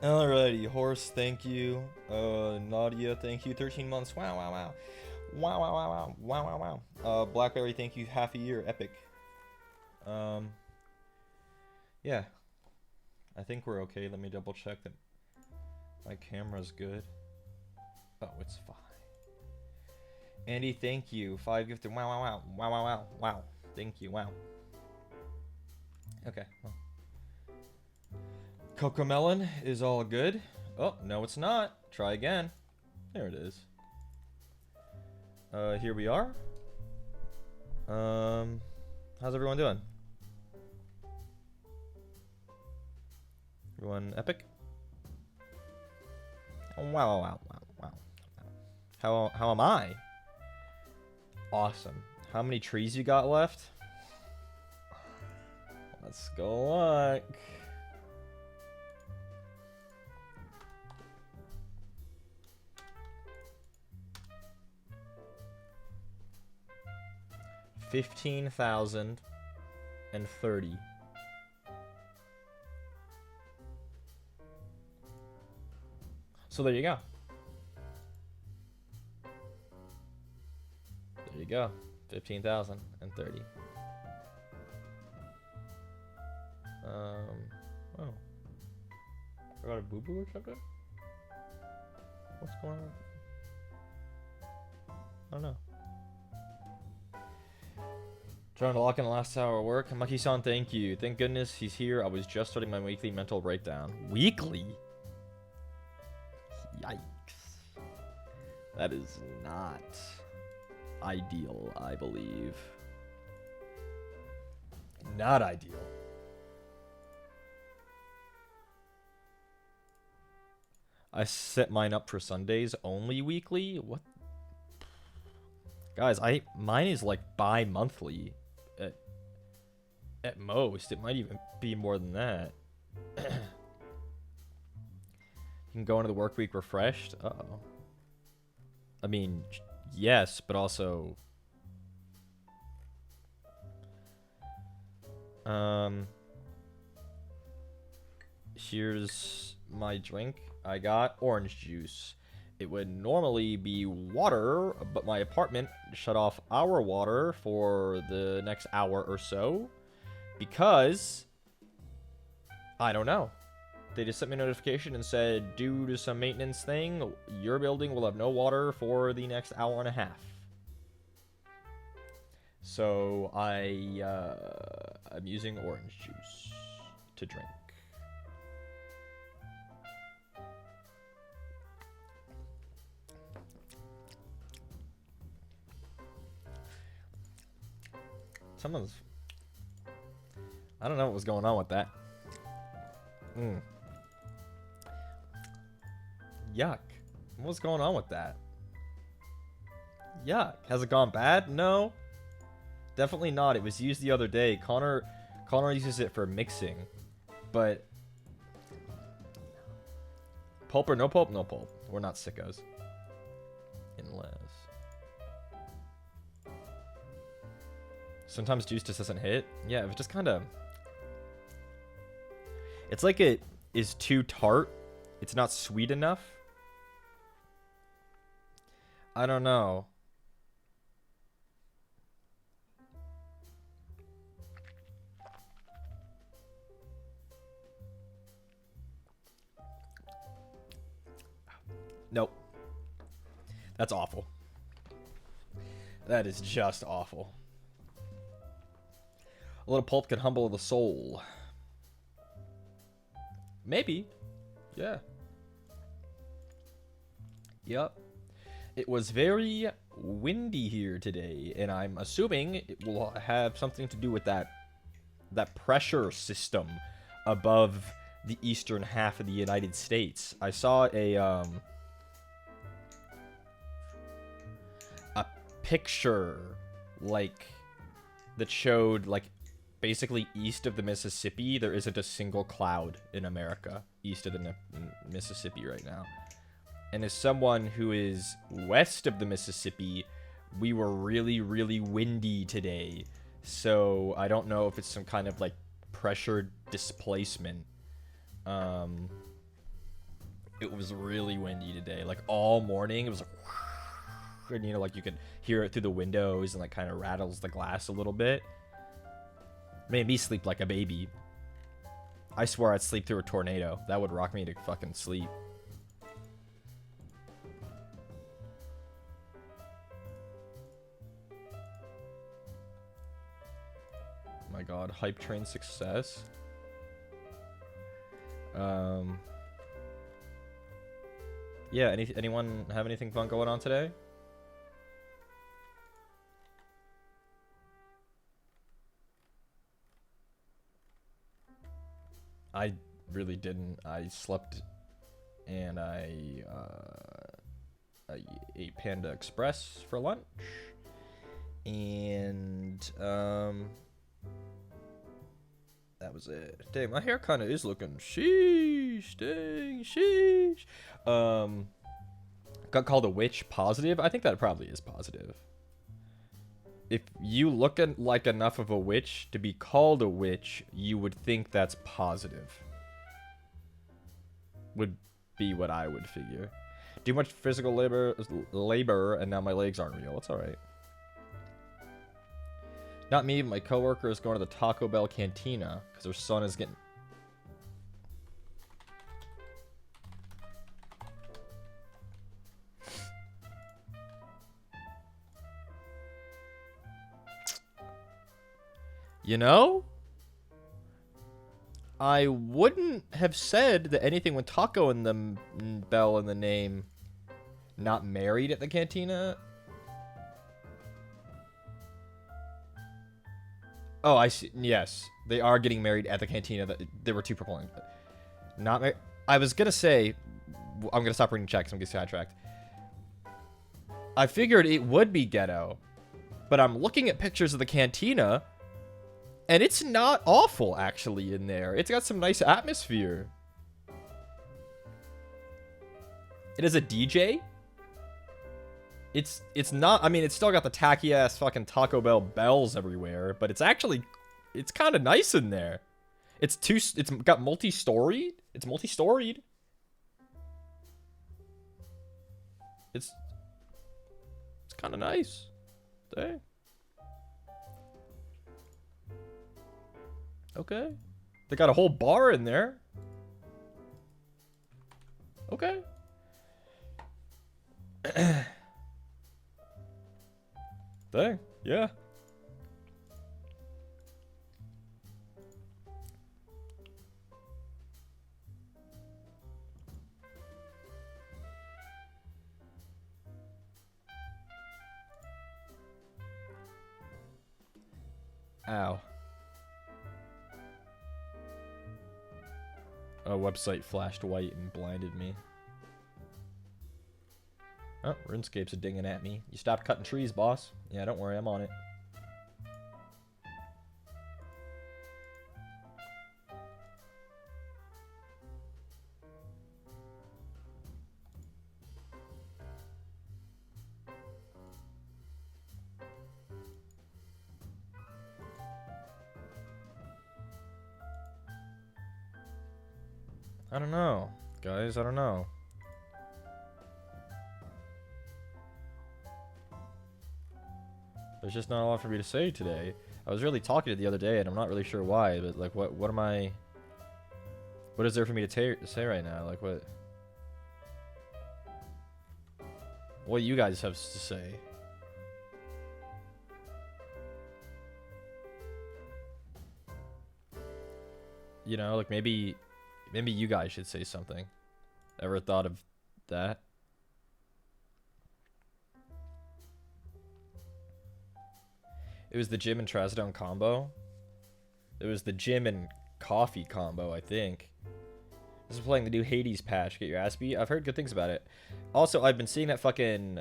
Alrighty, Horse, thank you. Nadia, thank you. 13 months. Wow, wow, wow. Wow, wow, wow, wow. Wow, wow, wow. Blackberry, thank you. Half a year. Epic. Um, yeah. I think we're okay. Let me double check that my camera's good. Oh, it's fine. Andy, thank you. 5 gifted. Wow, wow, wow. Wow, wow, wow. Wow. Thank you. Wow. Okay. Well. Cocomelon is all good. Oh, no, it's not. Try again. There it is. Here we are. How's everyone doing? Everyone epic? Oh, wow, wow, wow, wow. How am I? Awesome. How many trees you got left? Let's go look. $15,030. So there you go. There you go. 15,030. Oh. I got a boo-boo or something? What's going on? I don't know. Trying to lock in the last hour of work. Maki-san, thank you. Thank goodness he's here. I was just starting my weekly mental breakdown. Weekly? Yikes. That is not ideal, I believe. Not ideal. I set mine up for Sundays only weekly? What? Guys, mine is like bi-monthly at most. It might even be more than that. You can go into the work week refreshed. Uh-oh. I mean, yes, but also here's my drink. I got orange juice. It would normally be water, but my apartment shut off our water for the next hour or so because I don't know. They just sent me a notification and said, due to some maintenance thing, your building will have no water for the next hour and a half. So I'm using orange juice to drink. Someone's... I don't know what was going on with that. Yuck. What's going on with that? Yuck. Has it gone bad? No. Definitely not. It was used the other day. Connor uses it for mixing. But... Pulp or no pulp? No pulp. We're not sickos. Unless... Sometimes juice just doesn't hit. Yeah, it just kind of... It's like it is too tart. It's not sweet enough. I don't know. Nope. That's awful. That is just awful. A little pulp can humble the soul. Maybe. Yeah. Yep. It was very windy here today, and I'm assuming it will have something to do with that pressure system above the eastern half of the United States. I saw a picture like that showed like basically east of the Mississippi, there isn't a single cloud in America east of the Mississippi right now. And as someone who is west of the Mississippi, we were really, really windy today. So I don't know if it's some kind of like pressure displacement. It was really windy today. Like all morning, it was like, and you know, like you could hear it through the windows and like kind of rattles the glass a little bit. Made me sleep like a baby. I swear I'd sleep through a tornado. That would rock me to fucking sleep. Oh my god, hype train success. Yeah, anyone have anything fun going on today? I really didn't. I slept and I ate Panda Express for lunch. And that was it. Dang, my hair kind of is looking sheesh. Dang, sheesh. Got called a witch positive. I think that probably is positive. If you look like enough of a witch to be called a witch, you would think that's positive. Would be what I would figure. Too much physical labor, and now my legs aren't real. It's all right. Not me, but my coworker is going to the Taco Bell cantina because her son is getting... You know? I wouldn't have said that anything with taco in the bell in the name. Not married at the cantina. Oh, I see. Yes, they are getting married at the cantina. There were two proponents. Not married. I was gonna say, I'm gonna stop reading checks. I'm getting sidetracked. I figured it would be ghetto, but I'm looking at pictures of the cantina, and it's not awful actually in there. It's got some nice atmosphere. It is a DJ. It's not, I mean, it's still got the tacky ass fucking Taco Bell bells everywhere, but it's kind of nice in there. It's got multi-storied. It's multi-storied. It's kind of nice. Dang. Okay. They got a whole bar in there. Okay. Dang, yeah. Ow. A website flashed white and blinded me. Oh, RuneScape's a dinging at me. You stopped cutting trees, boss. Yeah, don't worry, I'm on it. I don't know, guys, I don't know. There's just not a lot for me to say today. I was really talkative the other day, and I'm not really sure why, but, like, what am I... What is there for me to say right now? Like, what... What do you guys have to say? You know, like, maybe you guys should say something. Ever thought of that? It was the gym and Trazodone combo. It was the gym and coffee combo, I think. This is playing the new Hades patch. Get your ass beat. I've heard good things about it. Also, I've been seeing that fucking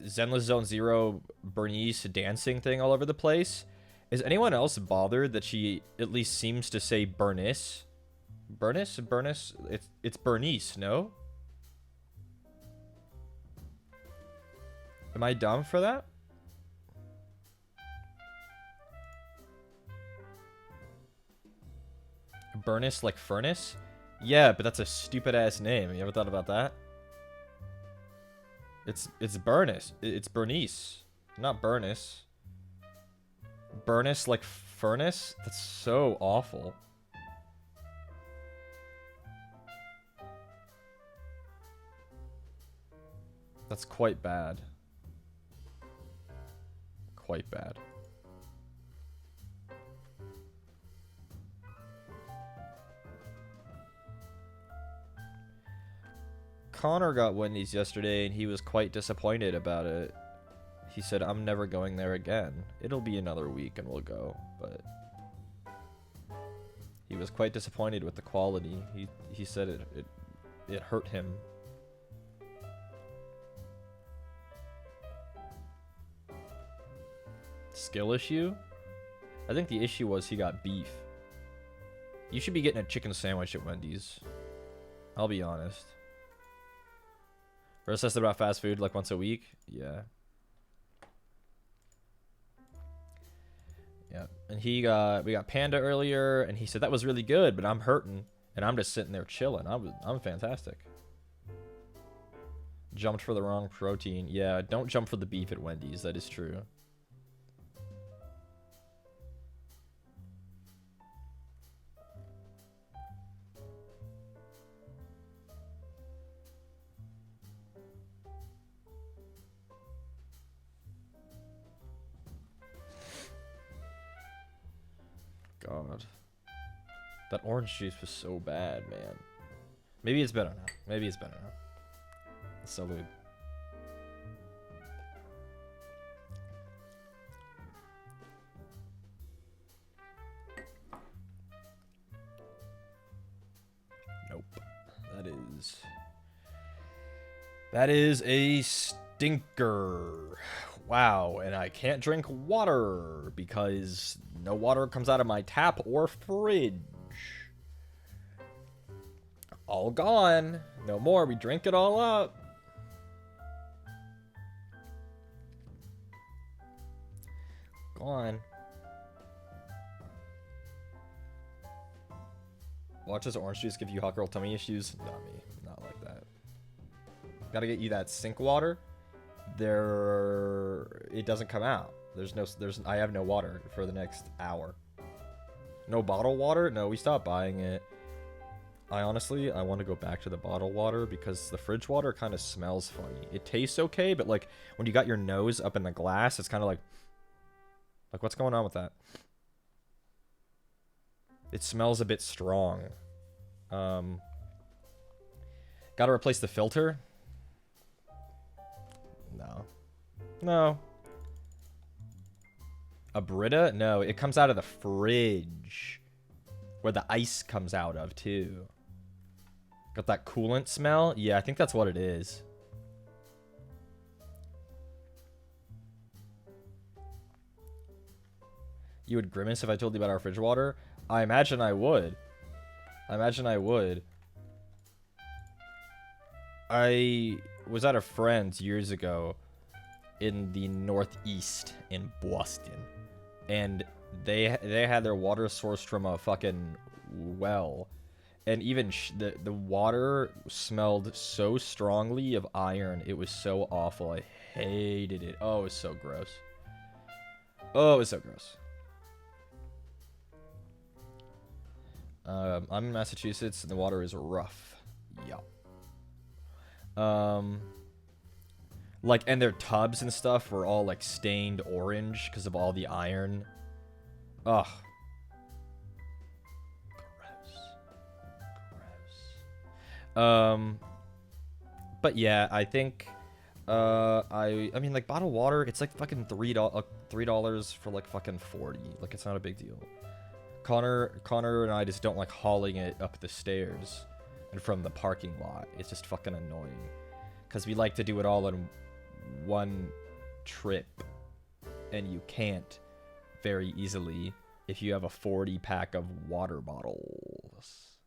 Zenless Zone Zero Bernice dancing thing all over the place. Is anyone else bothered that she at least seems to say Bernice? Bernice? It's Bernice, no? Am I dumb for that? Bernice like furnace? Yeah, but that's a stupid ass name. You ever thought about that? It's Bernice. It's Bernice, not Bernice. Bernice like furnace? That's so awful. That's quite bad. Quite bad. Connor got Wendy's yesterday and he was quite disappointed about it. He said, I'm never going there again. It'll be another week and we'll go, but he was quite disappointed with the quality. He said it hurt him. Skill issue? I think the issue was he got beef. You should be getting a chicken sandwich at Wendy's. I'll be honest. We're obsessed about fast food like once a week? Yeah. Yeah. And we got Panda earlier, and he said that was really good, but I'm hurting, and I'm just sitting there chilling. I'm fantastic. Jumped for the wrong protein. Yeah, don't jump for the beef at Wendy's. That is true. God. That orange juice was so bad, man. Maybe it's better now. Maybe it's better now. Salute. Nope. That is a stinker. Wow, and I can't drink water because no water comes out of my tap or fridge. All gone. No more. We drink it all up. Gone. Watch this orange juice give you hot girl tummy issues. Not me. Not like that. Gotta get you that sink water. It doesn't come out. I have no water for the next hour. No bottled water? No, we stopped buying it. I want to go back to the bottled water because the fridge water kind of smells funny. It tastes okay, but like when you got your nose up in the glass, it's kind of like what's going on with that? It smells a bit strong. Gotta replace the filter? No. A Brita? No, it comes out of the fridge. Where the ice comes out of, too. Got that coolant smell? Yeah, I think that's what it is. You would grimace if I told you about our fridge water? I imagine I would. I was at a friend's years ago in the Northeast in Boston, and they had their water sourced from a fucking well, and even the water smelled so strongly of iron. It was so awful. I hated it. Oh, it was so gross. I'm in Massachusetts and the water is rough. Yeah. Like, and their tubs and stuff were all like stained orange because of all the iron. Ugh. Gross. But yeah, I think I mean like bottled water, it's like fucking $3 for like fucking 40. Like it's not a big deal. Connor and I just don't like hauling it up the stairs and from the parking lot. It's just fucking annoying because we like to do it all in one trip, and you can't very easily if you have a 40 pack of water bottles.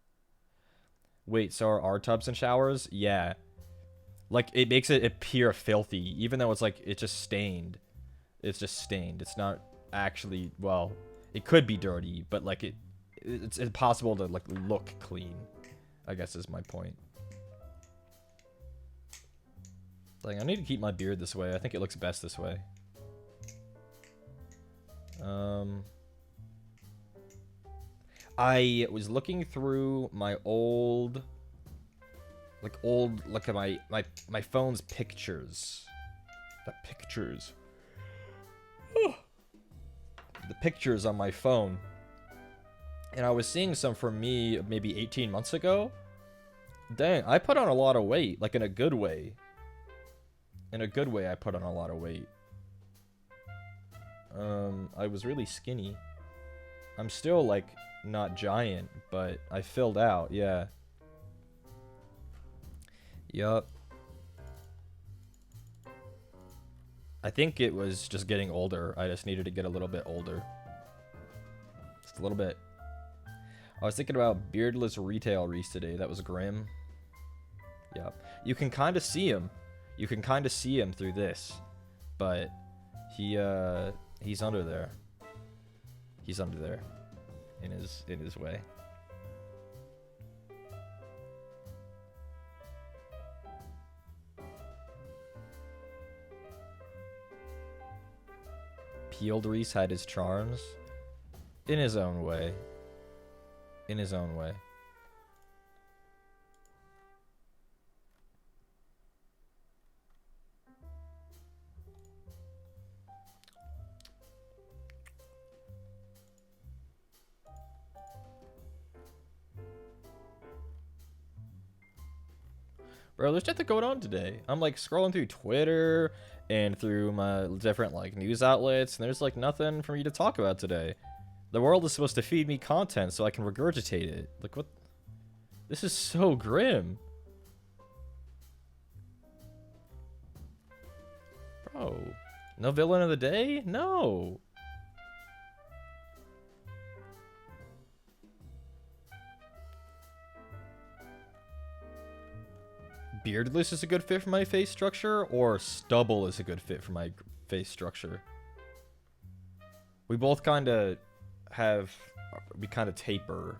Wait, so are our tubs and showers? Yeah. Like, it makes it appear filthy, even though it's like, it's just stained. It's just stained. It's not actually, well, it could be dirty, but like it's impossible to like look clean. I guess is my point. Like, I need to keep my beard this way. I think it looks best this way. I was looking through my old, look at my phone's pictures. The pictures. The pictures on my phone. And I was seeing some from me maybe 18 months ago. Dang, I put on a lot of weight, like in a good way. In a good way, I put on a lot of weight. I was really skinny. I'm still, like, not giant, but I filled out, yeah. Yup. I think it was just getting older. I just needed to get a little bit older. Just a little bit. I was thinking about beardless retail Reese today. That was grim. Yep. You can kind of see him. You can kind of see him through this. But he's under there. He's under there. In his way. Peeled Reese had his charms. In his own way. In his own way. Bro, there's nothing going on today. I'm like scrolling through Twitter and through my different like news outlets, and there's like nothing for me to talk about today. The world is supposed to feed me content so I can regurgitate it. Like, what? This is so grim. Bro. No villain of the day? No. Beardless is a good fit for my face structure, or stubble is a good fit for my face structure? We both kind of have, we kind of taper.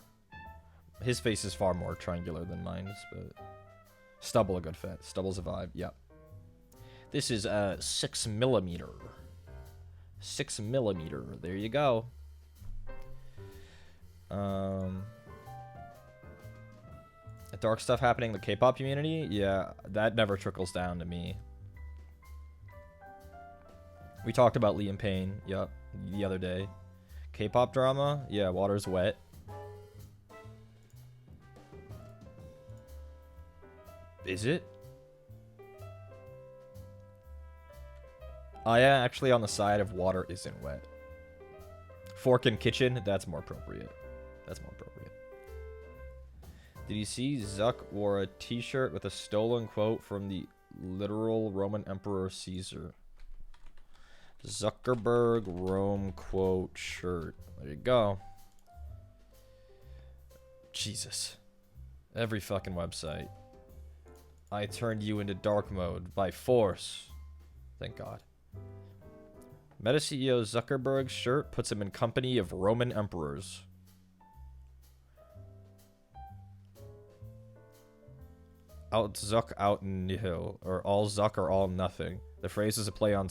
His face is far more triangular than mine's, but stubble a good fit. Stubble's a vibe, yep. This is 6mm. 6mm, there you go. Dark stuff happening in the K-pop community? Yeah, that never trickles down to me. We talked about Liam Payne, yep, the other day. K-pop drama? Yeah, water's wet. Is it? I am actually on the side of water isn't wet. Fork in kitchen, that's more appropriate. That's more appropriate. Did you see Zuck wore a t-shirt with a stolen quote from the literal Roman Emperor Caesar? Zuckerberg Rome quote shirt. There you go. Jesus. Every fucking website. I turned you into dark mode by force. Thank God. Meta CEO Zuckerberg's shirt puts him in company of Roman emperors. Out Zuck, out nihil, or all Zuck or all nothing. The phrase is a play on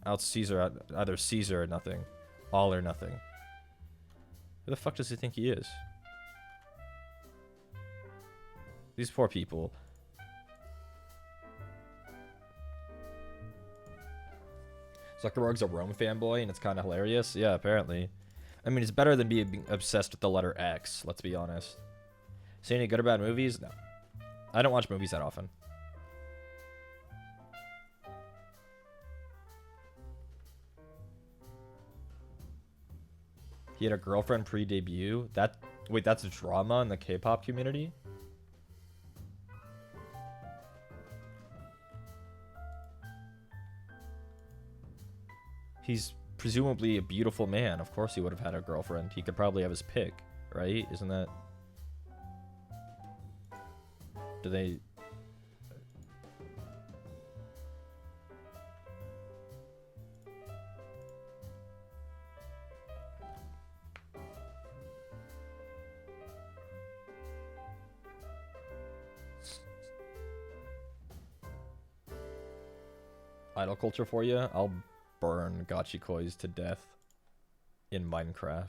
out Caesar, either Caesar or nothing, all or nothing. Who the fuck does he think he is? These poor people. Zuckerberg's a Rome fanboy, and it's kind of hilarious. Yeah, apparently. I mean, it's better than being obsessed with the letter X. Let's be honest. See any good or bad movies? No. I don't watch movies that often. He had a girlfriend pre-debut? Wait, that's a drama in the K-pop community? He's presumably a beautiful man. Of course he would have had a girlfriend. He could probably have his pick, right? Isn't that... Do they... idol culture for you. I'll burn Gachikois to death in Minecraft.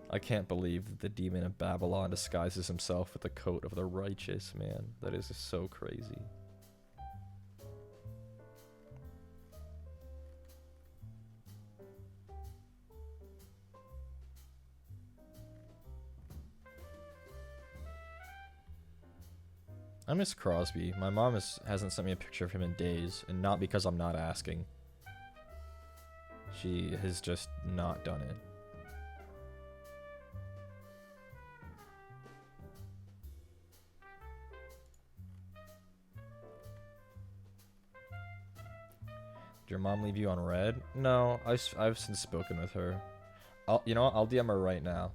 I can't believe that the demon of Babylon disguises himself with the coat of the righteous, man. That is just so crazy. I miss Crosby. My mom hasn't sent me a picture of him in days, and not because I'm not asking. She has just not done it. Did your mom leave you on red? No, I've since spoken with her. You know what? I'll DM her right now.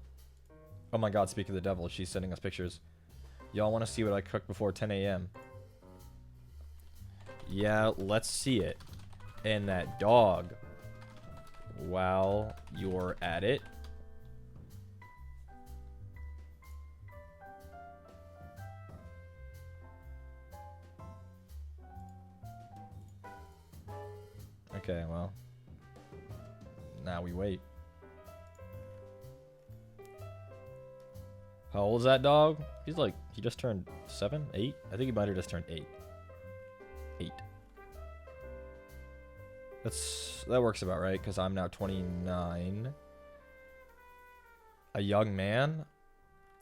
Oh my god, speak of the devil, she's sending us pictures. Y'all want to see what I cooked before 10 a.m.? Yeah, let's see it. And that dog. While you're at it. Okay, well. Now we wait. How old is that dog? He's like, he just turned 7? 8? I think he might have just turned 8. 8. That works about right, because I'm now 29. A young man?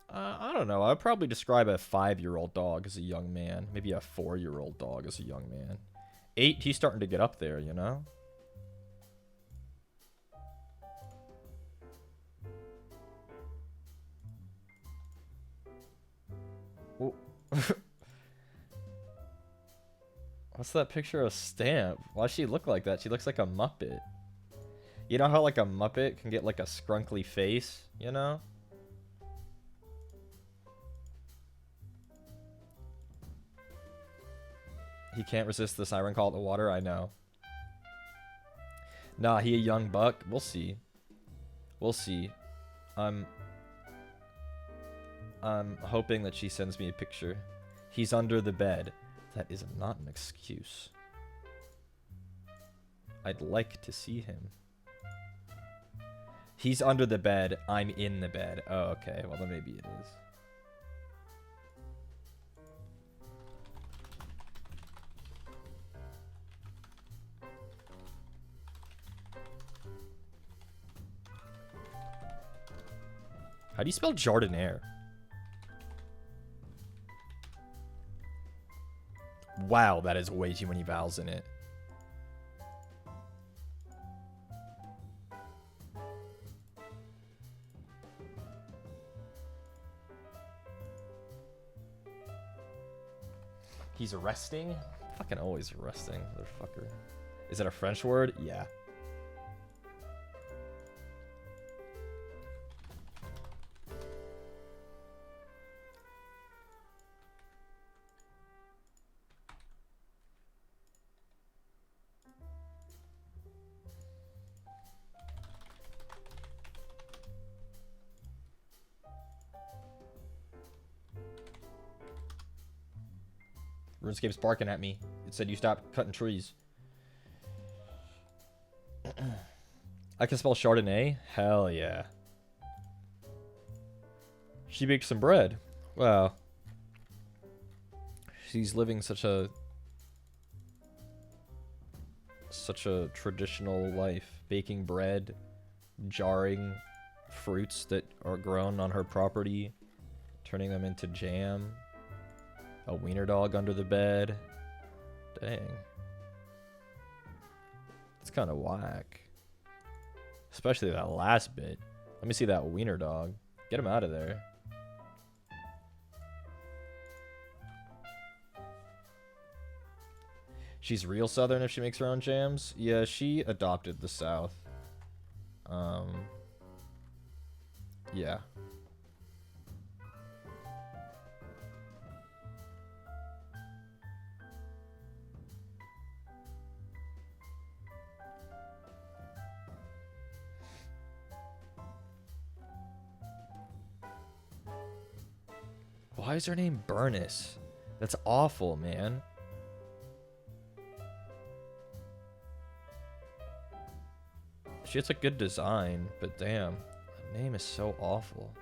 I don't know. I'd probably describe a 5-year-old dog as a young man. Maybe a 4-year-old dog as a young man. 8, he's starting to get up there, you know? What's that picture of Stamp? Why does she look like that? She looks like a Muppet. You know how like a Muppet can get like a scrunkly face, you know? He can't resist the siren call at the water, I know. Nah, he a young buck? We'll see. We'll see. I'm hoping that she sends me a picture. He's under the bed. That is not an excuse. I'd like to see him. He's under the bed. I'm in the bed. Oh, okay. Well, then maybe it is. How do you spell jardiniere? Wow, that is way too many vowels in it. He's arresting? Fucking always arresting, motherfucker. Is it a French word? Yeah. RuneScape's barking at me. It said you stop cutting trees. I can spell Chardonnay? Hell yeah. She baked some bread. Wow. She's living such a traditional life. Baking bread, jarring fruits that are grown on her property, turning them into jam. A wiener dog under the bed. Dang. It's kind of whack. Especially that last bit. Let me see that wiener dog. Get him out of there. She's real Southern if she makes her own jams. Yeah, she adopted the South. Yeah. Why is her name Bernice? That's awful, man. She has a good design, but damn, the name is so awful.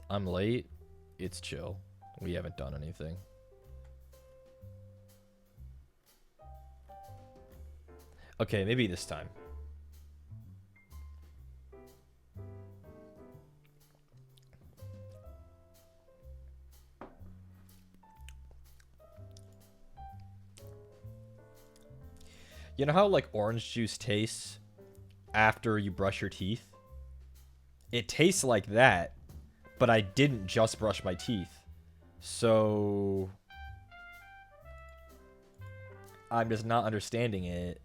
I'm late. It's chill. We haven't done anything. Okay, maybe this time. You know how, like, orange juice tastes after you brush your teeth? It tastes like that, but I didn't just brush my teeth. So I'm just not understanding it.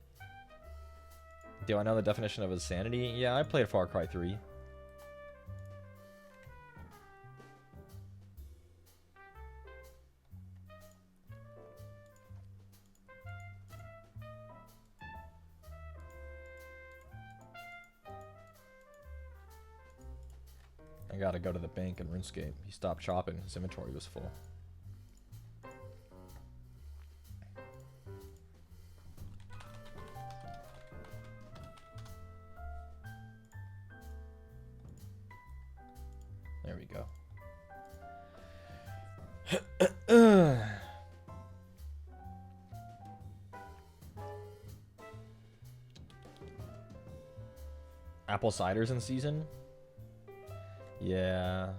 Do I know the definition of insanity? Yeah, I played Far Cry 3. I gotta go to the bank in RuneScape. He stopped shopping. His inventory was full. There we go. Apple cider's in season? Yeah.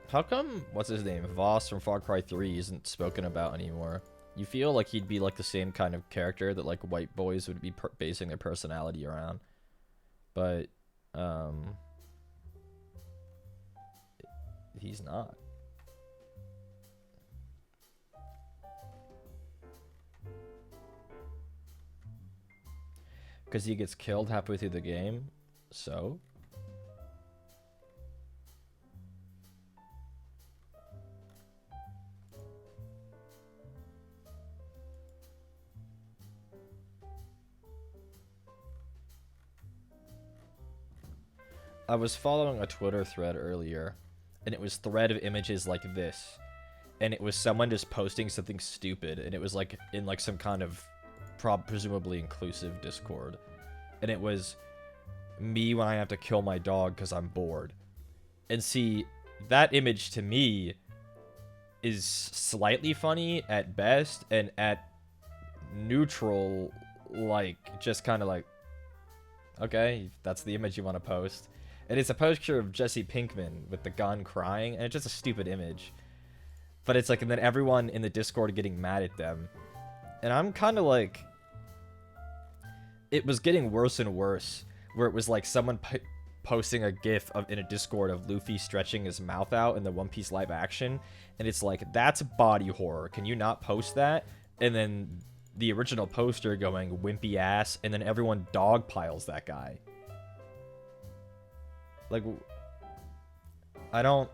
How come, what's his name, Voss from Far Cry 3 isn't spoken about anymore? You feel like he'd be like the same kind of character that like white boys would be basing their personality around. But, he's not. Because he gets killed halfway through the game, so? I was following a Twitter thread earlier, and it was thread of images like this. And it was someone just posting something stupid, and it was like in like some kind of presumably inclusive Discord. And it was me when I have to kill my dog because I'm bored. And see, that image to me is slightly funny at best, and at neutral, like, just kind of like, okay, that's the image you want to post. And it's a picture of Jesse Pinkman with the gun crying, and it's just a stupid image. But it's like, and then everyone in the Discord getting mad at them. And I'm kind of like, it was getting worse and worse, where it was like someone posting a gif of in a Discord of Luffy stretching his mouth out in the One Piece live action, and it's like, that's body horror. Can you not post that? And then the original poster going wimpy ass, and then everyone dogpiles that guy. Like, I don't.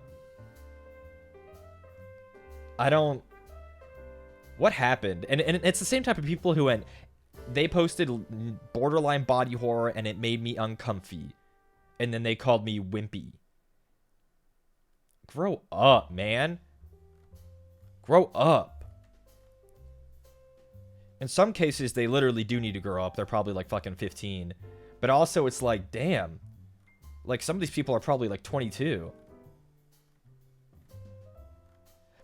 What happened? And it's the same type of people who went, they posted borderline body horror and it made me uncomfy. And then they called me wimpy. Grow up, man. Grow up. In some cases, they literally do need to grow up. They're probably like fucking 15. But also, it's like, damn. Like, some of these people are probably like 22.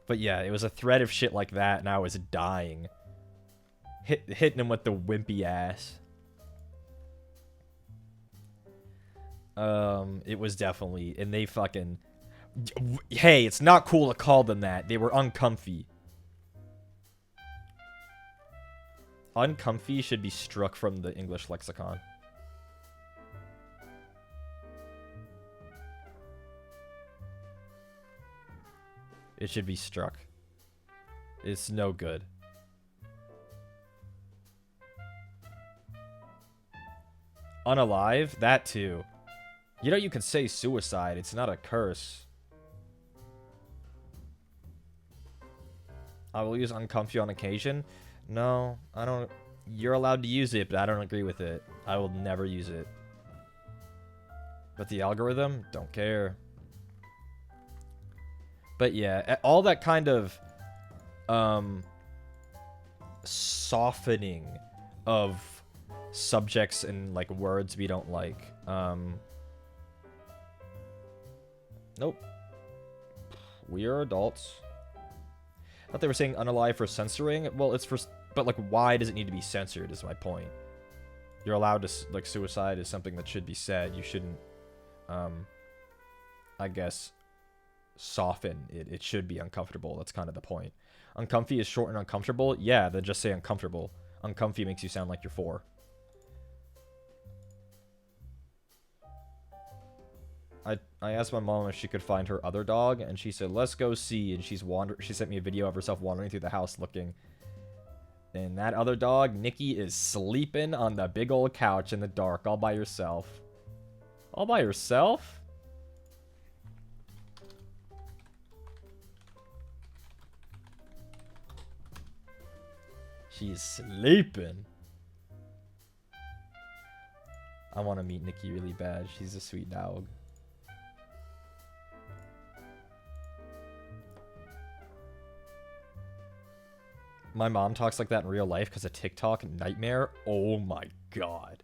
But yeah, it was a thread of shit like that, and I was dying. Hitting him with the wimpy ass. It was definitely, and they fucking, hey, it's not cool to call them that. They were uncomfy. Uncomfy should be struck from the English lexicon. It should be struck. It's no good. Unalive? That too. You know, you can say suicide. It's not a curse. I will use uncomfy on occasion. No, I don't. You're allowed to use it, but I don't agree with it. I will never use it. But the algorithm, don't care. But yeah, all that kind of softening of subjects and like words we don't like. Nope. We are adults. I thought they were saying unalive for censoring. Well, it's for, but like, why does it need to be censored? Is my point. You're allowed to, like, suicide is something that should be said. You shouldn't, I guess, soften it. It should be uncomfortable. That's kind of the point. Uncomfy is short and uncomfortable. Yeah, then just say uncomfortable. Uncomfy makes you sound like you're 4. I asked my mom if she could find her other dog, and she said, let's go see. And she sent me a video of herself wandering through the house looking. And that other dog, Nikki, is sleeping on the big old couch in the dark all by herself. All by herself? She's sleeping. I want to meet Nikki really bad. She's a sweet dog. My mom talks like that in real life because of TikTok nightmare. Oh my god.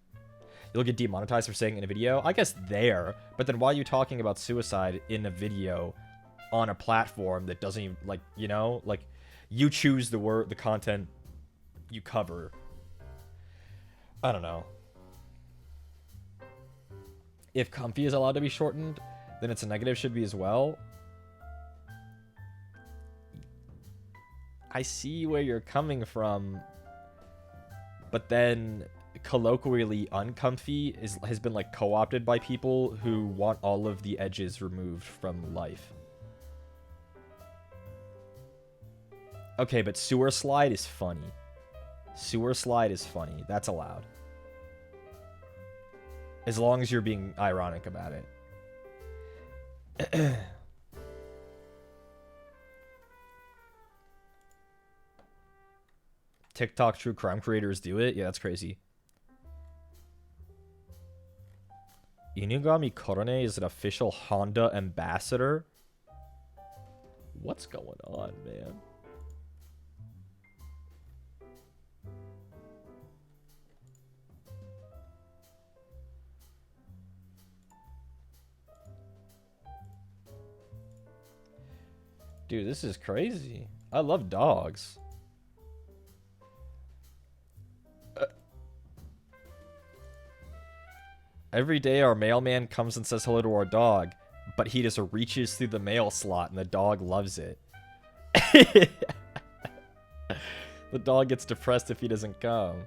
You'll get demonetized for saying it in a video? I guess there. But then why are you talking about suicide in a video on a platform that doesn't even, like, you know? Like, you choose the content you cover. I don't know. If comfy is allowed to be shortened, then it's a negative should be as well. I see where you're coming from, but then colloquially uncomfy has been like co-opted by people who want all of the edges removed from life. Okay, but sewer slide is funny. Sewer slide is funny. That's allowed. As long as you're being ironic about it. TikTok true crime creators do it? Yeah, that's crazy. Inugami Korone is an official Honda ambassador? What's going on, man? Dude, this is crazy. I love dogs. Every day our mailman comes and says hello to our dog, but he just reaches through the mail slot and the dog loves it. The dog gets depressed if he doesn't come.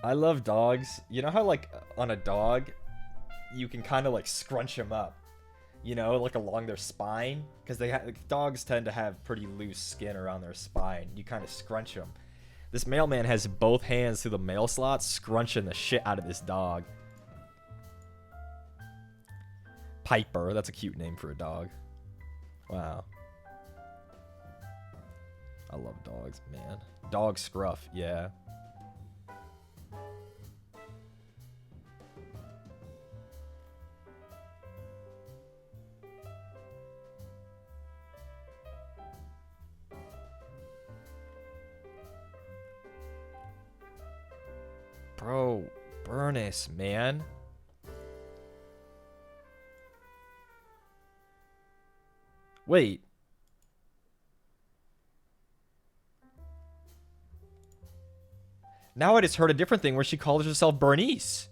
I love dogs. You know how, like, on a dog, you can kind of, like, scrunch them up? You know, like, along their spine? Because dogs tend to have pretty loose skin around their spine. You kind of scrunch them. This mailman has both hands through the mail slot, scrunching the shit out of this dog. Piper. That's a cute name for a dog. Wow. I love dogs, man. Dog scruff, yeah. Bro, Burnus, man. Wait. Now I just heard a different thing where she calls herself Bernice.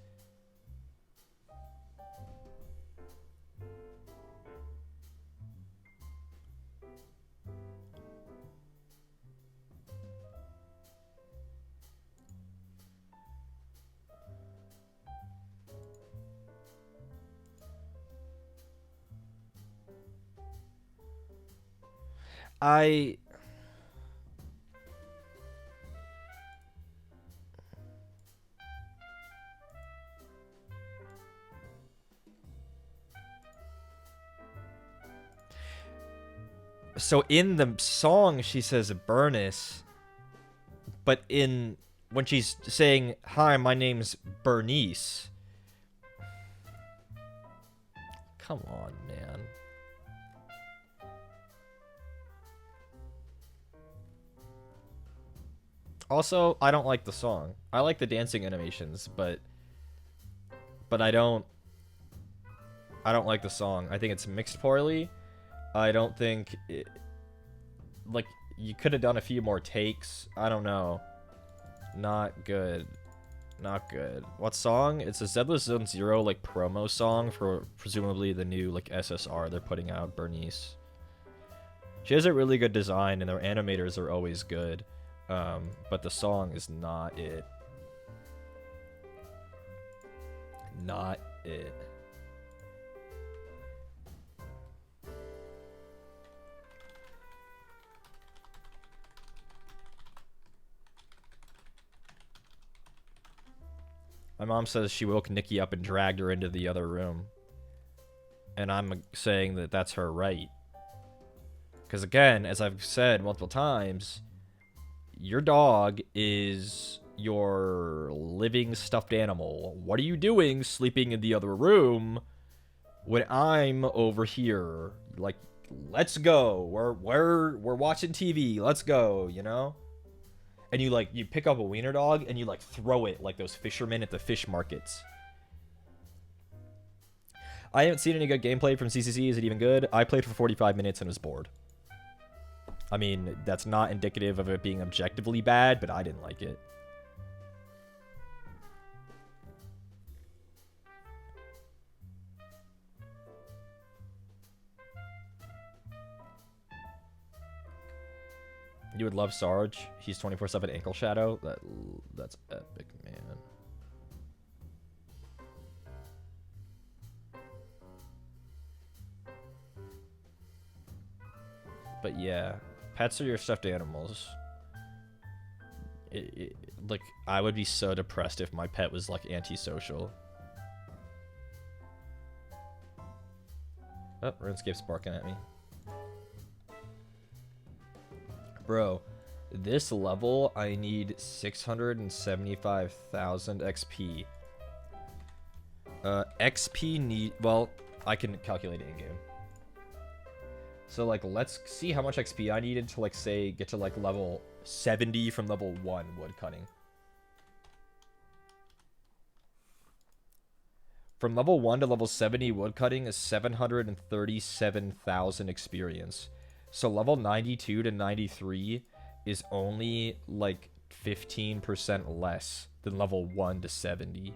So in the song, she says Bernice, but when she's saying, "Hi, my name's Bernice," come on, man. Also, I don't like the song. I like the dancing animations, but I don't like the song. I think it's mixed poorly. I don't think it, like you could have done a few more takes. I don't know. Not good. Not good. What song? It's a Zedless Zone Zero like promo song for presumably the new like SSR they're putting out, Bernice. She has a really good design and their animators are always good. But the song is not it. Not it. My mom says she woke Nikki up and dragged her into the other room. And I'm saying that that's her right. Because again, as I've said multiple times, your dog is your living stuffed animal. What are you doing sleeping in the other room when I'm over here? Like, let's go. We're watching TV. Let's go, you know? And you pick up a wiener dog and you like throw it like those fishermen at the fish markets. I haven't seen any good gameplay from CCC. Is it even good? I played for 45 minutes and was bored. I mean, that's not indicative of it being objectively bad, but I didn't like it. You would love Sarge. He's 24/7 ankle shadow. That's epic, man. But yeah, pets are your stuffed animals. Like, I would be so depressed if my pet was like antisocial. Oh, RuneScape's barking at me. Bro, this level I need 675,000 XP. XP need, well, I can calculate it in game. So like, let's see how much XP I needed to like say get to like level 70 from level 1 woodcutting. From level 1 to level 70 woodcutting is 737,000 experience. So level 92 to 93 is only like 15% less than level 1 to 70.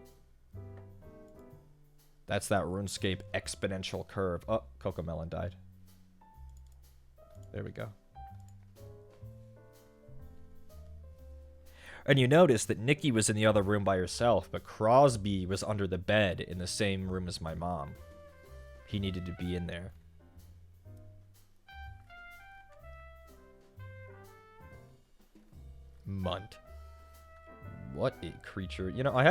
That's that RuneScape exponential curve. Oh, Cocomelon died. There we go. And you notice that Nikki was in the other room by herself, but Crosby was under the bed in the same room as my mom. He needed to be in there. Munt. What a creature. You know, I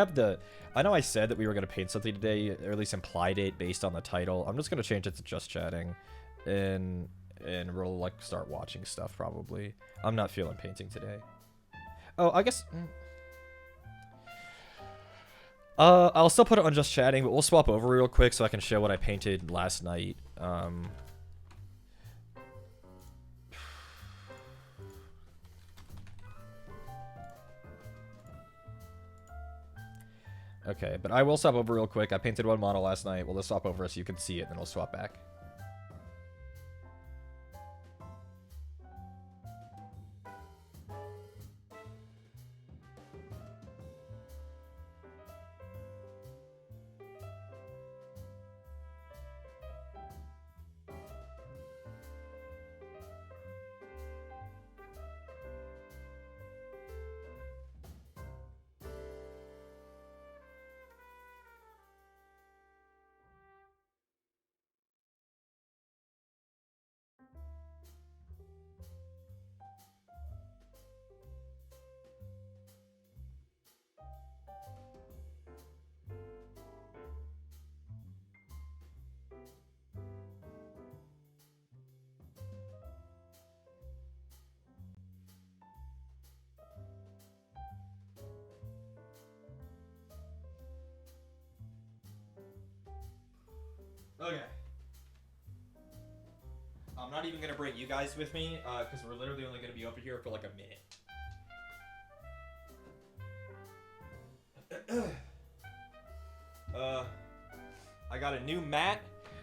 know I said that we were going to paint something today, or at least implied it based on the title. I'm just going to change it to just chatting. And we'll, like, start watching stuff, probably. I'm not feeling painting today. Oh, I guess... I'll still put it on just chatting, but we'll swap over real quick so I can show what I painted last night. Okay, but I will swap over real quick. I painted one model last night. We'll just swap over so you can see it, and then we'll swap back. even gonna bring you guys with me, because we're literally only gonna be over here for like a minute. I got a new mat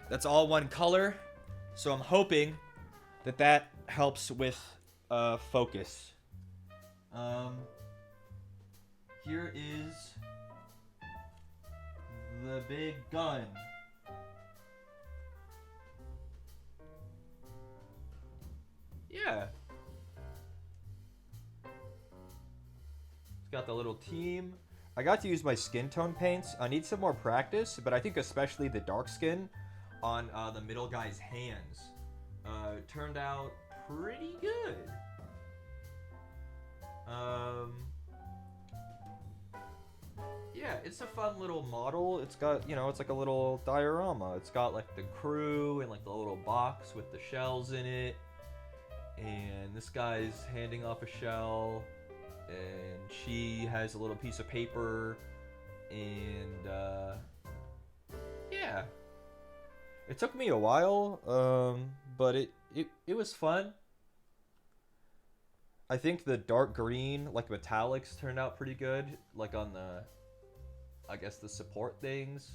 that's all one color, so I'm hoping that helps with focus. Here is the big gun. Yeah. It's got the little team. I got to use my skin tone paints. I need some more practice, but I think especially the dark skin on the middle guy's hands turned out pretty good. Yeah, it's a fun little model. It's got, you know, it's like a little diorama. It's got like the crew and like the little box with the shells in it. And this guy's handing off a shell. And she has a little piece of paper. And, yeah. It took me a while, but it was fun. I think the dark green, like metallics, turned out pretty good. Like on the, I guess the support things.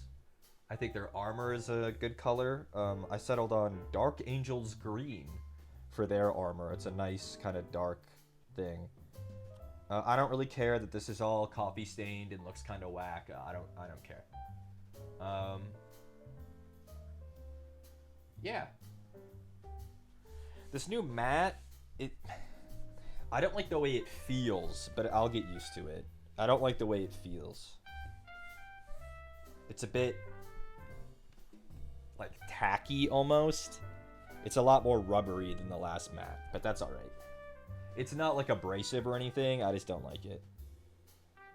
I think their armor is a good color. I settled on Dark Angel's green for their armor. It's a nice kind of dark thing. I don't really care that this is all coffee stained and looks kind of whack. I don't care. Yeah. This new mat, I don't like the way it feels, but I'll get used to it. I don't like the way it feels. It's a bit like tacky almost. It's a lot more rubbery than the last mat, but that's all right. It's not like abrasive or anything. I just don't like it.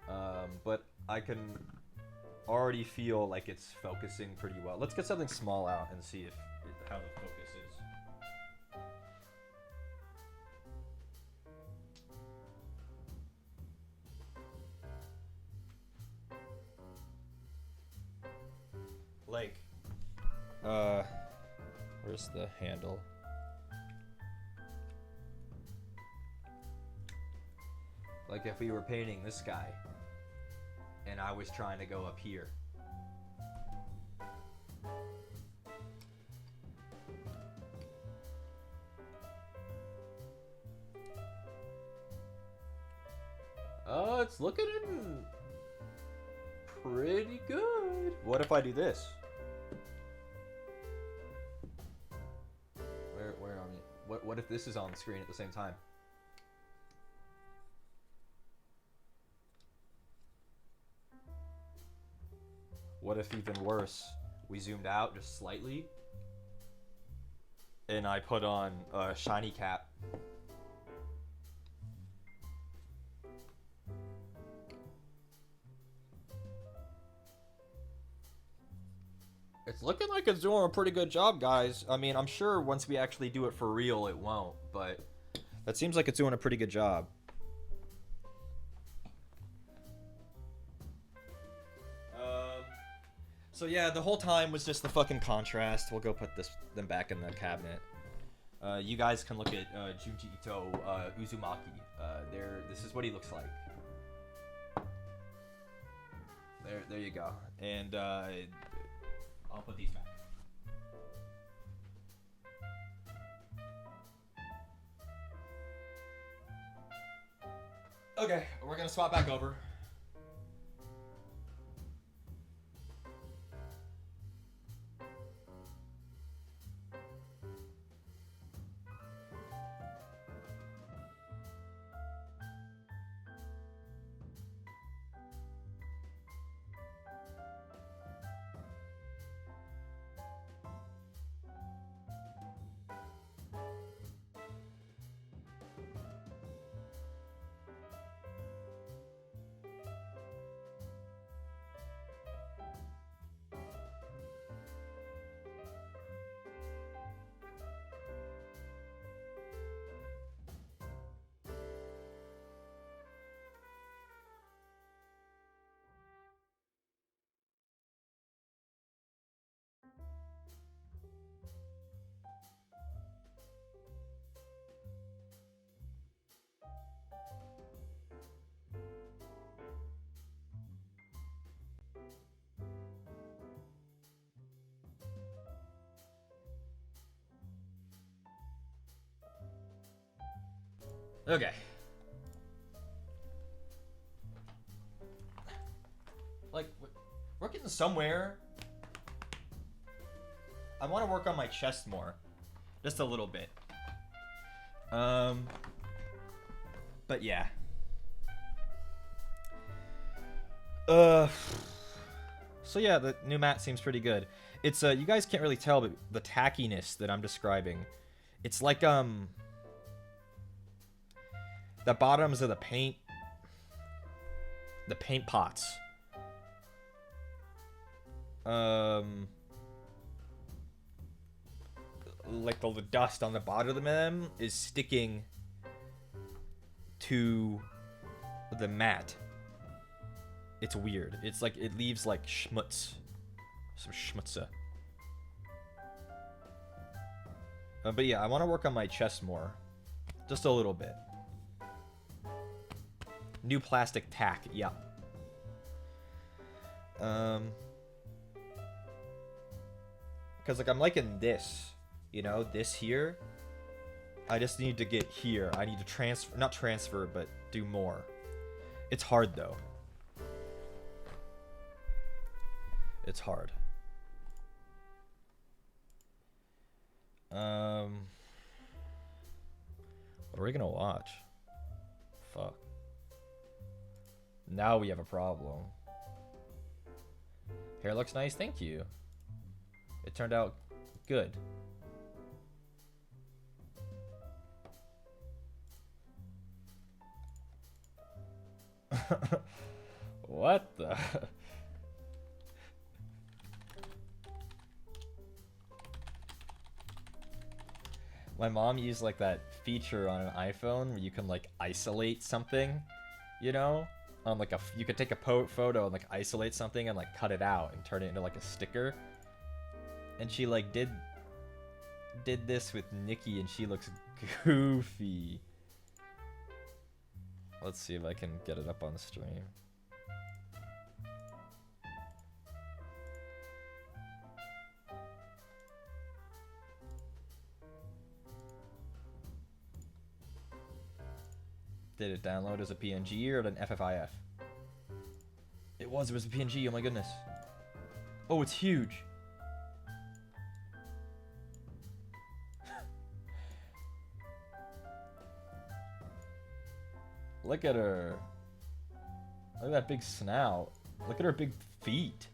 But I can already feel like it's focusing pretty well. Let's get something small out and see how the focus is. Like, where's the handle? Like if we were painting this guy and I was trying to go up here. Oh, it's looking pretty good. What if I do this? Where are we? What if this is on the screen at the same time? What if even worse, we zoomed out just slightly and I put on a shiny cap? It's looking like it's doing a pretty good job, guys. I mean, I'm sure once we actually do it for real, it won't, but that seems like it's doing a pretty good job. So yeah, the whole time was just the fucking contrast. We'll go put them back in the cabinet. You guys can look at Junji Ito Uzumaki. This is what he looks like. There you go. And I'll put these back. Okay, we're gonna swap back over. Okay. Like, we're getting somewhere. I want to work on my chest more. Just a little bit. But yeah. So yeah, the new mat seems pretty good. It's you guys can't really tell, but the tackiness that I'm describing, it's like the bottoms of the paint pots. Like the dust on the bottom of them is sticking to the mat. It's weird. It's like it leaves like schmutz. Some schmutza. But yeah, I want to work on my chest more. Just a little bit. New plastic tack. Yeah. Because like I'm liking this. You know, this here. I just need to get here. I need to transfer, not transfer, but do more. It's hard though. It's hard. What are we gonna watch? Fuck. Now we have a problem. Hair looks nice, thank you. It turned out good. What the? My mom used like that feature on an iPhone where you can like isolate something, you know, on like you could take a photo and like isolate something and like cut it out and turn it into like a sticker. And she like did this with Nikki and she looks goofy. Let's see if I can get it up on the stream. Did it download as a PNG or an FFIF? It was a PNG, oh my goodness. Oh, it's huge. Look at her. Look at that big snout. Look at her big feet.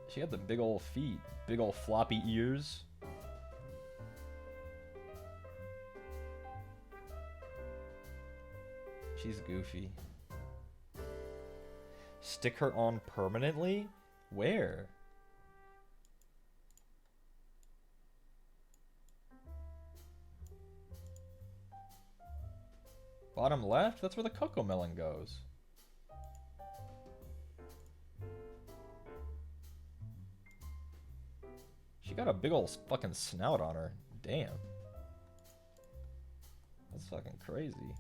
She got the big old feet. Big old floppy ears. She's goofy. Stick her on permanently? Where? Bottom left? That's where the cocoa melon goes. She got a big old fucking snout on her. Damn. That's fucking crazy.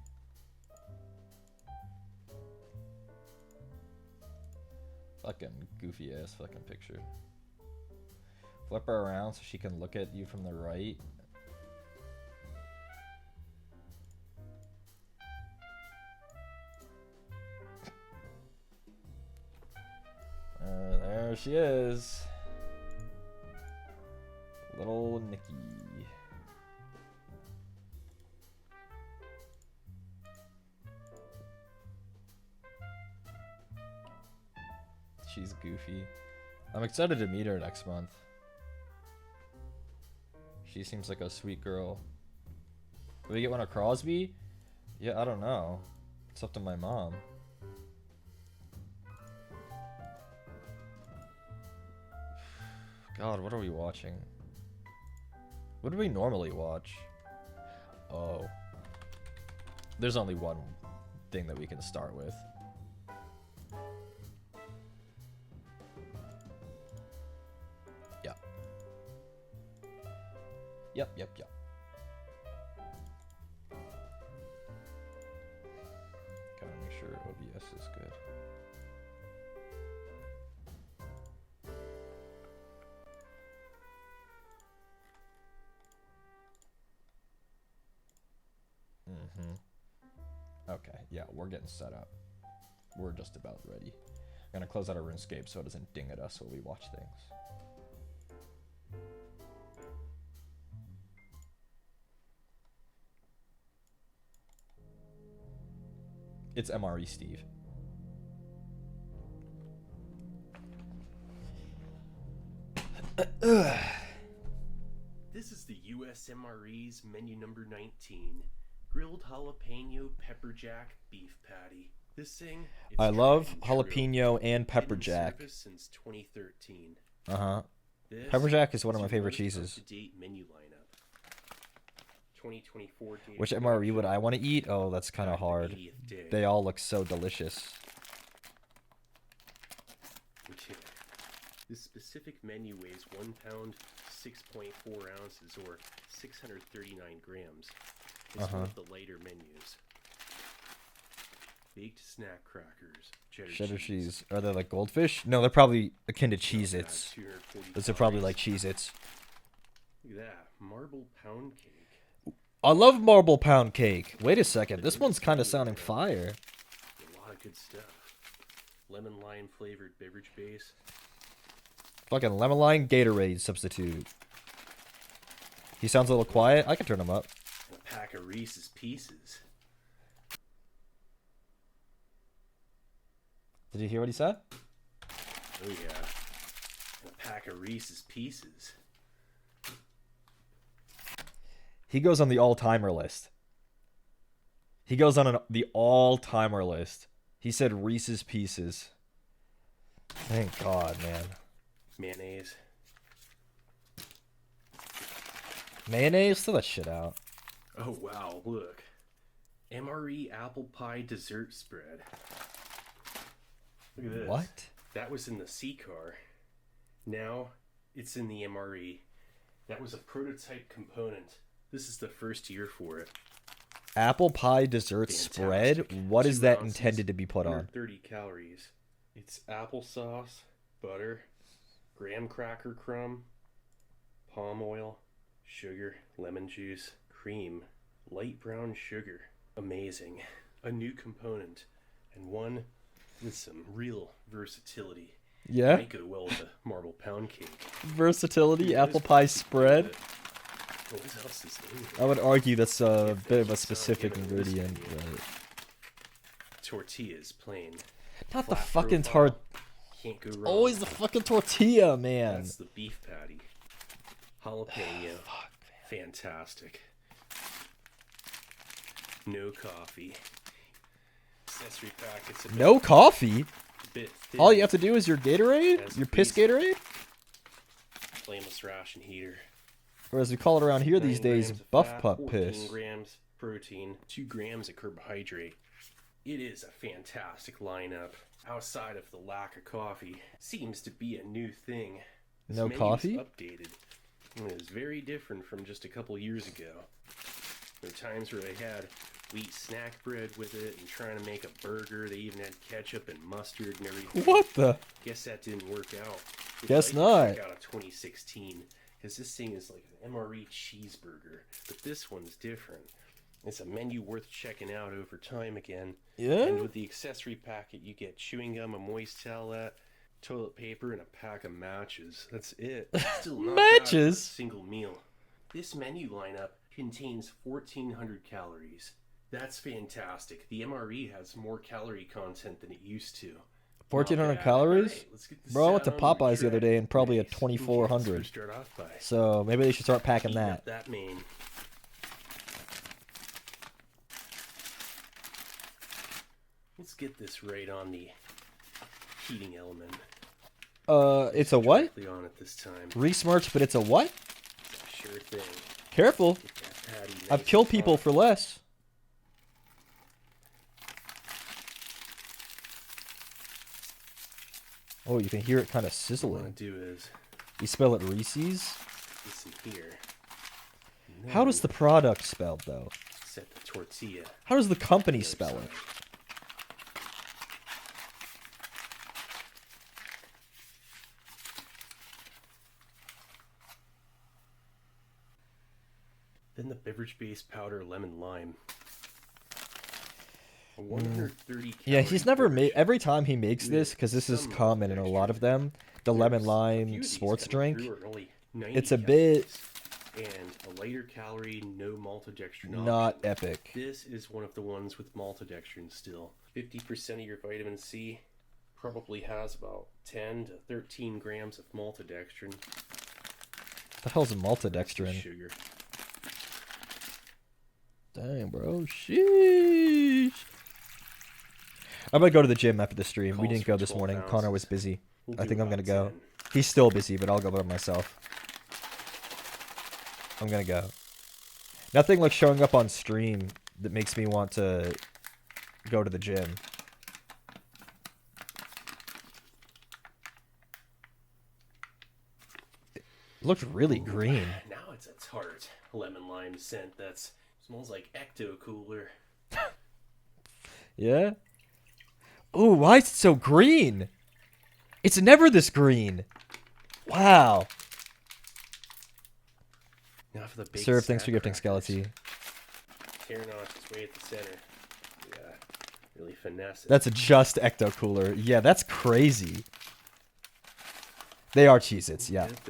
Fucking goofy ass fucking picture. Flip her around so she can look at you from the right. There she is. Little Nikki. She's goofy. I'm excited to meet her next month. She seems like a sweet girl. Do we get one of Crosby? Yeah, I don't know. It's up to my mom. God, what are we watching? What do we normally watch? Oh. There's only one thing that we can start with. Yep. Yep. Gotta make sure OBS is good. Okay, yeah, we're getting set up. We're just about ready. I'm gonna close out our RuneScape so it doesn't ding at us while we watch things. It's MRE Steve. This is the USMRE's menu number 19. Grilled jalapeno pepper jack beef patty. This thing, it's I love tried and jalapeno true. and pepper Been in jack. service since 2013. Uh-huh. This Pepper jack is one of is my your favorite most cheeses. up-to-date menu lineup. 2024 date Which of MRE would production. I want to eat? Oh, that's kind of Back to hard. 80th day. They all look so delicious. Okay. This specific menu weighs 1 pound, 6.4 ounces, or 639 grams. It's one of the lighter menus. Baked snack crackers, Cheddar cheese. Are they like goldfish? No, they're probably akin to Cheez-Its. 240 Those are probably calories. like Cheez-Its. Look at that. Marble pound cake. I love marble pound cake. Wait a second. This one's kind of sounding fire. A lot of good stuff. Lemon lime flavored beverage base. Fucking lemon lime Gatorade substitute. He sounds a little quiet. I can turn him up. And a pack of Reese's Pieces. Did you hear what he said? Oh yeah. And a pack of Reese's Pieces. He goes on the all-timer list. He goes on the all-timer list. He said Reese's Pieces. Thank God, man. Mayonnaise. Mayonnaise? Throw that shit out. Oh wow, look. MRE apple pie dessert spread. Look at this. What? That was in the C car. Now it's in the MRE. That was a prototype component. This is the first year for it. Apple pie dessert spread? What is 2 that ounces, intended to be put on? 130 calories. It's applesauce, butter, graham cracker crumb, palm oil, sugar, lemon juice, cream, light brown sugar. Amazing. A new component, and one with some real versatility. Yeah? Might go well with a marble pound cake. Versatility, Yeah, apple this- pie spread. What else is in here? I would argue that's a bit of a keeps on specific giving this ingredient. menu. But... Tortillas, plain. Not the Flat fucking profile. Can't go wrong. Always the fucking tortilla, man. That's the beef patty. Jalapeno. Fantastic. No coffee. Accessory packets. A bit, No coffee? bit thin. All you have to do is your Gatorade? As Your piss please. Gatorade? Flameless ration heater. Or as we call it around here 9 these days, grams of buff fat, pup 14 piss. grams protein, 2 grams of carbohydrate. It is a fantastic lineup. Outside of the lack of coffee, seems to be a new thing. This No menu's coffee? Updated. And it is very different from just a couple years ago. There were times where they had wheat snack bread with it and trying to make a burger. They even had ketchup and mustard and everything. What the? Guess that didn't work out. Guess I'd like to not. check out of 2016 because this thing is like an MRE cheeseburger, but this one's different. It's a menu worth checking out over time again. Yeah? And with the accessory packet, you get chewing gum, a moist towelette, toilet paper, and a pack of matches. That's it. Still not bad for a Matches? single meal. This menu lineup contains 1,400 calories. That's fantastic. The MRE has more calorie content than it used to. 1,400 Not bad. calories? Alright, let's get this Bro, I went to out on Popeyes the other day and probably Nice. at 2,400. Okay, let's start off by So maybe they should start packing heating up that. that main. Let's get this right on the heating element. It's a what? Directly on it this time. Resmirch, but it's a what? Sure thing. Careful. Get that patty nice I've killed and people hot. for less. Oh, you can hear it kind of What I sizzling. want to do is You spell it Reese's? this in here. And How does the then product spelled, though? set the tortilla? How does the company on the spell other it? side. Then the beverage base powder lemon lime. 130 Yeah, calorie he's never made. portion Every time he makes this, with because this is some common in a lot maltodextrin. of them, the lemon There's a lime few of these sports coming drink. through are only 90 It's a bit calories and a lighter calorie, no maltodextrin not option. epic. This is one of the ones with maltodextrin still. 50% of your vitamin C probably has about 10 to 13 grams of maltodextrin. The hell's That's the maltodextrin? sugar. Dang, bro. Sheesh. I'm gonna go to the gym after the stream. We Calls didn't for go this 12 morning. Connor was ounces. busy. We'll I do think I'm about gonna go. 10. He's still busy, but I'll go by myself. I'm gonna go. Nothing like showing up on stream that makes me want to go to the gym. It looked really green. Now it's a tart lemon lime scent that smells like Ecto Cooler. Yeah? Ooh, why is it so green? It's never this green. Wow. Now for the baked Serve, thanks for snack gifting crackers. Skelety. Tearing off its way at the center. Yeah, really finesse it. That's just Ecto Cooler. Yeah, that's crazy. They are Cheez-Its, yeah. Look at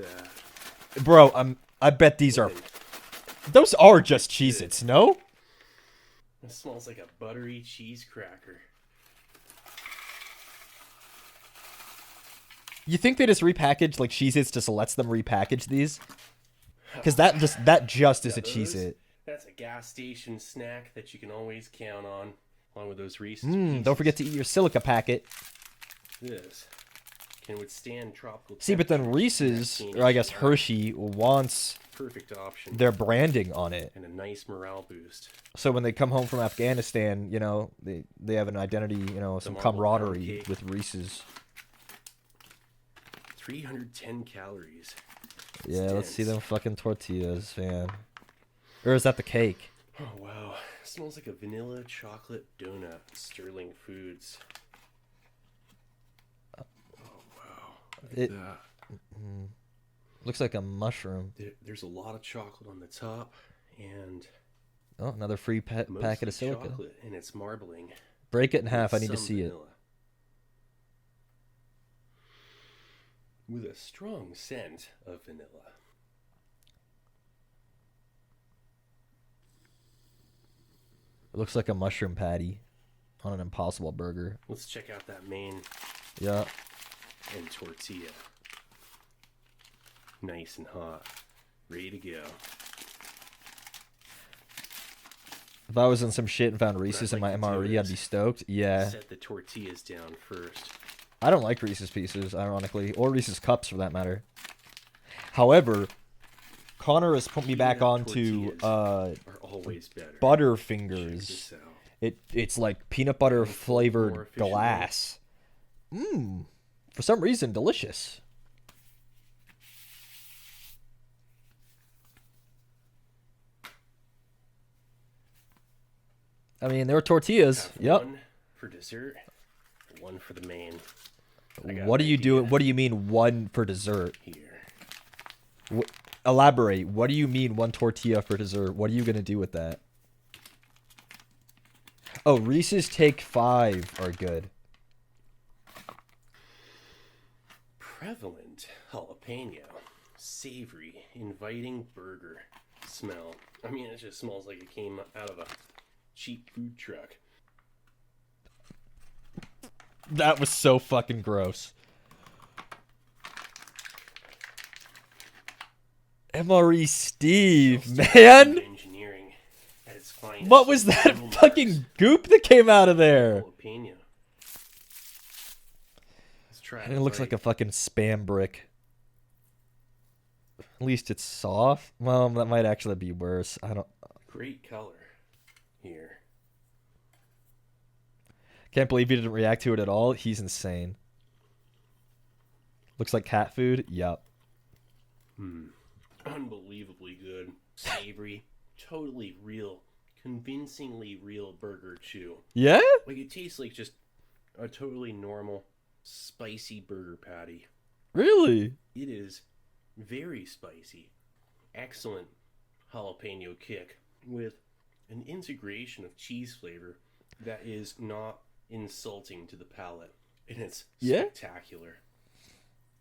that. Bro, I bet these are... Those are just Cheez-Its, no? It smells like a buttery cheese cracker. You think they just repackaged, like, Cheez-Its just lets them repackage these? Because that just is a Those- Cheez-It. That's a gas station snack that you can always count on, along with those Reese's Pieces. Don't forget to eat your silica packet. This can withstand tropical See, but then temperatures. Reese's, Vaccine or I guess is Hershey, wants perfect option their branding on it. and a nice morale boost. So when they come home from Afghanistan, you know, they have an identity, you know, some marble pound camaraderie cake. with Reese's. 310 calories. It's Yeah, let's see dense. them fucking tortillas, man. Or is that the cake? Oh wow, smells like a vanilla chocolate donut. Sterling Foods. Oh wow, look at It- that. Looks like a mushroom. There's a lot of chocolate on the top and Oh, another free packet mostly of silica. chocolate, and it's marbling. Break it in half. I with need to some see it. vanilla. With a strong scent of vanilla. It looks like a mushroom patty on an Impossible Burger. Let's check out that main Yeah. and tortilla. Nice and hot. Ready to go. If I was in some shit and found What Reese's I'd in my like to do MRE, I'd is be stoked. Yeah. Set the tortillas down first. I don't like Reese's Pieces, ironically, or Reese's Cups for that matter. However, Connor has put me back Peanut onto tortillas are always better. Check Butterfingers. this out. It's like peanut butter More flavored efficiently. glass. For some reason, delicious. I mean, there were tortillas. Have Yep. one for dessert, one for the main. I got What an do you do? idea What do you mean one for dessert? here? Elaborate. What do you mean one tortilla for dessert? What are you gonna do with that? Oh, Reese's Take 5 are good. Prevalent jalapeno, savory, inviting burger smell. I mean, it just smells like it came out of a cheap food truck. That was so fucking gross. MRE Steve, man. Engineering at its finest. What was that Real fucking Mars goop that came out of there? jalapeno. Let's try And it looks like a fucking spam brick. At least it's soft. Well, that might actually be worse. I don't. great color here. Can't believe he didn't react to it at all. He's insane. Looks like cat food. Yup. Unbelievably good, savory, totally real, convincingly real burger chew. Yeah? Like it tastes like just a totally normal, spicy burger patty. Really? It is very spicy. Excellent jalapeno kick with an integration of cheese flavor that is not insulting to the palate. And it's Yeah? spectacular.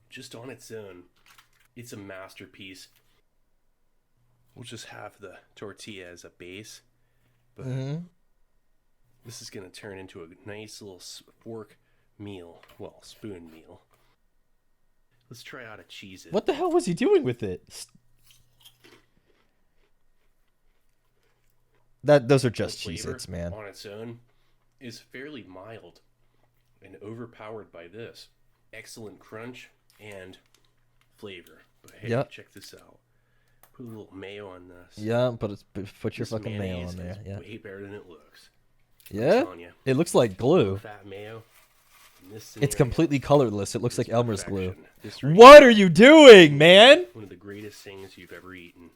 Just on its own, it's a masterpiece. We'll just have the tortilla as a base. But this is going to turn into a nice little fork meal. Well, spoon meal. Let's try out a Cheez-It. What the hell was he doing with it? Those are just Cheez-Its, man. On its own is fairly mild and overpowered by this. Excellent crunch and flavor. But hey, check this out. Put a little mayo on this. Yeah, put your fucking mayo on there. Yeah. Way better than it looks. Yeah? It looks like glue. Fat mayo. It's completely colorless. It looks like Elmer's glue. What are you doing, man? One of the greatest things you've ever eaten.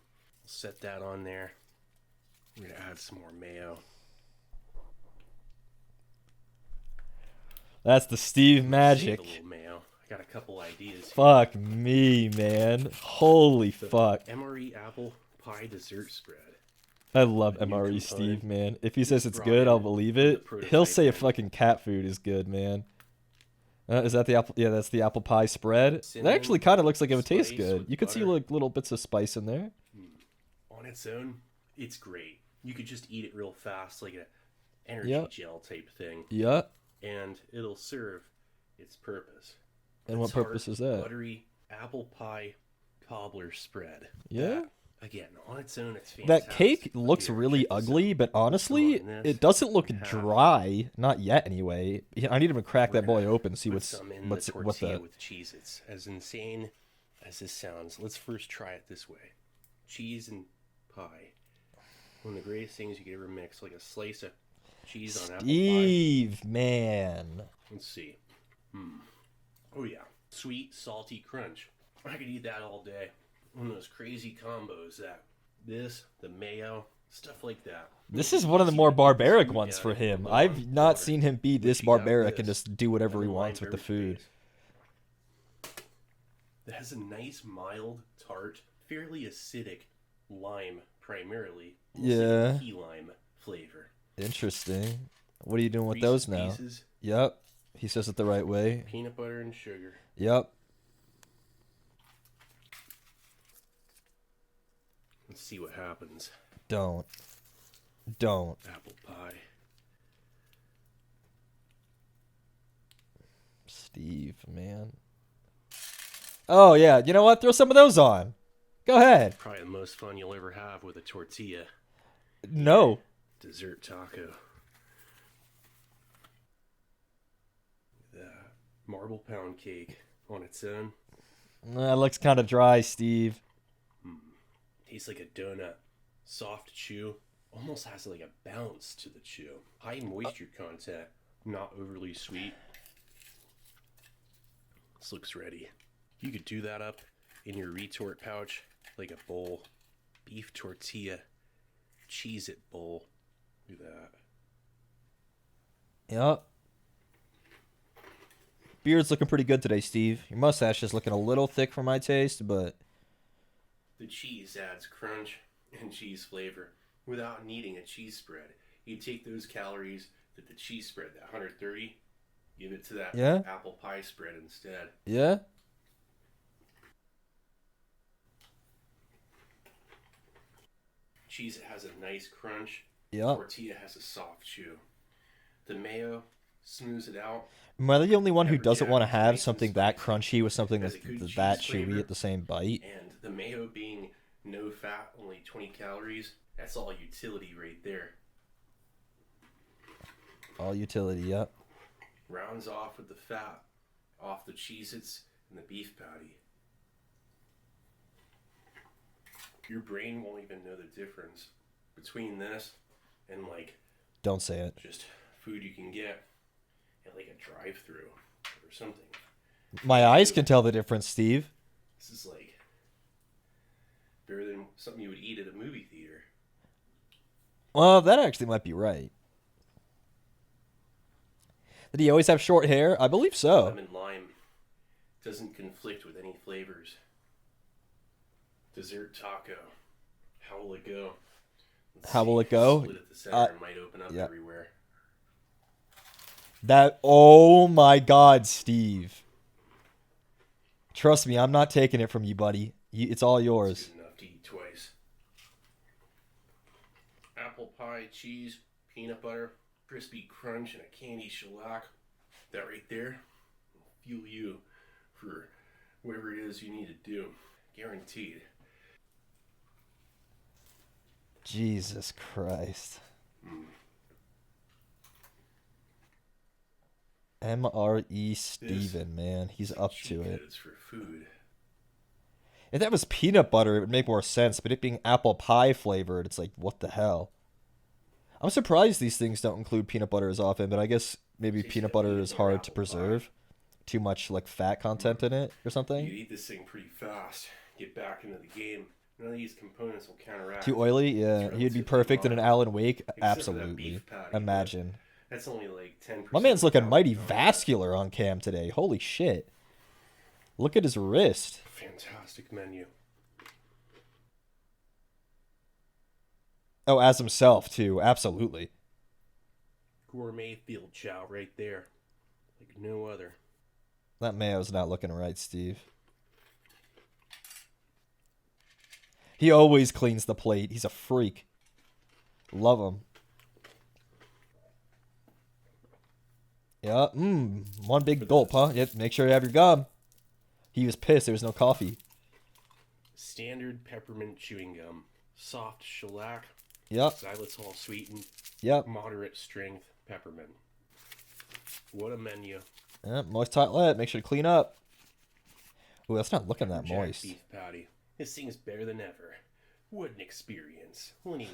Set that on there. We're going to add some more mayo. That's the Steve magic. Save a little mayo. I got a couple ideas here. Fuck me, man. Holy fuck. MRE apple pie dessert spread. I love MRE Steve, man. If he says it's good, I'll believe it. He'll say a fucking cat food is good, man. Is that the apple? Yeah, that's the apple pie spread. That actually kind of looks like it would taste good. You could see like little bits of spice in there. On its own, it's great. You could just eat it real fast, like an energy gel type thing. Yeah. And it'll serve its purpose. And what purpose is that? Buttery apple pie cobbler spread. Yeah. Again, on its own, it's fantastic. That cake looks really ugly, but honestly, it doesn't look dry. Not yet, anyway. I need him to crack that boy open, see what's the with Cheez-Its. As insane as this sounds, let's first try it this way: cheese and pie. One of the greatest things you could ever mix, like a slice of cheese on apple pie. Steve, man. Let's see. Oh yeah, sweet, salty crunch. I could eat that all day. One of those crazy combos that the mayo, stuff like that. This is one of the more barbaric ones for him. I've not seen him be this barbaric and just do whatever he wants with the food. That has a nice, mild, tart, fairly acidic lime primarily. Yeah. Key lime flavor. Interesting. What are you doing with those now? Pieces. Yep. He says it the right way. Peanut butter and sugar. Yep. Let's see what happens. Don't. Apple pie. Steve, man. Oh, yeah. You know what? Throw some of those on. Go ahead. Probably the most fun you'll ever have with a tortilla. No. Dessert taco. The marble pound cake on its own. That looks kind of dry, Steve. Tastes like a donut. Soft chew. Almost has like a bounce to the chew. High moisture content. Not overly sweet. This looks ready. You could do that up in your retort pouch like a bowl. Beef tortilla. Cheez-It bowl. Do that. Yep. Beard's looking pretty good today, Steve. Your mustache is looking a little thick for my taste, but... The cheese adds crunch and cheese flavor without needing a cheese spread. You take those calories that the cheese spread, that 130, give it to that apple pie spread instead. Yeah? Cheese has a nice crunch. Yeah. Tortilla has a soft chew. The mayo smooths it out. Am I the only one who doesn't want to have something that crunchy with something that chewy at the same bite? And the mayo being no fat, only 20 calories, that's all utility right there. All utility, yep. Rounds off with the fat off the Cheez-Its and the beef patty. Your brain won't even know the difference between this and like... Don't say it. Just food you can get at like a drive-thru or something. My eyes can tell the difference, Steve. This is like better than something you would eat at a movie theater. Well, that actually might be right. Did he always have short hair? I believe so. Lemon lime doesn't conflict with any flavors. Dessert taco. How will it go? How will it go? Split at the center and might open up everywhere. Oh my God, Steve. Trust me, I'm not taking it from you, buddy. It's all It's yours. good enough to eat twice. Apple pie, cheese, peanut butter, crispy crunch, and a candy shellac. That right there will fuel you for whatever it is you need to do. Guaranteed. Jesus Christ. MRE Steven, man. He's up to it. It's for food. If that was peanut butter, it would make more sense. But it being apple pie flavored, it's like, what the hell? I'm surprised these things don't include peanut butter as often, but I guess maybe peanut butter is hard to preserve. Too much like fat content in it or something. You eat this thing pretty fast. Get back into the game. None of these components will counteract. Too oily? Yeah. He'd be perfect in an Alan Wake? Absolutely. Imagine. That's only like 10%. My man's looking mighty vascular on cam today. Holy shit. Look at his wrist. Fantastic menu. Oh, as himself, too. Absolutely. Gourmet field chow right there. Like no other. That mayo's not looking right, Steve. He always cleans the plate. He's a freak. Love him. Yeah, one big gulp, huh? Yep, make sure you have your gum. He was pissed there was no coffee. Standard peppermint chewing gum. Soft shellac. Yep. Xylitol sweetened. Yep. Moderate strength peppermint. What a menu. Yep, moist totlet. Make sure to clean up. Ooh, that's not looking that Jack moist. Beef patty. This thing's better than ever. What an experience. Well, anyway,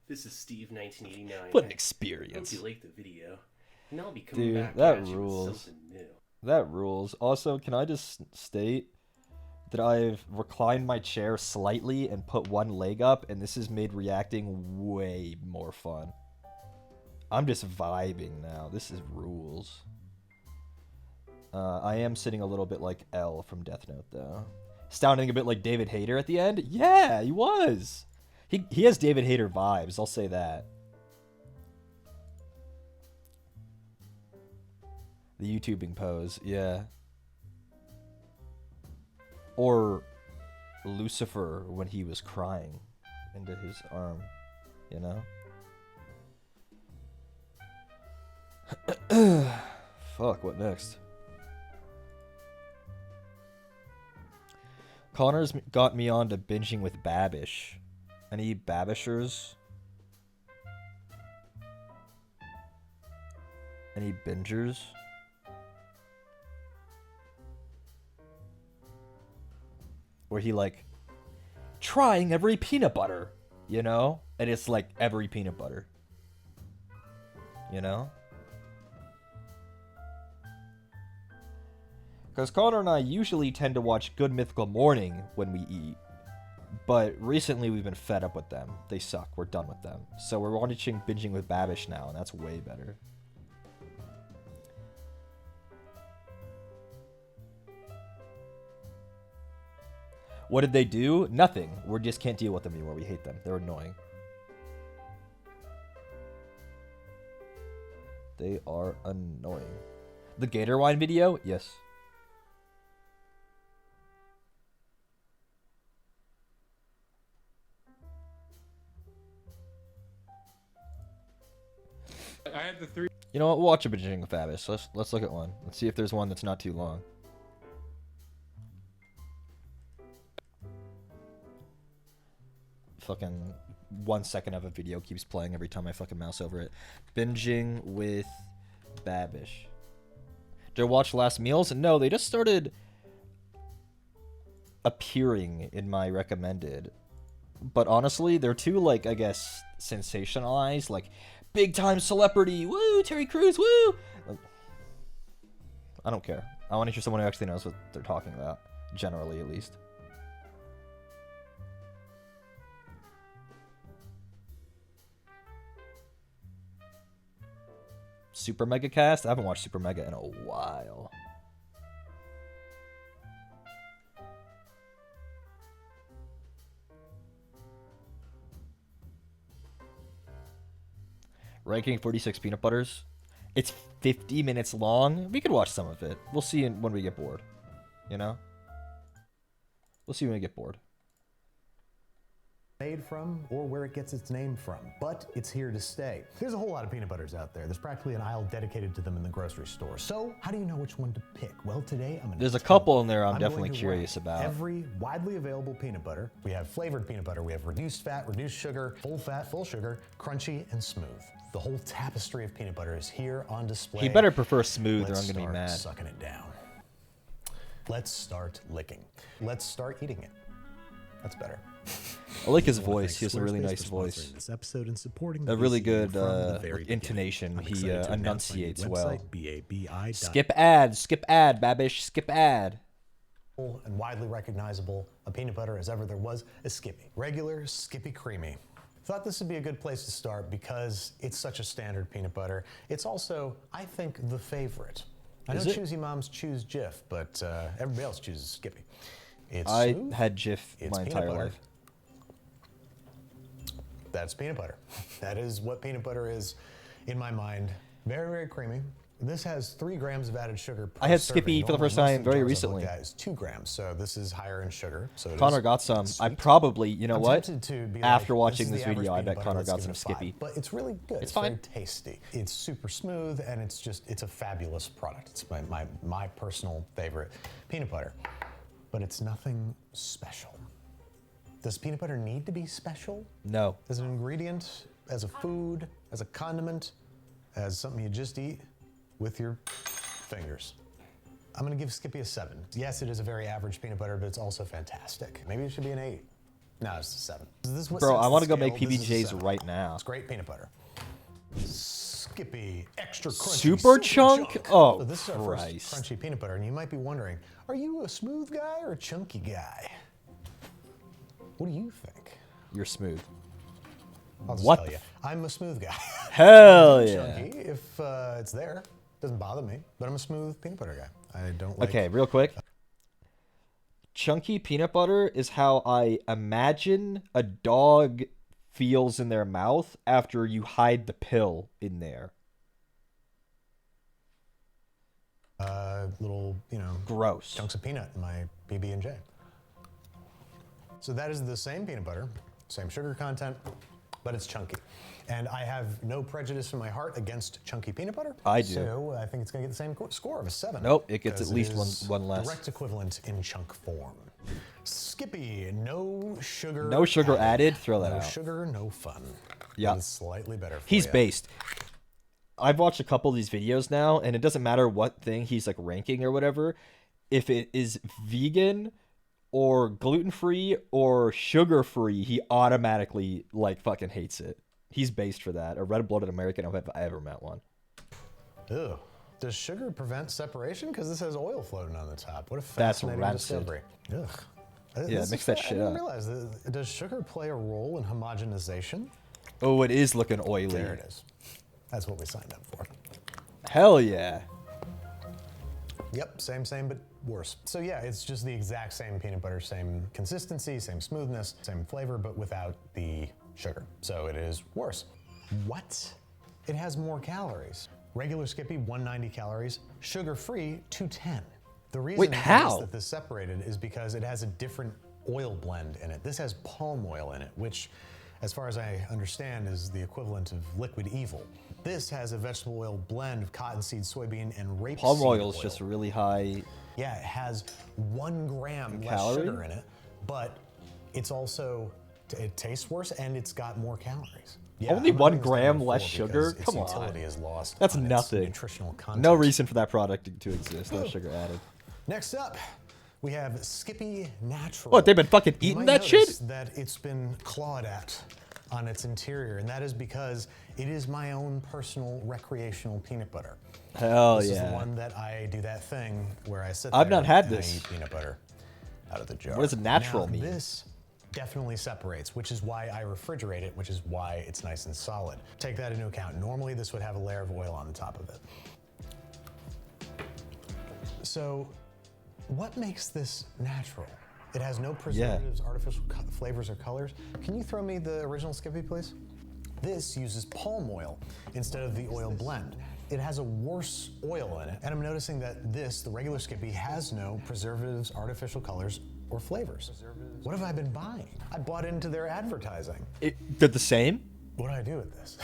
this is Steve 1989. What an Hope experience. you liked the video. And I'll be coming Dude, back that at you rules. with something new. That rules. Also, can I just state that I've reclined my chair slightly and put one leg up, and this has made reacting way more fun. I'm just vibing now. This is rules. I am sitting a little bit like L from Death Note, though. Sounding a bit like David Hayter at the end. Yeah, he was. He has David Hayter vibes, I'll say that. The YouTubing pose, yeah. Or Lucifer when he was crying into his arm, you know? Fuck, what next? Connor's got me on to binging with Babish. Any Babishers? Any bingers? Where he like trying every peanut butter, you know? And it's like every peanut butter. You know? Because Connor and I usually tend to watch Good Mythical Morning when we eat. But recently we've been fed up with them. They suck. We're done with them. So we're watching Binging with Babish now, and that's way better. What did they do? Nothing. We just can't deal with them anymore. We hate them. They're annoying. They are annoying. The Gator Wine video? Yes. I had the 3. You know what? We'll watch a Binging with Babish. Let's look at one. Let's see if there's one that's not too long. Fucking 1 second of a video keeps playing every time I fucking mouse over it. Binging with Babish. Did I watch Last Meals? No, they just started appearing in my recommended. But honestly, they're too, like, I guess, sensationalized. Like, big time celebrity. Woo, Terry Crews, woo! Like, I don't care. I want to hear someone who actually knows what they're talking about. Generally, at least. Super Mega Cast? I haven't watched Super Mega in a while. Ranking 46 peanut butters. It's 50 minutes long. We could watch some of it. We'll see when we get bored. You know? We'll see when we get bored. Made from or where it gets its name from, but it's here to stay. There's a whole lot of peanut butters out there. There's practically an aisle dedicated to them in the grocery store. So how do you know which one to pick? Well, today I'm going to There's a couple in there I'm definitely curious about. Every widely available peanut butter. We have flavored peanut butter. We have reduced fat, reduced sugar, full fat, full sugar, crunchy, and smooth. The whole tapestry of peanut butter is here on display. He better prefer smooth or Let's I'm going to be mad. Sucking it down. Let's start licking. Let's start eating it. That's better. I like his voice. He has a really nice voice. This episode and supporting A really good like intonation. He enunciates well. BABI. Skip ad, Babish, skip ad. And widely recognizable a peanut butter as ever there was is Skippy. Regular, Skippy Creamy. Thought this would be a good place to start because it's such a standard peanut butter. It's also, I think, the favorite. I know choosy moms choose Jif, but everybody else chooses Skippy. I had Jif my entire life. That's peanut butter. That is what peanut butter is in my mind. Very, very creamy. This has 3 grams of added sugar per I had serving. Skippy for the first time very recently. That is 2 grams, so this is higher in sugar. So Connor got some. I probably, you know I'm what? tempted to be After like, watching this this is the video, I average bet peanut Connor butter, got let's some give it a 5. Skippy. But it's really good. It's fine. Very tasty. It's super smooth, and it's a fabulous product. It's my personal favorite peanut butter. But it's nothing special. Does peanut butter need to be special? No. As an ingredient, as a food, as a condiment, as something you just eat with your fingers. I'm gonna give Skippy a 7. Yes, it is a very average peanut butter, but it's also fantastic. Maybe it should be an 8. No, it's a 7. This what Bro, sets I the want to go scale. make This is a PBJs 7. right now. It's great peanut butter. Skippy extra crunchy. Super chunk? Oh, So this is our Christ. first crunchy peanut butter, and you might be wondering, are you a smooth guy or a chunky guy? What do you think? You're smooth. I'll just What tell you. I'm a smooth guy. Hell yeah. Chunky if it's there. Doesn't bother me, but I'm a smooth peanut butter guy. I don't like... Okay, real quick. Chunky peanut butter is how I imagine a dog feels in their mouth after you hide the pill in there. Little, Gross. chunks of peanut in my PB&J. So that is the same peanut butter, same sugar content, but it's chunky. And I have no prejudice in my heart against chunky peanut butter. I do. So I think it's going to get the same score of a 7. Nope, it gets at because least it is one less. Direct equivalent in chunk form. Skippy, no sugar. No sugar added? Throw that no out. No sugar, no fun. Yeah. It's slightly better for He's you. based. I've watched a couple of these videos now, and it doesn't matter what thing he's like ranking or whatever. If it is vegan or gluten-free or sugar-free, he automatically like fucking hates it. He's based for that. A red-blooded American if I ever met one. Ew. Does sugar prevent separation? Because this has oil floating on the top. What a That's fascinating rancid. discovery. Ugh. Yeah, This mix is that I shit didn't up. realize that. Does sugar play a role in homogenization? Oh, it is looking oily. There it is. That's what we signed up for. Hell yeah. Yep, same, but worse. So yeah, it's just the exact same peanut butter, same consistency, same smoothness, same flavor, but without the sugar. So it is worse. What? It has more calories. Regular Skippy, 190 calories. Sugar-free, 210. The reason Wait, how? that this separated is because it has a different oil blend in it. This has palm oil in it, which, as far as I understand, is the equivalent of liquid evil. This has a vegetable oil blend of cottonseed, soybean, and rapeseed Palm oil oil. is just really high. Yeah, it has 1 gram less Calorie? sugar in it, but it's also, it tastes worse and it's got more calories. Yeah, Only I'm 1 putting this gram down to less 4 sugar? because Come its on. utility is lost That's on its nothing. nutritional content. No reason for that product to exist. No sugar added. Next up, we have Skippy Natural. What, they've been fucking You eating might that shit? notice that it's been clawed at on its interior, and that is because it is my own personal recreational peanut butter. Hell This is the yeah. one that I do that thing where I sit I've there not had and this. I eat peanut butter out of the jar. What does natural Now, mean? This definitely separates, which is why I refrigerate it, which is why it's nice and solid. Take that into account. Normally this would have a layer of oil on the top of it. So what makes this natural? It has no preservatives, artificial flavors, or colors. Can you throw me the original Skippy, please? This uses palm oil instead of the oil blend. it has a worse oil in it. And I'm noticing that this, the regular Skippy, has no preservatives, artificial colors, or flavors. What have I been buying? I bought into their advertising. They're the same? What do I do with this?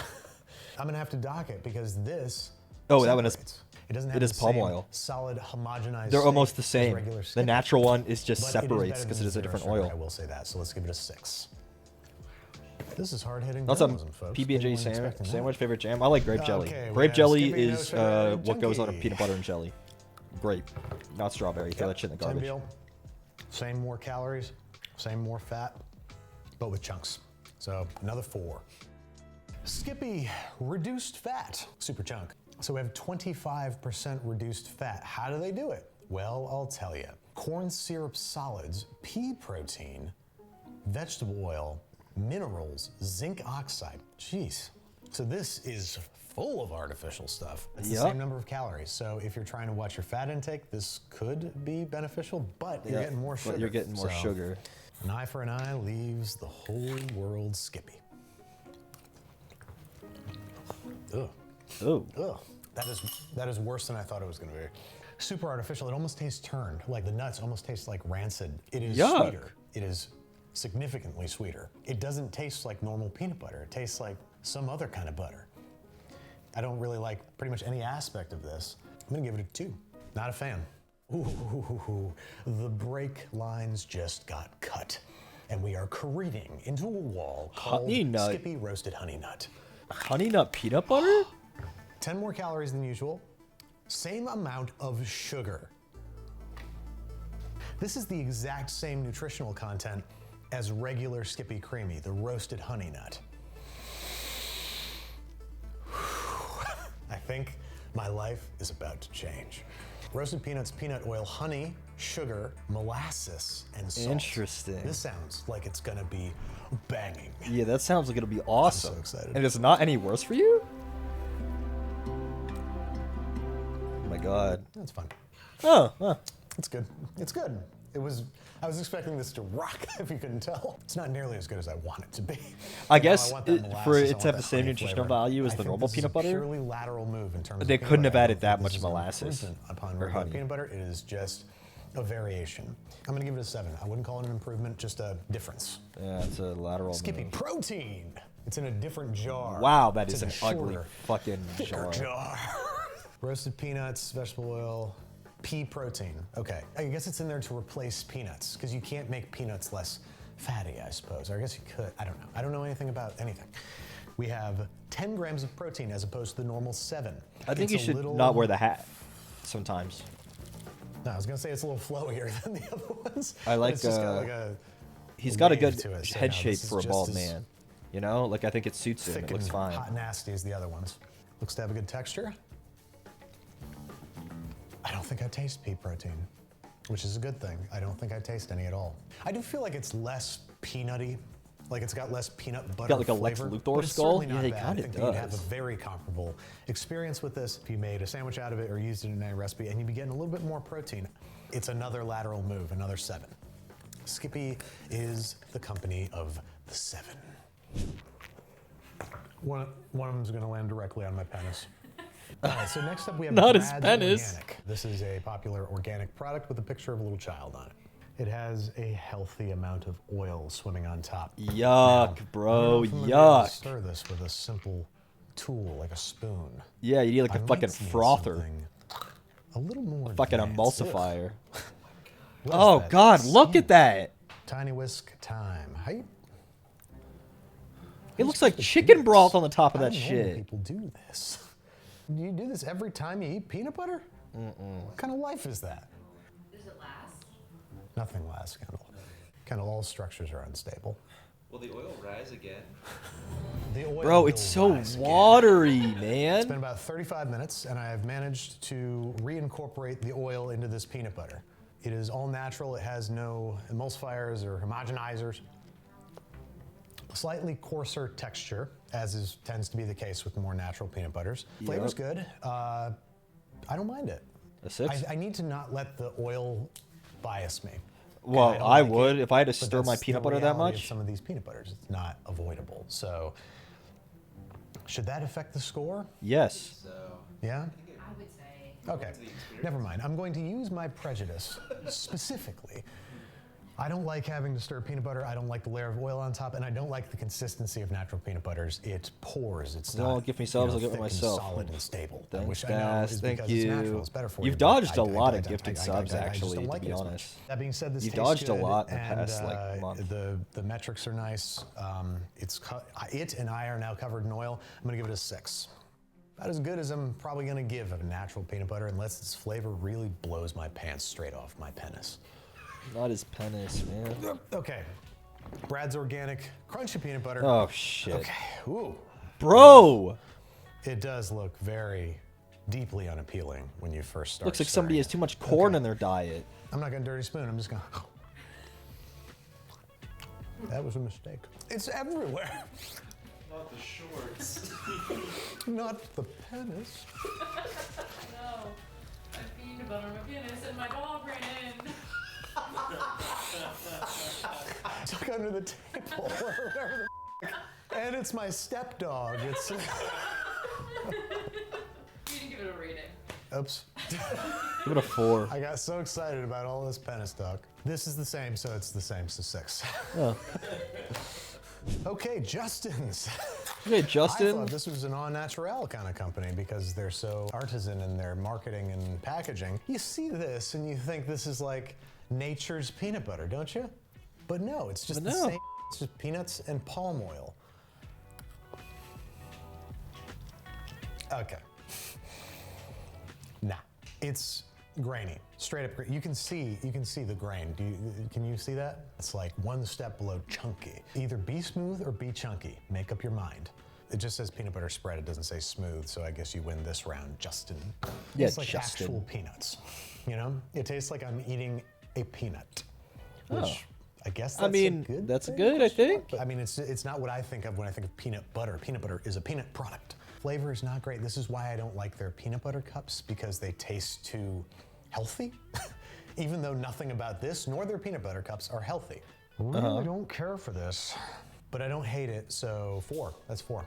I'm gonna have to dock it because this. Oh, that one is. separates. It doesn't have It is the palm same oil. solid homogenized. They're almost the state as same. regular The Skippy. natural one is just But separates better because than it is a zero different sugar, oil. I will say that. So let's give it a 6. This is hard-hitting That's a journalism, folks. PB&J Maybe you weren't expecting that. sandwich favorite jam. I like grape jelly. Okay, we Grape have jelly Skippy, no is sugar, what goes on a junkie. peanut butter and jelly. Grape, not strawberry. Throw that shit in the Same garbage. deal. Same more calories, same more fat, but with chunks. So another 4. Skippy reduced fat, super chunk. So we have 25% reduced fat. How do they do it? Well, I'll tell you. Corn syrup solids, pea protein, vegetable oil, minerals, zinc oxide. Jeez. So this is full of artificial stuff. It's the Yep. same number of calories. So if you're trying to watch your fat intake, this could be beneficial, but you're getting more sugar. But you're getting more So, sugar. An eye for an eye leaves the whole world Skippy. Ugh. Oh, Ugh. That is worse than I thought it was going to be. Super artificial. It almost tastes turned. Like the nuts almost taste like rancid. It is Yuck. sweeter. It is significantly sweeter. It doesn't taste like normal peanut butter. It tastes like some other kind of butter. I don't really like pretty much any aspect of this. I'm gonna give it a 2. Not a fan. Ooh, the brake lines just got cut. And we are careening into a wall called Honey nut. Skippy Roasted Honey Nut. honey nut peanut butter? 10 more calories than usual. Same amount of sugar. This is the exact same nutritional content as regular Skippy Creamy, the roasted honey nut. I think my life is about to change. Roasted peanuts, peanut oil, honey, sugar, molasses, and salt. Interesting. This sounds like it's gonna be banging. Yeah, that sounds like it'll be awesome. so excited. And it's not any worse for you? Oh my god. That's fun. Oh, It's good. It's good. I was expecting this to rock, if you couldn't tell. It's not nearly as good as I want it to be. I You know, guess want that for molasses, it I to have want the that same honey nutritional flavor. value as I the think normal this is peanut a butter. purely lateral move in terms of They peanut couldn't have butter. I added don't that think much this is an molasses improvement upon or regular honey. peanut butter. It is just a variation. I'm gonna give it a 7. I wouldn't call it an improvement, just a difference. yeah, it's a lateral Skippy move. protein. It's in a different jar. Wow, that It's is in an a ugly shorter, fucking thicker jar. jar. Roasted peanuts, vegetable oil, pea protein. Okay, I guess it's in there to replace peanuts because you can't make peanuts less fatty, I suppose. Or I guess you could. I don't know. I don't know anything about anything. We have 10 grams of protein as opposed to the normal 7. I think It's you a should little- not wear the hat sometimes. No, I was gonna say it's a little flowier than the other ones. I but like, It's just got like a He's got a wave good to it, so head no, shape this is for a just bald as man. You know, like I think it suits him. thick It looks and fine. hot and nasty as the other ones. Looks to have a good texture. I don't think I taste pea protein, which is a good thing. I don't think I taste any at all. I do feel like it's less peanutty, like it's got less peanut butter got like a Lex flavor, Luthor but it's skull? certainly not Yeah, it bad. kinda I think that you'd have does. a very comparable experience with this if you made a sandwich out of it or used it in a recipe, and you'd be getting a little bit more protein. It's another lateral move, another 7. Skippy is the company of the 7. One of them's going to land directly on my penis. All right, so next up we have Not his Brad's penis. Organic. This is a popular organic product with a picture of a little child on it. It has a healthy amount of oil swimming on top. Yuck, Now, I don't bro. know if I'm gonna be able to Yuck. Stir this with a simple tool like a spoon. Yeah, you need like I a might fucking need frother, something a little more fucking advanced. Ugh. emulsifier. What is Oh that? God, look at Steam. that. Tiny whisk time. How you? It looks like people do chicken this? broth on the top of How that do normal shit. People do this. Do you do this every time you eat peanut butter? What kind of life is that? Does it last? Nothing lasts, Kendall. Kind of all structures are unstable. Will the oil rise again? The oil Bro, will it's so rise again. watery, It's been man. about 35 minutes, and I have managed to reincorporate the oil into this peanut butter. It is all natural. It has no emulsifiers or homogenizers. Slightly coarser texture, as tends to be the case with more natural peanut butters. Flavor's good. I don't mind it. A 6? I need to not let the oil bias me. Well, don't I like would it, if I had to but stir my that's the peanut butter that reality of much. some of these peanut butters, it's not avoidable. So, should that affect the score? Yes. So Yeah? I would say. Okay, never mind. I'm going to use my prejudice specifically. I don't like having to stir peanut butter. I don't like the layer of oil on top, and I don't like the consistency of natural peanut butters. It pours. It's Don't not. give me subs, I'll thick get it and myself. Solid and stable. Thanks, which I know Bass. is Thank because it's natural. you. It's better for You've you. dodged but a lot of I gifted just subs, don't actually, like to it be as much. honest. That being said, this You've tastes dodged a good, lot in the and, past, like, month. The metrics are nice. It and I are now covered in oil. I'm gonna give it a 6. About as good as I'm probably gonna give a natural peanut butter, unless its flavor really blows my pants straight off my penis. Not his penis, man. Okay, Brad's Organic Crunchy Peanut Butter. Oh, shit. Okay, ooh. Bro! It does look very deeply unappealing when you first start. Looks like somebody has too much corn Okay. in their diet. I'm not gonna dirty spoon, I'm just gonna. That was a mistake. It's everywhere. Not the shorts. Not the penis. No. I peanut butter on my penis and my dog ran in. Tuck under the table or whatever the and it's my stepdog. It's. You didn't give it a rating. Oops. Give it a 4. I got so excited about all this penis talk. This is the same, so it's the same, so 6. Oh. Okay, Justin's. Okay, I Justin. thought this was an au naturel kind of company because they're so artisan in their marketing and packaging. You see this and you think this is like nature's peanut butter, don't you? But no, it's just But the no. same. It's just peanuts and palm oil. Okay. Nah, it's grainy, straight up. You can see the grain. Can you see that? It's like one step below chunky. Either be smooth or be chunky. Make up your mind. It just says peanut butter spread. It doesn't say smooth, so I guess you win this round, Justin. Yeah, it's like Justin. actual peanuts. You know, it tastes like I'm eating a peanut, which Oh. I guess I that's mean, a good that's thing? good, I think. But, I mean, it's not what I think of when I think of peanut butter. Peanut butter is a peanut product. Flavor is not great. This is why I don't like their peanut butter cups, because they taste too healthy. Even though nothing about this nor their peanut butter cups are healthy. Really don't care for this, but I don't hate it, so 4. That's 4.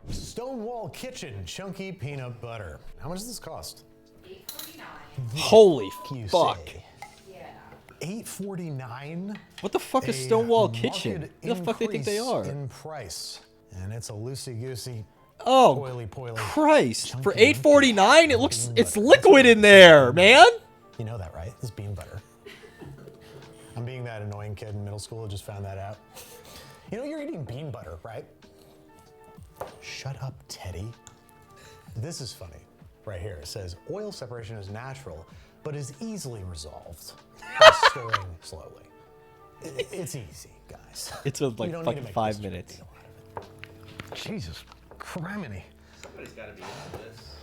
Stonewall Kitchen Chunky Peanut Butter. How much does this cost? $8.49. Holy You fuck. say. Yeah. $8.49. What the fuck is A Stonewall Kitchen? marked Who the fuck they think they increase are? in price, and it's a loosey-goosey, Oh, oily-poily. Christ. For chunky $8.49, it looks, bean it's butter. liquid in there, man. You know that, right? It's bean butter. I'm being that annoying kid in middle school who just found that out. You know you're eating bean butter, right? Shut up, Teddy. This is funny. Right here, it says, oil separation is natural, but is easily resolved by stirring slowly. It's easy, guys. It's like You don't need to fucking make 5 this big minutes. deal out of it. Jesus, criminy. Somebody's got to be into this.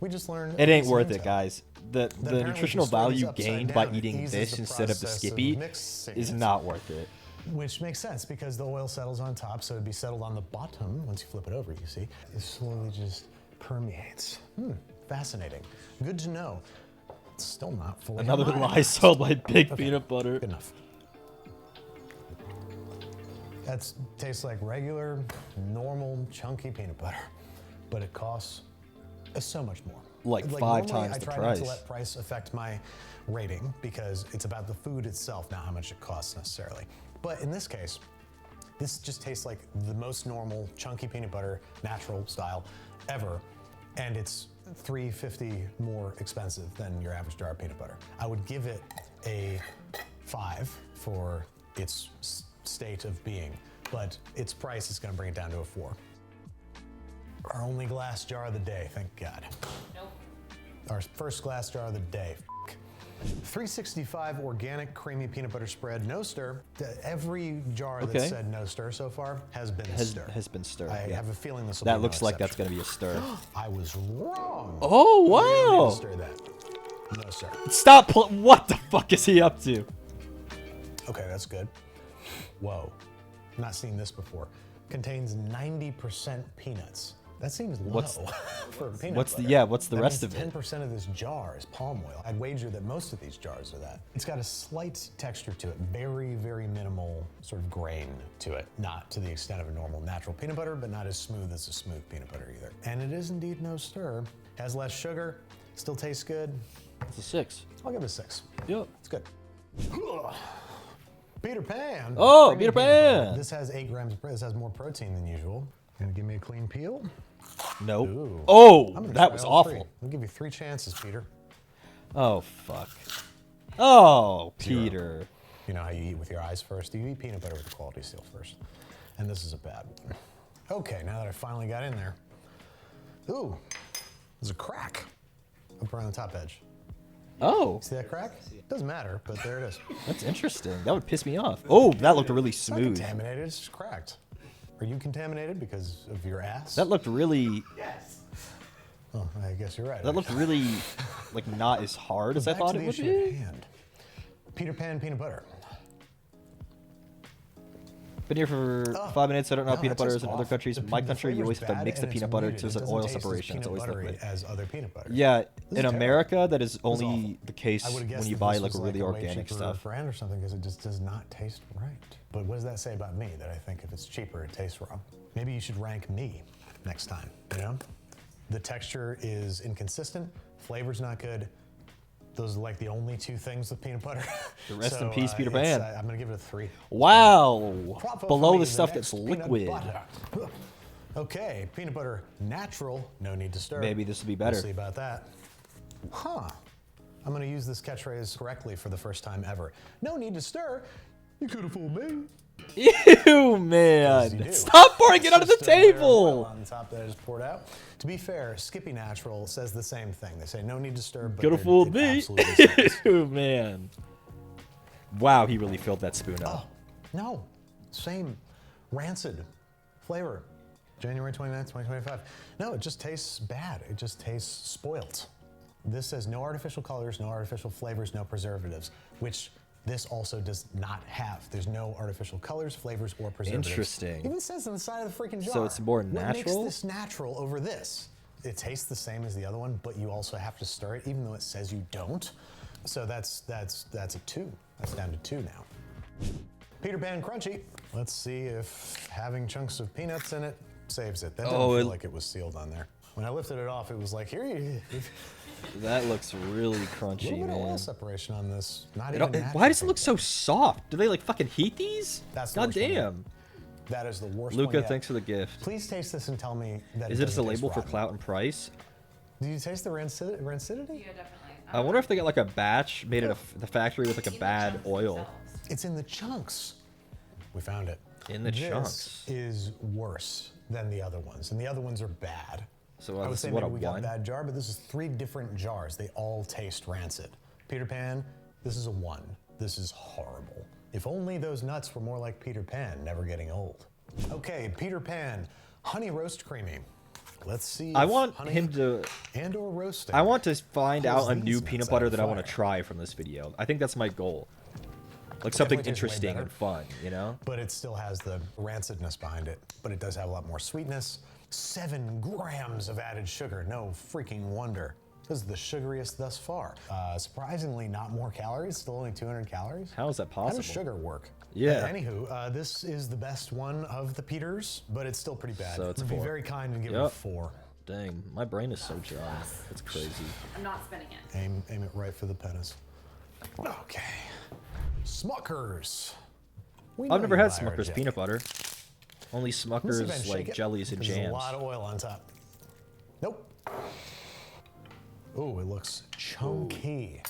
We just learned. It ain't some worth it, intel. guys. The apparently nutritional if you store these value upside gained down, by it eating eases this the instead of the process of Skippy mixing is it. not worth it. Which makes sense because the oil settles on top, so it'd be settled on the bottom. Once you flip it over, you see, it slowly just permeates. Fascinating. Good to know. It's still not fully. Another mine. lie sold by Big Peanut Butter. Good enough. That tastes like regular, normal, chunky peanut butter, but it costs so much more. Like 5 normally, times I the try price. not to let price affect my rating because it's about the food itself, not how much it costs necessarily. But in this case, this just tastes like the most normal chunky peanut butter, natural style ever, and it's $3.50 more expensive than your average jar of peanut butter. I would give it a 5 for its state of being, but its price is going to bring it down to a 4. Our only glass jar of the day, thank God. Nope. Our first glass jar of the day. 365 organic creamy peanut butter spread, no stir. Every jar that Okay. said no stir so far has been stir. Has been stirred. I yeah. have a feeling this will That be looks no like that's exception. gonna be a stir. I was wrong. Oh You don't need wow! to stir that. No sir. Stop! What the fuck is he up to? Okay, that's good. Whoa, not seen this before. Contains 90% peanuts. That seems low What's- for peanut What's butter. the yeah? What's the That rest means of it? 10% of this jar is palm oil. I'd wager that most of these jars are that. It's got a slight texture to it, very, very minimal sort of grain to it. Not to the extent of a normal natural peanut butter, but not as smooth as a smooth peanut butter either. And it is indeed no stir. Has less sugar, still tastes good. It's a 6. I'll give it a 6. Yep. It's good. Peter Pan. Oh, Premium Peter peanut butter. Pan. This has 8 grams of this has more protein than usual. Gonna give me a clean peel? Nope. Ooh. Oh, I'm gonna that try was all awful. 3. I'll give you 3 chances, Peter. Oh fuck. Oh, Zero. Peter. You know how you eat with your eyes first? You eat peanut butter with the quality seal first. And this is a bad one. Okay, now that I finally got in there. Ooh, there's a crack up around the top edge. Oh, See that crack? Doesn't matter, but there it is. that's interesting. That would piss me off. Oh, that looked really It's not smooth. contaminated, it's just cracked. Are you contaminated because of your ass? That looked really. Yes. Oh, I guess you're right. That looked really, like, not as hard as I Back thought to it the would issue at be. hand. Peter Pan peanut butter. Been here for 5 minutes. I don't know how No, peanut that butter tastes is in other off. countries. The My the country, you flavor's always have to bad mix the and peanut it's butter muted. to It the doesn't oil taste as separation. It's peanut always buttery liquid. as other peanut butter. Yeah, This is in terrible. America, that is was only awful. the case I would have guessed when you that buy this like was a really a way organic cheaper stuff. brand or something because it just does not taste right. But what does that say about me? That I think if it's cheaper, it tastes wrong. Maybe you should rank me next time. You know, the texture is inconsistent, flavor's not good. Those are like the only 2 things with peanut butter. Rest in peace, Peter Pan. I'm gonna give it a 3. Wow, Bravo for below me, the stuff next that's peanut liquid. butter. Okay, peanut butter natural, no need to stir. Maybe this will be We'll better. see about that. Huh. I'm gonna use this catchphrase correctly for the first time ever. No need to stir. You could have fooled me. Ew, You man! do. Stop pouring it It's onto the just a layer of oil table. on top that I just poured out. To be fair, Skippy Natural says the same thing. They say no need to stir, but Could have it fooled me. absolutely says. Ew, man! Wow, he really filled that spoon Oh, up. no. Same rancid flavor. January 29th, 2025. No, it just tastes bad. It just tastes spoilt. This says no artificial colors, no artificial flavors, no preservatives, which this also does not have. There's no artificial colors, flavors, or preservatives. Interesting. Even says on the side of the freaking jar. So it's more What makes natural? this natural over this? It tastes the same as the other one, but you also have to stir it, even though it says you don't. So that's a 2. That's down to 2 now. Peter Pan Crunchy. Let's see if having chunks of peanuts in it saves it. That didn't Oh, feel it- like it was sealed on there. When I lifted it off, it was like, here you That looks really a crunchy, little bit of oil man. separation on this. Not It- even why does it natural look so soft? Do they like fucking heat these? That's the God worst one yet. damn. That is the worst one Luca, yet. thanks for the gift. Please taste this and tell me that Is it just a doesn't taste label for rotten. clout and price? Do you taste the rancidity? Yeah, definitely. I wonder if they got like a batch made at the factory with like a Even bad chunks oil. themselves. It's in the chunks. We found it. In the this chunks. is worse than the other ones, and the other ones are bad. So I would this say is what, maybe a we got a 1? bad jar, but this is 3 different jars. They all taste rancid. Peter Pan, this is a 1. This is horrible. If only those nuts were more like Peter Pan, never getting old. Okay, Peter Pan, honey roast creamy. Let's see. I if want honey him to. and/or roasting. I want to find Pulls out a these new nuts peanut out butter of that I want to fire. try from this video. I think that's my goal. Like something definitely tastes way interesting better. and fun, you know? But it still has the rancidness behind it. But it does have a lot more sweetness. 7 grams of added sugar. No freaking wonder. This is the sugariest thus far. Surprisingly, not more calories. Still only 200 calories. How is that How possible? does sugar work? Yeah. Anywho, this is the best one of the Peters, but it's still pretty bad. So it's a Be 4. very kind and give it a Yep. 4. Dang, my brain is so dry. It's crazy. I'm not spinning it. Aim it right for the penis. Okay. Smuckers. We know I've never you had buy our Smucker's jelly. peanut butter. Only Let's see if I can Smucker's shake like it, jellies and 'cause there's jams. a lot of oil on top. Nope. Oh, it looks chunky.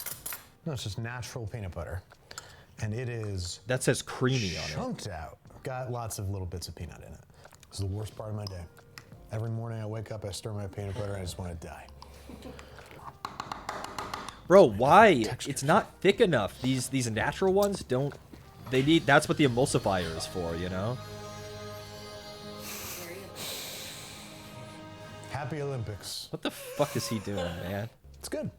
No, it's just natural peanut butter. And it is That says creamy on it. chunked out. Got lots of little bits of peanut in it. It's the worst part of my day. Every morning I wake up, I stir my peanut butter, and I just want to die. Bro, why? Texture. It's not thick enough. These natural ones don't. They need. That's what the emulsifier is for, you know. There you go. Happy Olympics. What the fuck is he doing, man? It's good.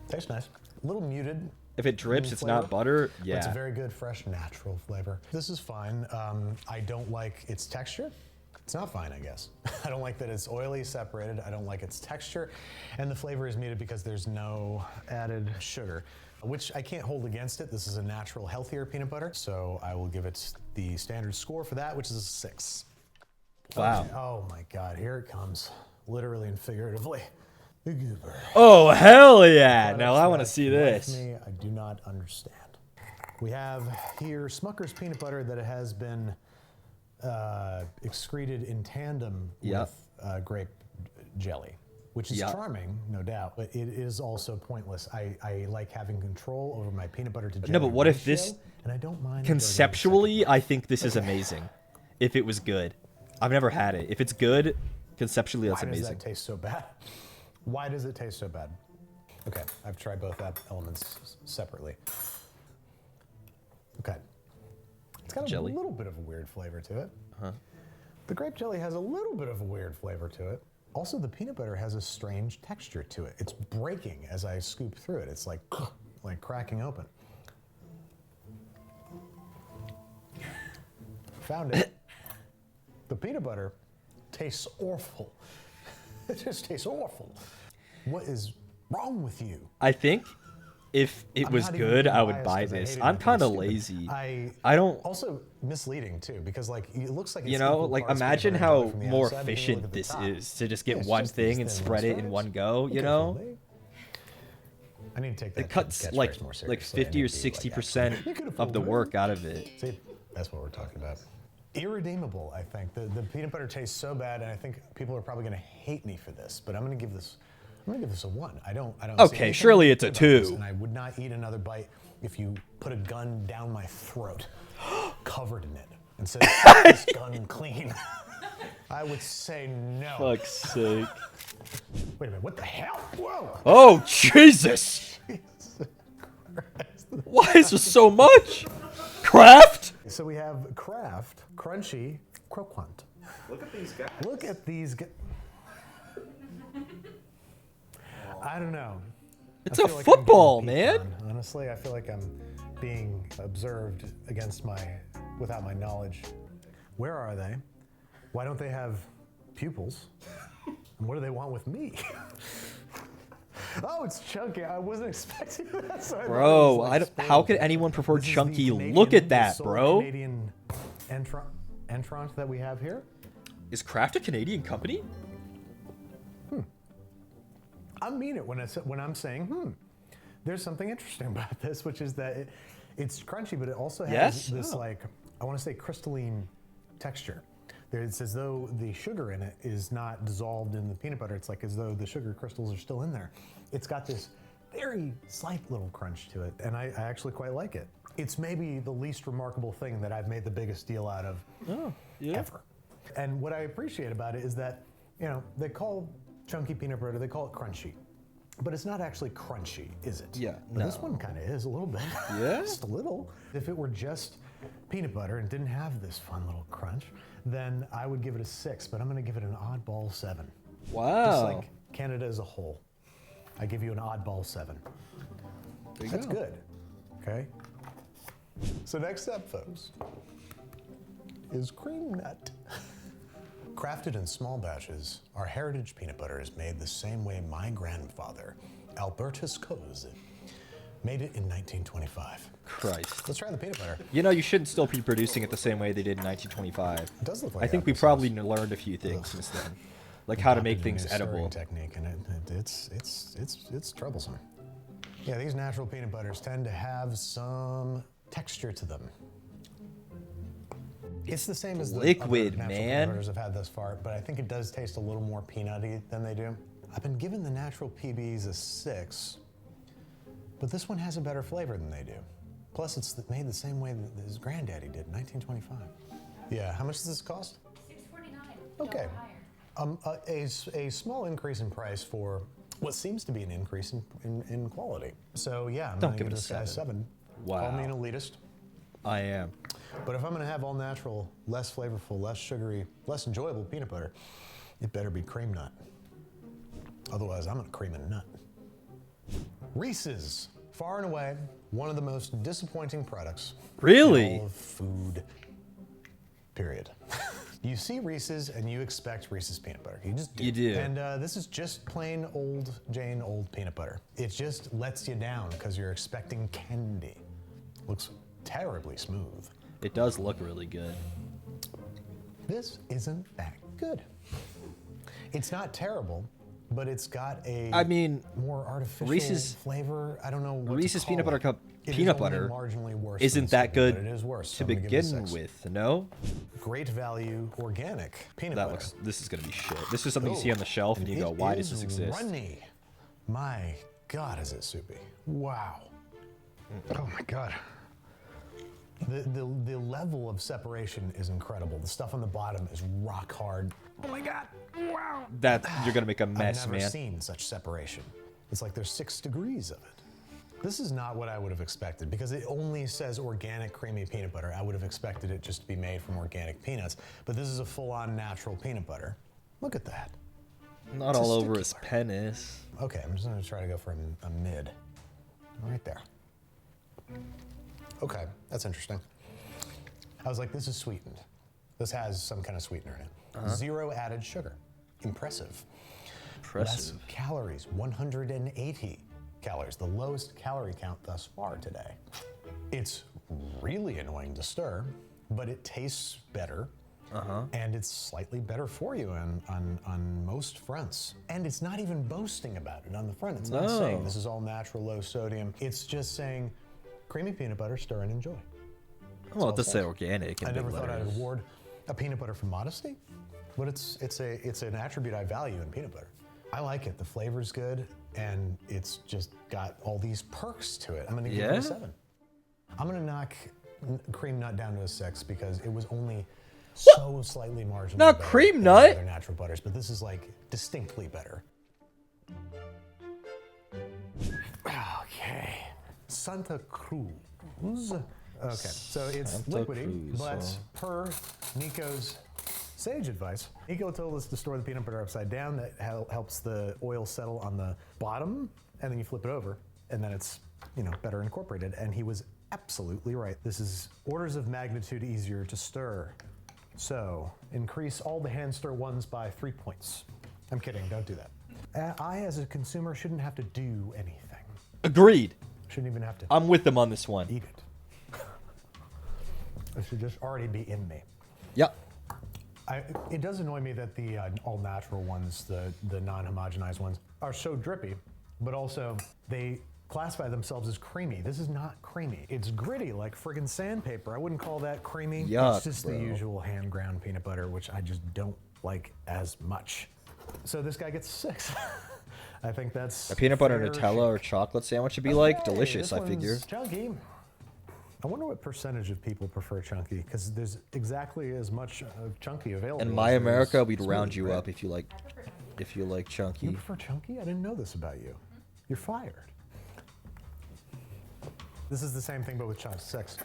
Tastes nice. A little muted. If it drips, it's not flavor, butter. but it's a Yeah. very good, fresh, natural flavor. This is fine. I don't like its texture. It's not fine, I guess. I don't like that it's oily, separated. I don't like its texture. And the flavor is muted because there's no added sugar, which I can't hold against it. This is a natural, healthier peanut butter. So I will give it the standard score for that, which is a 6. Wow. Okay. Oh my God, here it comes. Literally and figuratively. The goober. Oh, hell yeah. Now Products I want to that see like this. me, I do not understand. We have here Smucker's peanut butter that has been excreted in tandem Yep. with grape jelly, which is Yep. charming, no doubt, but it is also pointless. I like having control over my peanut butter to jelly No, but what if ratio, this- and I don't mind Conceptually, I think this is amazing. If it was good. I've never had it. If it's good, conceptually, that's Why does amazing. that taste so bad? Why does it taste so bad? Okay, I've tried both elements separately. Okay. It's got Jelly. a little bit of a weird flavor to it. The grape jelly has a little bit of a weird flavor to it. Also, the peanut butter has a strange texture to it. It's breaking as I scoop through it. It's like cracking open. Found it. The peanut butter tastes awful. It just tastes awful. What is wrong with you? I think if it I'm was not even good, being I would biased buy 'cause I this. hate it I'm because kind of it's stupid. lazy. I don't, Also misleading too, because like it looks like it's you know, equal like parts imagine peanut butter how from the more outside, but then you look efficient at the this top. is to just Yeah, get it's one just these thing and thin spread little it in strips. one go, you Okay, know? Phil, I need to take that It cuts catchphrase like more like seriously. I 50 need or to be like, 60% actually, you could have of the fooled me. work out of it. See, that's what we're talking about. Irredeemable, I think. The peanut butter tastes so bad, and I think people are probably going to hate me for this. But I'm going to give this a 1. I don't. see Okay, anything surely it's a good about this, 2. And I would not eat another bite if you put a gun down my throat, covered in it, and said, "Keep this gun clean." I would say no. Fuck's sake. Wait a minute. What the hell? Whoa! Oh, Jesus! Why is there so much? Kraft? So we have Kraft Crunchy Croquant. Look at these guys. Look at these. I don't know. It's I a feel like I'm getting football, peeked man. on. Honestly, I feel like I'm being observed without my knowledge. Where are they? Why don't they have pupils? And what do they want with me? Oh, it's chunky. I wasn't expecting that. So I thought it Bro, was, like, I don't, how spoiled. could anyone prefer This is the chunky? Canadian- Look at the that, sole bro. Canadian entrant that we have here. Is Kraft a Canadian company? I mean it when I'm saying, there's something interesting about this, which is that it's crunchy, but it also has Yes? this Oh. like, I want to say crystalline texture. It's as though the sugar in it is not dissolved in the peanut butter. It's like as though the sugar crystals are still in there. It's got this very slight little crunch to it, and I actually quite like it. It's maybe the least remarkable thing that I've made the biggest deal out of ever. And what I appreciate about it is that, they call chunky peanut butter, they call it crunchy. But it's not actually crunchy, is it? Yeah, But this no. one kind of is a little bit. Yeah? Just a little. If it were just peanut butter and didn't have this fun little crunch, then I would give it a 6, but I'm going to give it an oddball 7. Just Wow. like Canada as a whole. I give you an oddball 7. That's good. Okay? So next up, folks, is cream nut. Crafted in small batches, our heritage peanut butter is made the same way my grandfather, Albertus Coase, made it in 1925. Christ. Let's try the peanut butter. You know, you shouldn't still be producing it the same way they did in 1925. It does look like I think we applesauce. probably learned a few things since then. Like how to make Adopted a things new stirring edible. technique, and it's troublesome. Yeah, these natural peanut butters tend to have some texture to them. It's the same as the liquid, other natural man. peanut butters I've had thus far, but I think it does taste a little more peanutty than they do. I've been giving the natural PBs a 6, but this one has a better flavor than they do. Plus, it's made the same way that his granddaddy did in 1925. Yeah, how much does this cost? $6.49. Okay. A small increase in price for what seems to be an increase in quality. So yeah, I'm Don't gonna give give it a this guy a 7. Wow. Call me an elitist. I am. But if I'm gonna have all natural, less flavorful, less sugary, less enjoyable peanut butter, it better be cream nut. Otherwise, I'm gonna cream a nut. Reese's, far and away, one of the most disappointing products Really? in all of food, period. You see Reese's and you expect Reese's peanut butter. You just do. You do. And this is just plain old Jane old peanut butter. It just lets you down because you're expecting candy. Looks terribly smooth. It does look really good. This isn't that good. It's not terrible, but it's got a more artificial Reese's flavor. I don't know what Reese's to call peanut butter it. cup It is peanut only butter marginally worse isn't than that Slopping, good but it is worse, so to I'm gonna give it a begin 6. with. No, Great value organic peanut that butter. looks. This is gonna be shit. This is something you see Oh, on the shelf and you go, it "Why does is this exist?" Runny. My God, is it soupy? Wow. Oh my God. The level of separation is incredible. The stuff on the bottom is rock hard. Oh my God. Wow. That you're gonna make a mess, I've never man. seen such separation. It's like there's 6 degrees of it. This is not what I would have expected because it only says organic creamy peanut butter. I would have expected it just to be made from organic peanuts, but this is a full-on natural peanut butter. Look at that. Not all over his Testicular. penis. Okay, I'm just gonna try to go for a mid. Right there. Okay, that's interesting. I was like, this is sweetened. This has some kind of sweetener in it. 0 added sugar. Impressive. Less Impressive. calories, 180 calories, the lowest calorie count thus far today. It's really annoying to stir, but it tastes better. And it's slightly better for you on most fronts. And it's not even boasting about it on the front. It's not saying this is all natural, low sodium. It's just saying creamy peanut butter, stir and enjoy. Well, it does say organic. In I big never thought I'd letters. award a peanut butter for modesty, but it's an attribute I value in peanut butter. I like it. The flavor's good, and it's just got all these perks to it. I'm gonna give it Yeah? a 7. I'm gonna knock Cream Nut down to a 6 because it was only so slightly marginally Not better Cream than Nut? the other natural butters, but this is like distinctly better. Okay, Santa Cruz. Okay, so it's Santa liquidy, Cruz, but huh? per Nico's sage advice, Nico told us to store the peanut butter upside down. That helps the oil settle on the bottom, and then you flip it over, and then it's, you know, better incorporated. And he was absolutely right. This is orders of magnitude easier to stir. So increase all the hand stir ones by 3 points. I'm kidding, don't do that. I, as a consumer, shouldn't have to do anything. Agreed. Shouldn't even have to I'm with them on this one. eat it. It should just already be in me. Yep. It does annoy me that the all-natural ones, the non-homogenized ones, are so drippy, but also they classify themselves as creamy. This is not creamy. It's gritty like friggin' sandpaper. I wouldn't call that creamy. Yuck, it's just bro. the usual hand-ground peanut butter, which I just don't like as much. So this guy gets 6. I think that's A peanut butter fair Nutella or shake. chocolate sandwich would be like Okay, delicious, this I figure. one's chunky. I wonder what percentage of people prefer chunky, because there's exactly as much of chunky available. In as My there is America, we'd smooth, round you right? up if you like You chunky. prefer chunky? I didn't know this about you. You're fired. This is the same thing, but with chunks. 6.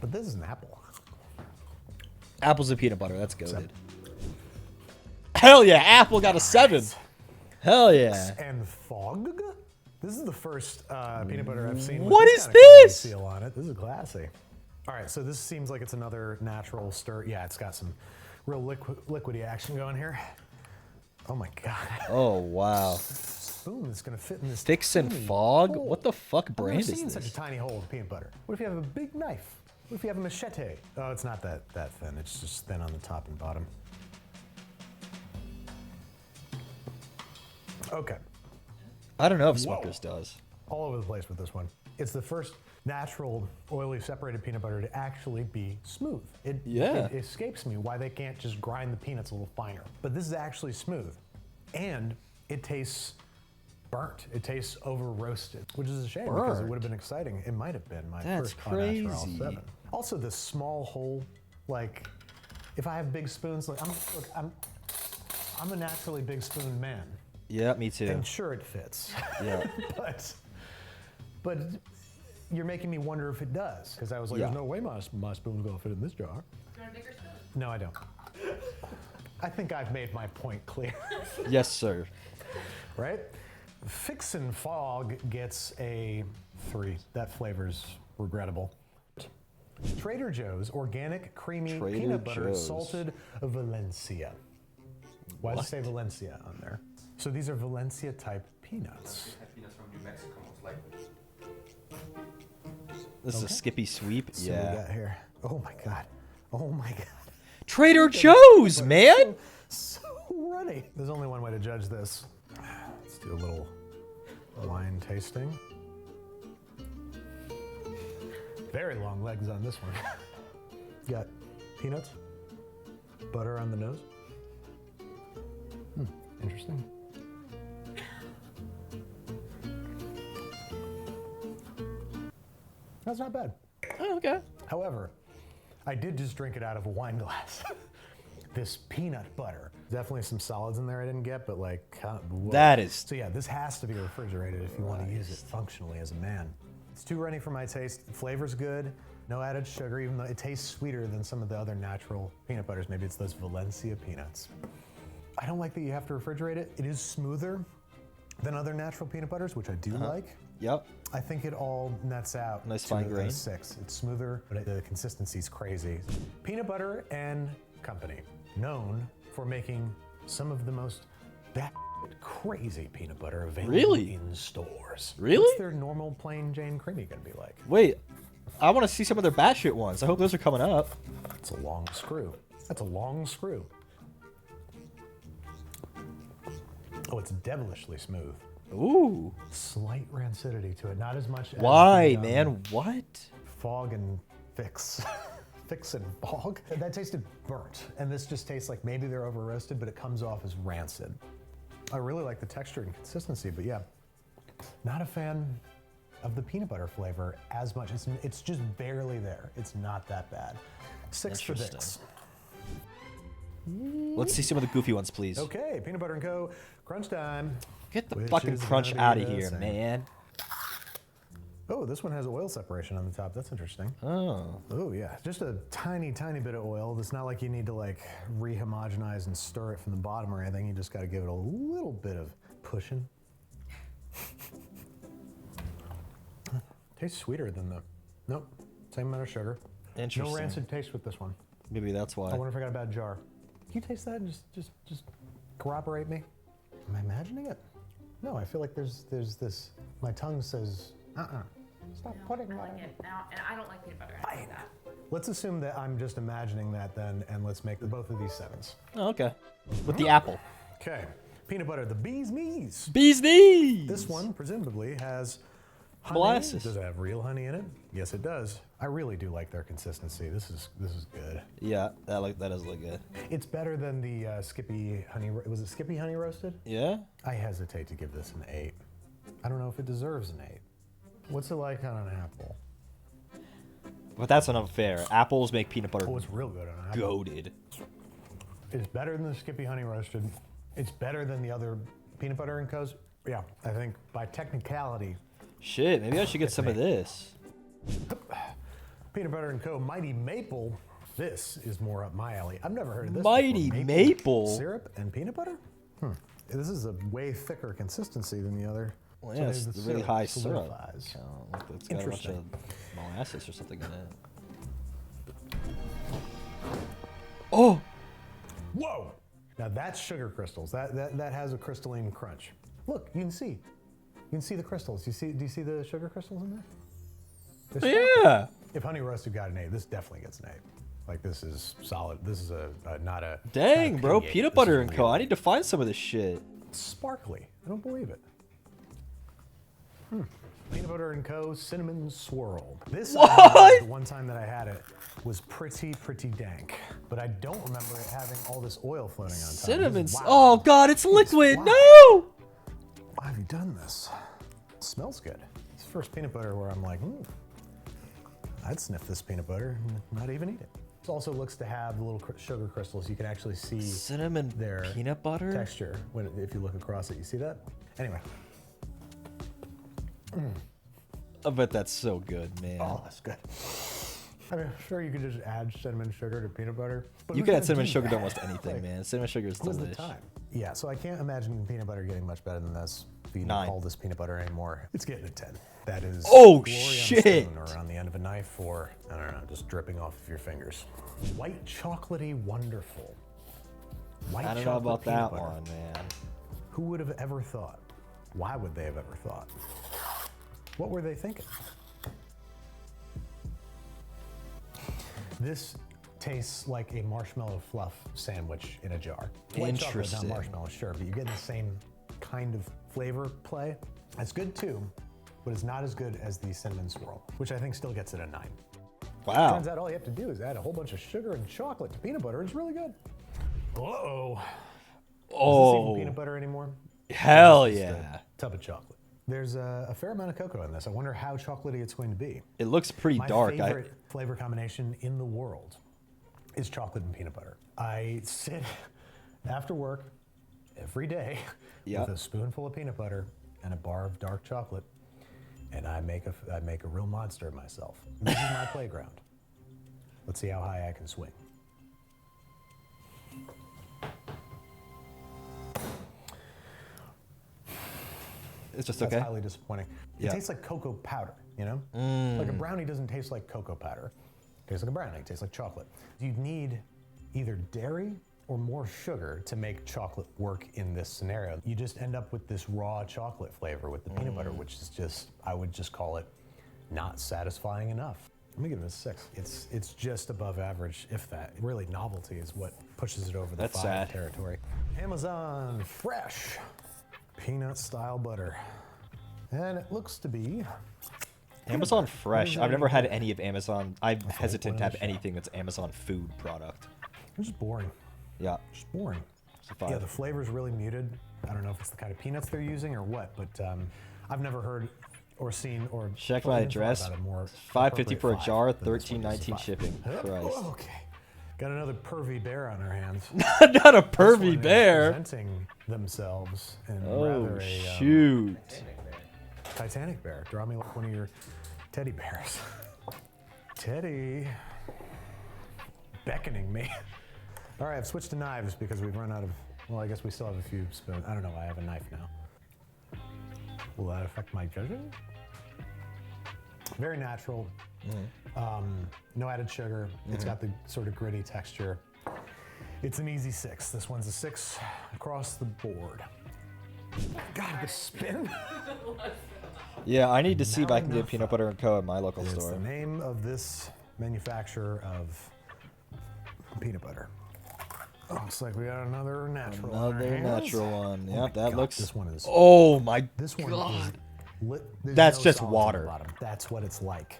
But this is an apple. Apples and peanut butter, that's goated. Hell yeah, Apple got a 7. Hell yeah. And fog? This is the first peanut butter I've seen. What with is kind of candy this? seal on it. This is classy. All right, so this seems like it's another natural stir. Yeah, it's got some real liquidy action going here. Oh my God. Oh wow. Spoon that's gonna fit in this. Fix and tiny Fog? hole. What the fuck I've brand never is seen this? such a tiny hole of peanut butter. What if you have a big knife? What if you have a machete? Oh, it's not that thin. It's just thin on the top and bottom. Okay, I don't know if Whoa. Smucker's does. all over the place with this one. It's the first natural, oily, separated peanut butter to actually be smooth. It escapes me why they can't just grind the peanuts a little finer. But this is actually smooth. And it tastes burnt. It tastes over roasted, which is a shame because it would have been exciting. It might have been my That's first au naturel crazy. 7. Also, this small hole, like, if I have big spoons, like, I'm a naturally big spoon man. Yeah, me too. And sure, it fits. Yeah. but you're making me wonder if it does, because I was like, Yeah. there's no way my spoon's gonna fit in this jar. Do you want a bigger spoon? No, I don't. I think I've made my point clear, Yes, sir. right? Fix and Fog gets a 3. That flavor's regrettable. Trader Joe's organic creamy Trader peanut butter Joe's. salted Valencia. Why does it say Valencia on there? So these are Valencia type peanuts. Peanuts from New Mexico, most likely. This is a Skippy sweep. So we Yeah. got here. Oh my god. Oh my god. Trader Joe's, man. So runny. There's only one way to judge this. Let's do a little wine tasting. Very long legs on this one. Got peanuts, butter on the nose. Interesting. That's not bad. Oh, okay. However, I did just drink it out of a wine glass. This peanut butter. Definitely some solids in there I didn't get, but like, whoa. That is So yeah, this has to be refrigerated if you want to use it functionally as a man. It's too runny for my taste. The flavor's good. No added sugar, even though it tastes sweeter than some of the other natural peanut butters. Maybe it's those Valencia peanuts. I don't like that you have to refrigerate it. It is smoother than other natural peanut butters, which I do like. Yep. I think it all nets out Nice to fine a grain. 6. It's smoother, but the consistency's crazy. Peanut Butter and Company, known for making some of the most crazy peanut butter available Really? in stores. Really? What's their normal plain Jane creamy gonna be like? Wait, I want to see some of their batshit ones. I hope those are coming up. It's a long screw. That's a long screw. Oh, it's devilishly smooth. Ooh. Slight rancidity to it, not as much as Why, the, man? What? fog and fix. Fix and fog. That tasted burnt, and this just tastes like maybe they're over roasted, but it comes off as rancid. I really like the texture and consistency, but yeah, not a fan of the peanut butter flavor as much. It's just barely there. It's not that bad. 6 for Interesting. Dix. Let's see some of the goofy ones, please. Okay, Peanut Butter and Co. Crunch time. Get the Which fucking is crunch gonna out be of the here, same. man. Oh, this one has oil separation on the top. That's interesting. Oh. Oh yeah, just a tiny bit of oil. It's not like you need to like rehomogenize and stir it from the bottom or anything. You just got to give it a little bit of pushing. Tastes sweeter than the, nope, same amount of sugar. Interesting. No rancid taste with this one. Maybe that's why. I wonder if I got a bad jar. Can you taste that and just corroborate me? Am I imagining it? No, I feel like there's this, my tongue says, stop putting I that. like it now, and I don't like peanut butter. I like that. Let's assume that I'm just imagining that then, and let's make both of these 7s. Oh, okay. With the apple. Okay, peanut butter, the bee's knees. Bees knees. This one presumably has honey. Molasses. Does it have real honey in it? Yes, it does. I really do like their consistency. This is good. Yeah, that does look good. It's better than the Skippy honey. Was it Skippy honey roasted? Yeah. I hesitate to give this an 8. I don't know if it deserves an 8. What's it like on an apple? But that's unfair. Apples make peanut butter Oh, it's real good on an apple. goated. It's better than the Skippy honey roasted. It's better than the other peanut butter and co's. Yeah, I think by technicality, Shit, maybe I should get some of this. Peanut Butter and Co. Mighty Maple. This is more up my alley. I've never heard of this. Mighty before. Maple? Syrup and peanut butter? This is a way thicker consistency than the other. Well, So yeah, maybe it's the really syrup high syrup. solidifies. Oh, look, it's got a bunch of molasses or something in it. Oh! Whoa! Now that's sugar crystals. That has a crystalline crunch. Look, you can see. You can see the crystals. Do you see the sugar crystals in there? They're sparkling. Yeah! If Honey Roasted got an 8, this definitely gets an 8. Like this is solid. This is not a Dang, not a bro. P8. Peanut This butter is and co. weird. I need to find some of this shit. Sparkly. I don't believe it. Peanut Butter and Co. Cinnamon Swirl. This, What? the one time that I had it, was pretty dank. But I don't remember it having all this oil floating on top. Cinnamon. This is- Oh, God, it's liquid. Wow. No! Why have you done this? It smells good. It's the first peanut butter where I'm like, I'd sniff this peanut butter and not even eat it. It also looks to have the little sugar crystals. You can actually see Cinnamon their peanut butter? texture if you look across it. You see that? Anyway. I bet that's so good, man. Oh, that's good. I mean, sure, you could just add cinnamon sugar to peanut butter. But You who's can add gonna cinnamon do sugar to that? almost anything, Like, man. Cinnamon sugar is who's the delish. time? Yeah, so I can't imagine peanut butter getting much better than this. If you 9. call this peanut butter anymore, it's getting a 10. That is Oh, glory on a shit. spoon or on the end of a knife, or I don't know, just dripping off of your fingers. White chocolatey wonderful. White I don't know chocolate about peanut that butter. one, man. Who would have ever thought? Why would they have ever thought? What were they thinking? This tastes like a marshmallow fluff sandwich in a jar. White chocolate, Interesting. not marshmallow, sure, but you get the same kind of flavor play. It's good too, but it's not as good as the cinnamon swirl, which I think still gets it a 9. Wow. Turns out all you have to do is add a whole bunch of sugar and chocolate to peanut butter. It's really good. Uh-oh. Is this Oh, even peanut butter anymore? hell It's just yeah. a tub of chocolate. There's a fair amount of cocoa in this. I wonder how chocolatey it's going to be. It looks pretty My dark. favorite flavor combination in the world is chocolate and peanut butter. I sit after work every day Yeah. with a spoonful of peanut butter and a bar of dark chocolate, and I make a real monster of myself. This is my playground. Let's see how high I can swing. It's just That's okay. highly disappointing. It Yeah. tastes like cocoa powder, you know? Like a brownie doesn't taste like cocoa powder. It tastes like a brownie, it tastes like chocolate. You'd need either dairy or more sugar to make chocolate work in this scenario. You just end up with this raw chocolate flavor with the peanut butter, which is just, I would just call it not satisfying enough. Let me give it a 6. It's just above average, if that. Really, novelty is what pushes it over the That's 5 sad. territory. Amazon Fresh peanut style butter. And it looks to be Amazon Fresh. that I've never even had called? any of Amazon. I'm hesitant to have one in the anything that's Amazon food product. it's just boring. Yeah. Just boring. It's a 5. Yeah, the flavor's really muted. I don't know if it's the kind of peanuts they're using or what, but I've never heard or seen or Check or my even thought address. about a more $5.50 for a appropriate jar, five than this one, $13.19 just a 5. shipping. Christ. Okay. Got another pervy bear on our hands. Not a This one pervy is bear. Presenting themselves in Oh, rather a shoot. Titanic bear. Draw me like one of your teddy bears. Teddy. Beckoning me. All right, I've switched to knives because we've run out of, well, I guess we still have a few spoons. I don't know, I have a knife now. Will that affect my judging? Very natural. No added sugar. It's got the sort of gritty texture. It's an easy 6. This one's a 6 across the board. God, the spin. Yeah, I need to see if Now I can get enough. peanut butter and co at my local It's store. the name of this manufacturer of peanut butter. Looks like we got another natural. on our Another hands. natural one. Oh my Yep, that God, looks. This one is. Oh my This one God. is lit. There's That's no just solids on the water. bottom. That's what it's like.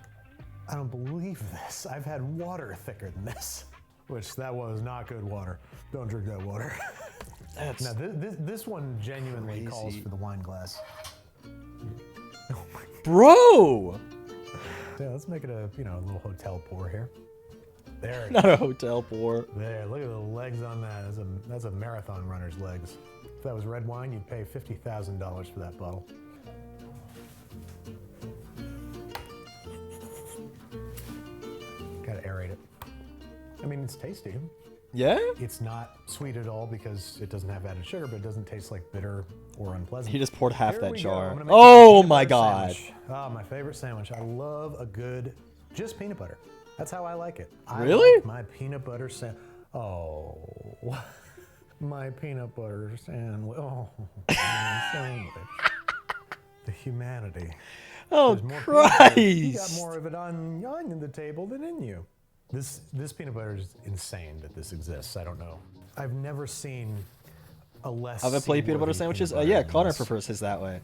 I don't believe this. I've had water thicker than this, which that was not good water. Don't drink that water. That's Now this one genuinely calls crazy. for the wine glass. bro. Yeah, let's make it a a little hotel pour here. There it Not a hotel pour. There, look at the legs on that. That's a marathon runner's legs. If that was red wine, you'd pay $50,000 for that bottle. Gotta aerate it. I mean, it's tasty. Yeah. It's not sweet at all because it doesn't have added sugar, but it doesn't taste like bitter or unpleasant. He just poured half Here that we go. jar. I'm gonna make Oh a peanut my butter God. sandwich. Oh, my favorite sandwich. I love a good, just peanut butter. That's how I like it. I Really? like my peanut butter sandwich. Oh, my peanut butter sandwich. Oh, my sandwich. The humanity. Oh There's more peanut butter. You got Christ. more of it on the table than in you. This peanut butter is insane that this exists. I don't know. I've never seen a less. Have I played peanut butter seaworthy sandwiches? peanut Yeah, butter Connor than this. prefers his that way.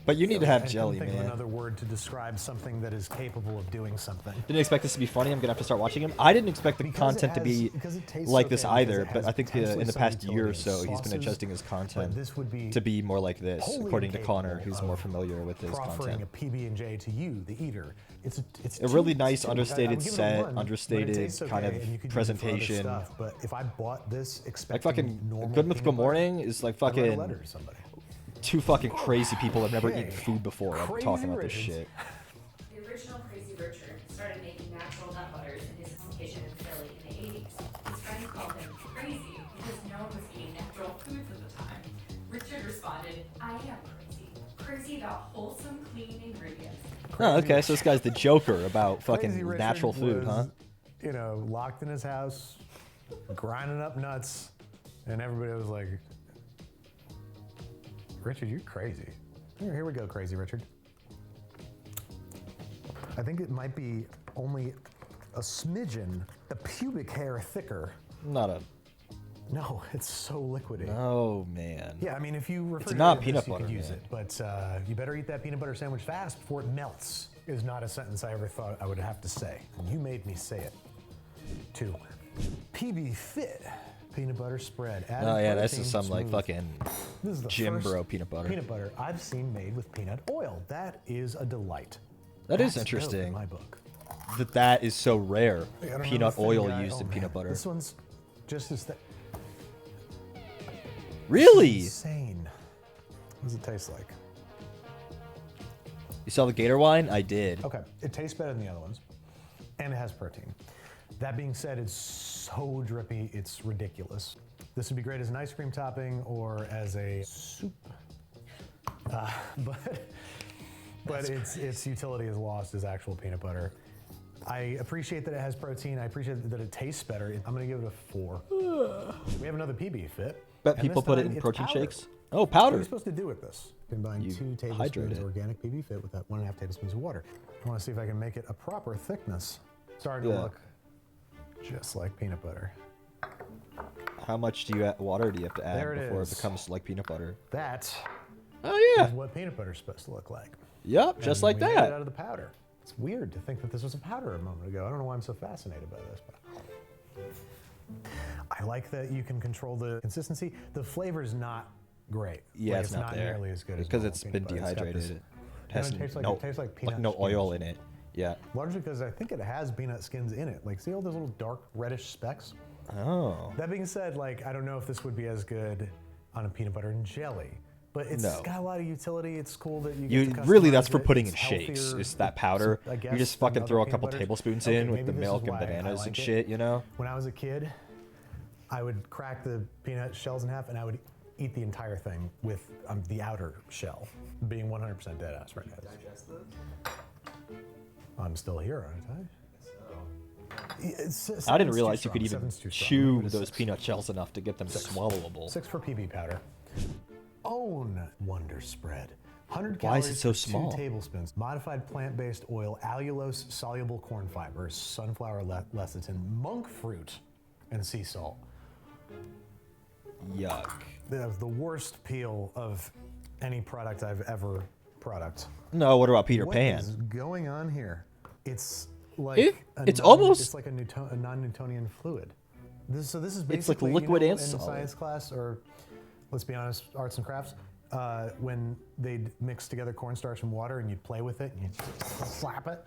But you need to have I jelly, couldn't think of man. another word to describe something that is capable of doing something. Didn't expect this to be funny. I'm gonna have to start watching him. I didn't expect the Because content it to be because it tastes like okay, this because either. it But has I think potentially in the some past year or utility so, in he's been sauces, adjusting his but content this would be to be more like this, wholly according to Connor, incapable who's more of familiar with his proffering content. a PB&J to you, the eater. It's A really cheap. nice, It's cheap. I understated would give it a set, 1, but it understated tastes kind okay, of and you could use it for other presentation. stuff, but if I bought this Like expecting fucking normal Good Mythical peanut butter, Morning is like I'd write a fucking letter to somebody. two fucking crazy people have never Okay. eaten food before. I'm Crazy talking about this Richards. shit. The original Crazy Richard started making natural nut butters seek out wholesome, clean ingredients. Oh, okay. So this guy's the Joker about Crazy fucking Richard natural food, was, huh? You know, locked in his house, grinding up nuts, and everybody was like, Richard, you're crazy. Here we go, crazy Richard. I think it might be only a smidgen, the pubic hair thicker. Not a. No, it's so liquidy. Oh man. Yeah, I mean, if you refrigerate not this, peanut you butter, could use man. it, but you better eat that peanut butter sandwich fast before it melts. Is not a sentence I ever thought I would have to say. And you made me say it. 2. PB Fit peanut butter spread. Added Oh yeah, this protein, is some like smooth. fucking This is the gym first bro peanut butter. peanut butter I've seen made with peanut oil. That is a delight. That is That's dope in interesting. my book. That is so rare. I don't know Peanut the thin oil guy. used Oh, in man. peanut butter. This one's just as thick. Really? Insane. What does it taste like? You saw the Gator wine? I did. Okay, it tastes better than the other ones, and it has protein. That being said, it's so drippy, it's ridiculous. This would be great as an ice cream topping or as a soup. But its utility is lost as actual peanut butter. I appreciate that it has protein. I appreciate that it tastes better. I'm gonna give it a 4. We have another PB Fit. Bet and people this put it time in it's protein powder. shakes. Oh, What are powder. you supposed to do with this? Combine You 2 hydrate tablespoons it. organic PB Fit with that 1.5 tablespoons of water. I want to see if I can make it a proper thickness. Starting to Yeah. look just like peanut butter. How much water do you have to add There it before is. it becomes like peanut butter? That Oh is yeah. what peanut butter is supposed to look like. Yep, just And like we made it out that. of the powder. It's weird to think that this was a powder a moment ago. I don't know why I'm so fascinated by this, but I like that you can control the consistency. The flavor's not great. Yeah, Like, it's not there nearly as good as because normal it's peanut been butter. It's got dehydrated. this- It You know, has it tastes no, it tastes like peanut no oil skins. in it. Yeah. Largely because I think it has peanut skins in it. Like, see all those little dark reddish specks? Oh. That being said, like, I don't know if this would be as good on a peanut butter and jelly, but it's No. got a lot of utility. It's cool that you You get to really that's customize for it. putting It's in shakes. healthier, It's that powder. I You guess, just than fucking other throw a peanut couple butters. tablespoons Okay, in with maybe the this is milk and why I bananas like and it. shit, you know? When I was a kid, I would crack the peanut shells in half and I would eat the entire thing with the outer shell, being 100% dead ass right now. Digest this? I'm still here, aren't I? I didn't realize you could even chew those peanuts. peanut shells enough to get them swallowable. 6 for PB powder. Own Wonder Spread. 100 Why calories is it so for small? 2 tablespoons. Modified plant-based oil, allulose soluble corn fibers, sunflower lecithin, monk fruit, and sea salt. Yuck. They have the worst peel of any product I've ever product. No, what about Peter What Pan? is going on here? It's like It's almost- it's like a non-Newtonian fluid. So this is It's like basically liquid you know, and in solid. science class, or let's be honest, arts and crafts. When they'd mix together cornstarch and water and you'd play with it and you'd slap it.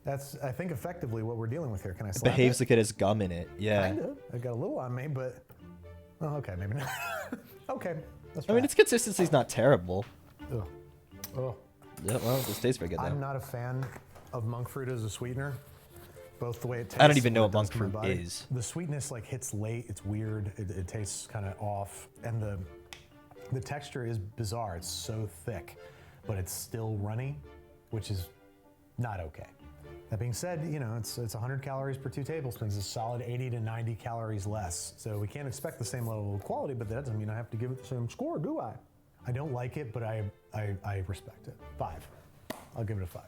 That's, I think, effectively what we're dealing with here. Can I slap Behaves it? like it has gum in it. Yeah. Kind of. I got a little on me, but oh, okay, maybe not. Okay, let's I try mean, it. its consistency's not terrible. Ugh. Ugh. Yeah, well, this tastes very good I'm though. not a fan of monk fruit as a sweetener. Both the way it tastes. I don't even and know what what it does monk to my fruit body. is. The sweetness like hits late. It's weird. It tastes kind of off, and the texture is bizarre. It's so thick, but it's still runny, which is not okay. That being said, you know, it's 100 calories per 2 tablespoons. It's a solid 80 to 90 calories less. So we can't expect the same level of quality, but that doesn't mean I have to give it the same score, do I? I don't like it, but I respect it. 5. I'll give it a 5.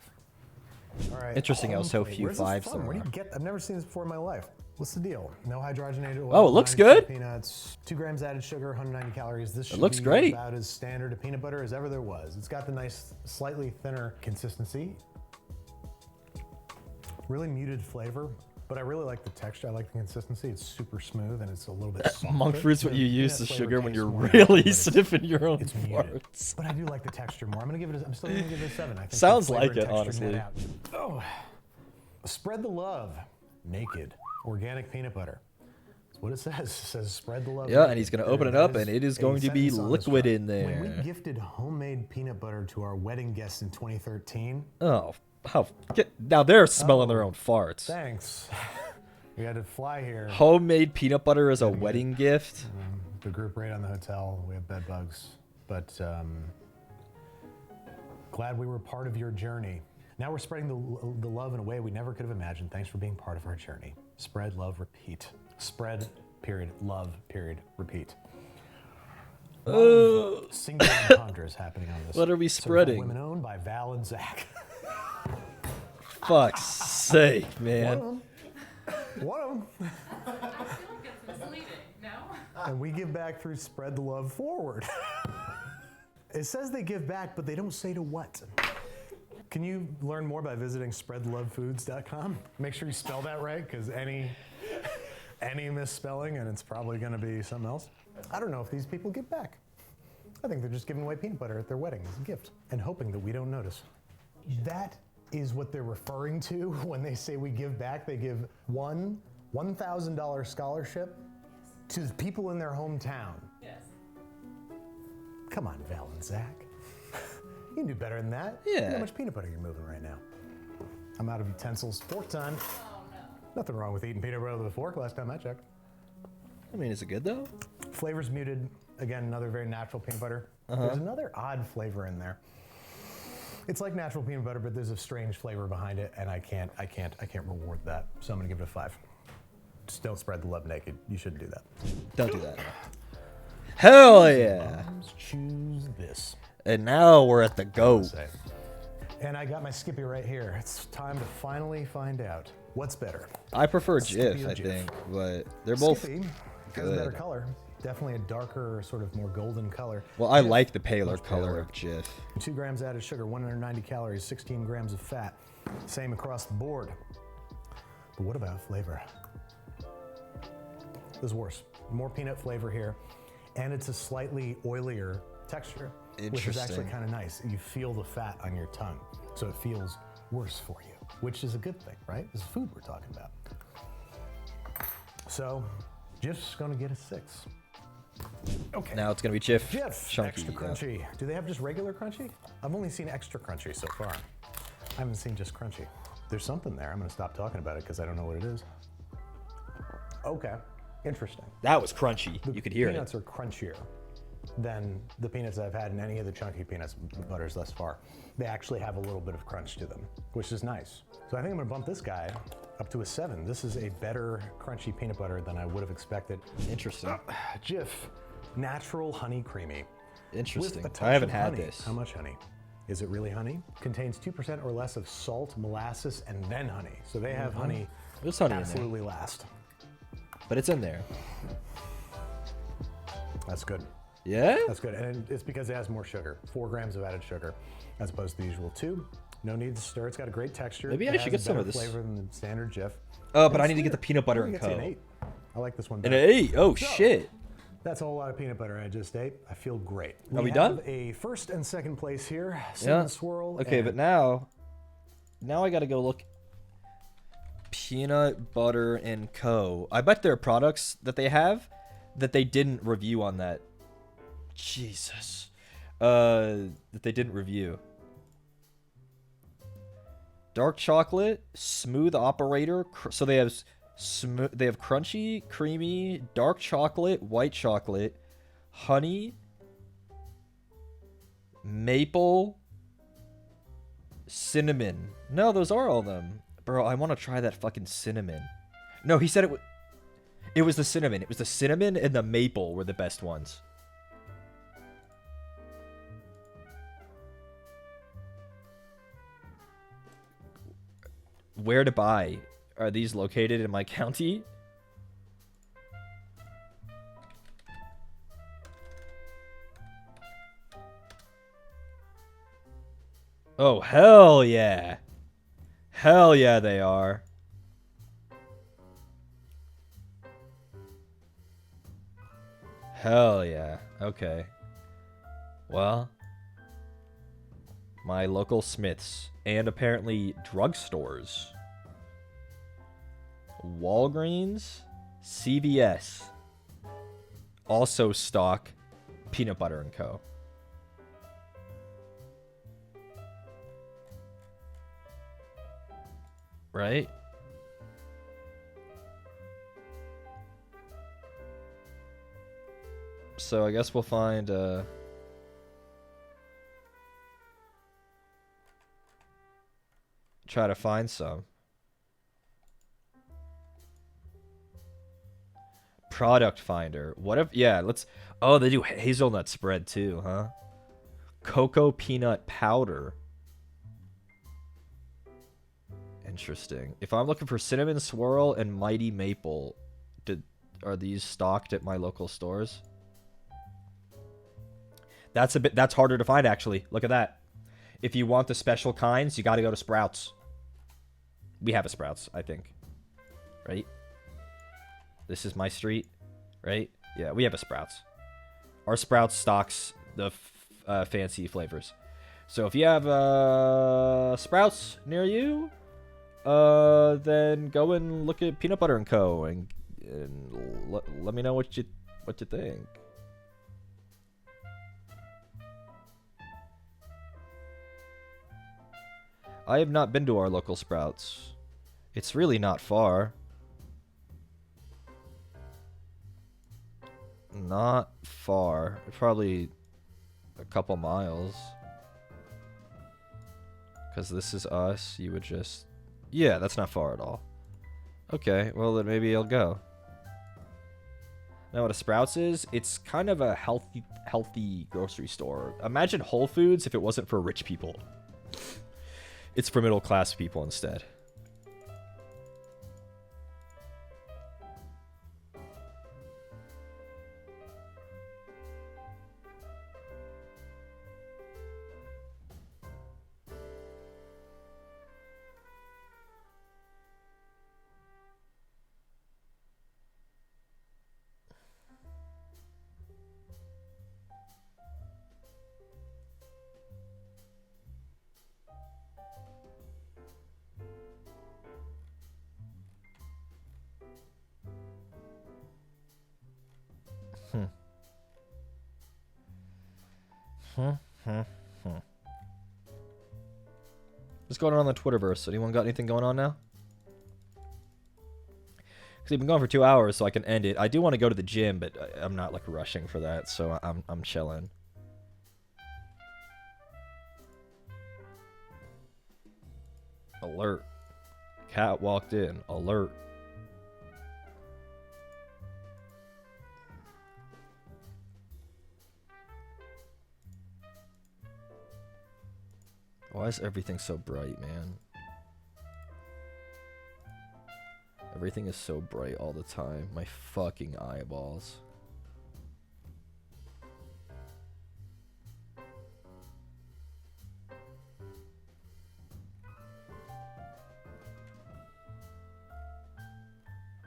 All right. Interesting how home so plate. few Where's this fives from? there Where do you are. get? I've never seen this before in my life. What's the deal? No hydrogenated oil. Oh, it looks 90% good. Peanuts, 2 grams added sugar, 190 calories. This should looks be great. about as standard a peanut butter as ever there was. It's got the nice, slightly thinner consistency. Really muted flavor, but I really like the texture. I like the consistency. It's super smooth and it's a little bit softer. Monk fruit's what The you use peanut as flavor sugar when tastes you're more natural, really but it's- sniffing your own it's muted. farts. But I do like the texture more. I'm still gonna give it a 7. I think the Sounds flavor like and it, texture honestly. net out. Oh, spread the love. Naked organic peanut butter. That's what it says. It says spread the love. Yeah, and naked. he's gonna There- open it there up, is and it is a going to be sentence on this liquid front. in there. When we gifted homemade peanut butter to our wedding guests in 2013, Oh, now they're smelling their Oh. own farts. thanks. We had to fly here. Homemade peanut butter as a wedding gift. The group rate on the hotel. We have bed bugs, but Glad we were part of your journey. Now we're spreading the love in a way we never could have imagined. Thanks for being part of our journey. Spread, love, repeat. Spread, period, love, period, repeat. Singular entendres happening on this. What are we Certified spreading? Women owned by Val and Zach. Fuck's sake, man. One of them. I feel like it's misleading, no? And we give back through Spread the Love Forward. It says they give back, but they don't say to what. Can you learn more by visiting spreadlovefoods.com? Make sure you spell that right, because any misspelling, and it's probably going to be something else. I don't know if these people give back. I think they're just giving away peanut butter at their wedding as a gift and hoping that we don't notice. That is what they're referring to when they say we give back. They give one $1,000 scholarship to the people in their hometown. Yes. Come on, Val and Zach. You can do better than that. Yeah. Look how much peanut butter you're moving right now. I'm out of utensils. Fork time. Oh no. Nothing wrong with eating peanut butter with a fork last time I checked. I mean, is it good though? Flavor's muted. Again, another very natural peanut butter. There's another odd flavor in there. It's like natural peanut butter, but there's a strange flavor behind it, and I can't reward that. So I'm gonna give it a 5. Just don't spread the love naked. You shouldn't do that. Don't do that. Hell yeah. Moms choose this. And now we're at the goat. Say. And I got my Skippy right here. It's time to finally find out what's better. I prefer Skippy Jif, or I Jif? think, but they're both Skippy has a better good. color. Definitely a darker, sort of more golden color. Well, I Jif, like the paler much color paler. of Jif. 2 grams added sugar, 190 calories, 16 grams of fat. Same across the board. But what about flavor? This is worse. More peanut flavor here, and it's a slightly oilier texture, which is actually Interesting. kind of nice. You feel the fat on your tongue, so it feels worse for you, which is a good thing, right? This is food we're talking about. So, Jif's gonna get a 6. Okay. Now it's gonna be Jif. Jif, Chunky. extra crunchy. Do they have just regular crunchy? I've only seen extra crunchy so far. I haven't seen just crunchy. There's something there. I'm gonna stop talking about it because I don't know what it is. Okay, interesting. That was crunchy. You could hear it. Peanuts are crunchier than the peanuts I've had in any of the chunky peanuts butters thus far. They actually have a little bit of crunch to them, which is nice. So I think I'm gonna bump this guy up to a 7. This is a better crunchy peanut butter than I would have expected. Interesting. Jif, natural honey creamy. Interesting. With a touch I haven't of had honey. this. How much honey? Is it really honey? Contains 2% or less of salt, molasses, and then honey. So they have honey There's honey in there, absolutely last. but it's in there. That's good. Yeah? That's good. And it's because it has more sugar. 4 grams of added sugar as opposed to the usual 2. No need to stir. It's got a great texture. Maybe It I should has get a some better of this. flavor than the standard Jif. Oh, but I need to get the peanut butter I and think it's an co. 8. I like this one And better. an 8. Oh, So, shit. That's a whole lot of peanut butter I just ate. I feel great. Are we have done? A first and second place here. Yeah. Cinnamon swirl. Okay, and but now I gotta go look. Peanut butter and co. I bet there are products that they have that they didn't review on that. Jesus. That they didn't review. Dark chocolate, smooth operator. So they have they have crunchy, creamy, dark chocolate, white chocolate, honey, maple, cinnamon. No, those are all of them. Bro, I want to try that fucking cinnamon. No, he said it was the cinnamon. It was the cinnamon and the maple were the best ones. Where to buy? Are these located in my county? Oh, hell yeah. Hell yeah, they are. Hell yeah. Okay. Well, my local Smiths and apparently drugstores. Walgreens, CVS also stock peanut butter and co. Right? So I guess we'll find try to find some. Product finder. What if, yeah, let's, oh, they do hazelnut spread too, huh? Cocoa peanut powder. Interesting. If I'm looking for cinnamon swirl and mighty maple, are these stocked at my local stores? That's harder to find actually. Look at that. If you want the special kinds, you got to go to Sprouts. We have a Sprouts, I think. Right? This is my street, right? Yeah, we have a Sprouts. Our Sprouts stocks the fancy flavors. So if you have Sprouts near you, then go and look at Peanut Butter and Co. and let me know what you think. I have not been to our local Sprouts. It's really not far. Not far. Probably a couple miles. Because this is us. You would just... Yeah, that's not far at all. Okay, well then maybe I'll go. Now what a Sprouts is? It's kind of a healthy grocery store. Imagine Whole Foods if it wasn't for rich people. It's for middle class people instead. What's going on the Twitterverse? Anyone got anything going on now? Because we've been going for 2 hours, so I can end it. I do want to go to the gym, but I'm not like rushing for that, so I'm chilling. Alert. Cat walked in. Alert. Why is everything so bright, man? Everything is so bright all the time. My fucking eyeballs.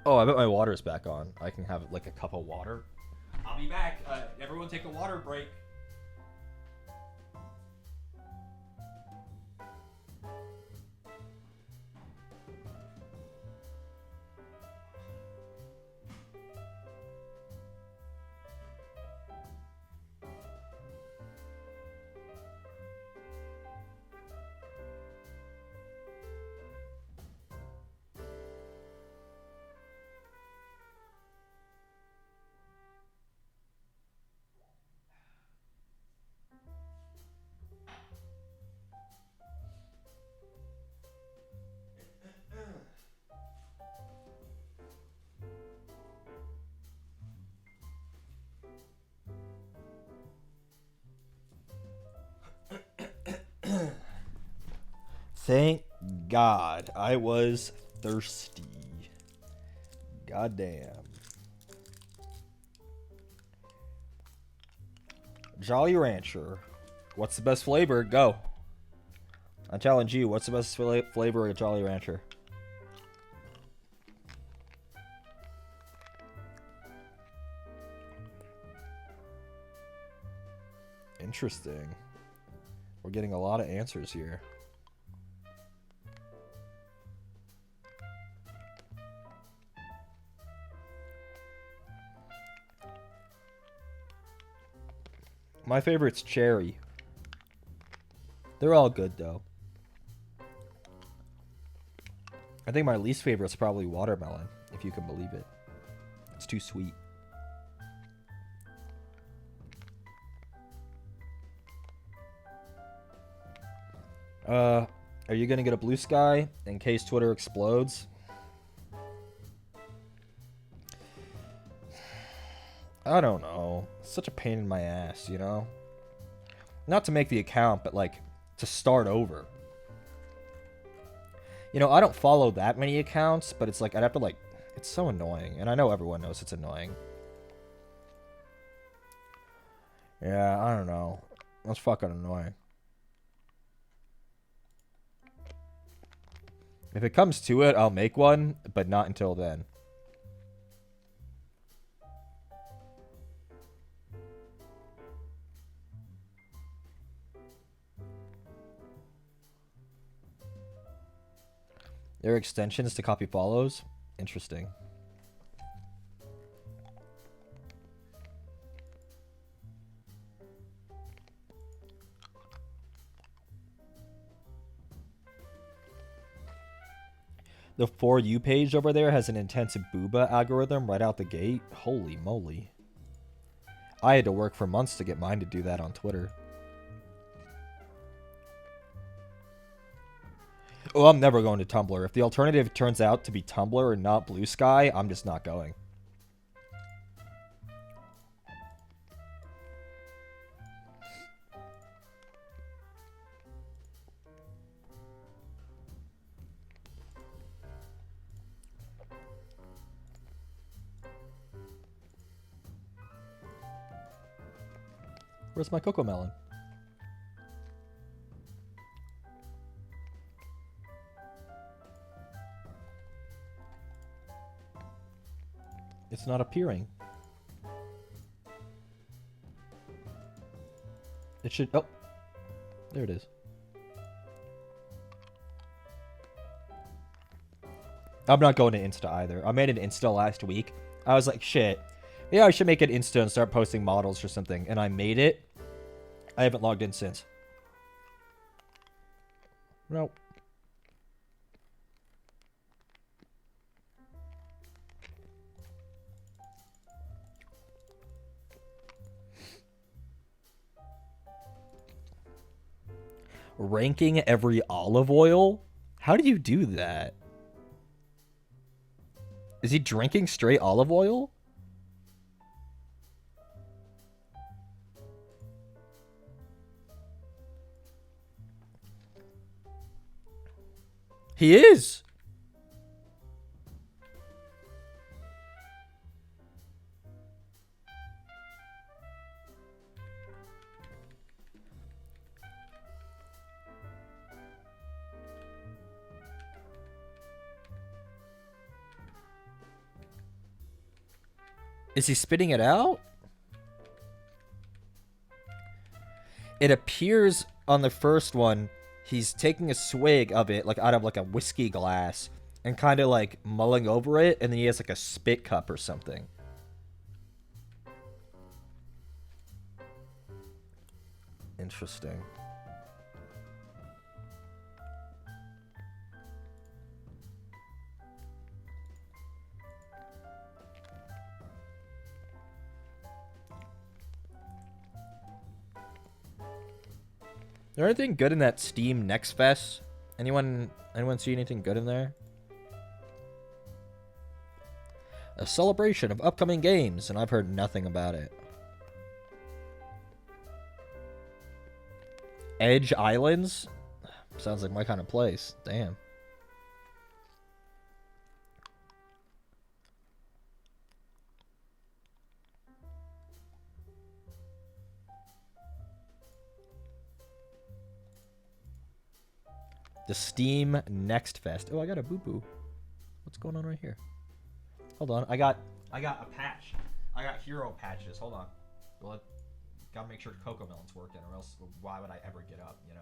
Oh, I bet my water's back on. I can have like a cup of water. I'll be back. Everyone take a water break. Thank God I was thirsty. Goddamn. Jolly Rancher. What's the best flavor? Go. I challenge you. What's the best flavor of Jolly Rancher? Interesting. We're getting a lot of answers here. My favorite's cherry. They're all good, though. I think my least favorite's probably watermelon, if you can believe it. It's too sweet. Are you gonna get a blue sky in case Twitter explodes? I don't know. It's such a pain in my ass, you know? Not to make the account, but like to start over. You know, I don't follow that many accounts, but it's like I'd have to like, it's so annoying. And I know everyone knows it's annoying. Yeah, I don't know. That's fucking annoying. If it comes to it, I'll make one, but not until then. There are extensions to copy follows. Interesting. The For You page over there has an intensive booba algorithm right out the gate. Holy moly. I had to work for months to get mine to do that on Twitter. Oh, I'm never going to Tumblr. If the alternative turns out to be Tumblr and not Blue Sky, I'm just not going. Where's my cocoa melon? It's not appearing. It should... Oh. There it is. I'm not going to Insta either. I made an Insta last week. I was like, shit. Yeah, I should make an Insta and start posting models or something. And I made it. I haven't logged in since. Nope. Ranking every olive oil? How do you do that? Is he drinking straight olive oil? He is. Is he spitting it out? It appears on the first one, he's taking a swig of it, like out of like a whiskey glass, and kind of like mulling over it, and then he has like a spit cup or something. Interesting. Is there anything good in that Steam Next Fest? Anyone see anything good in there? A celebration of upcoming games, and I've heard nothing about it. Edge Islands? Sounds like my kind of place. Damn. The Steam Next Fest. Oh, I got a boo-boo. What's going on right here? Hold on. I got a patch. I got hero patches. Hold on. Well, gotta make sure Cocoa Melon's working, or else why would I ever get up, you know?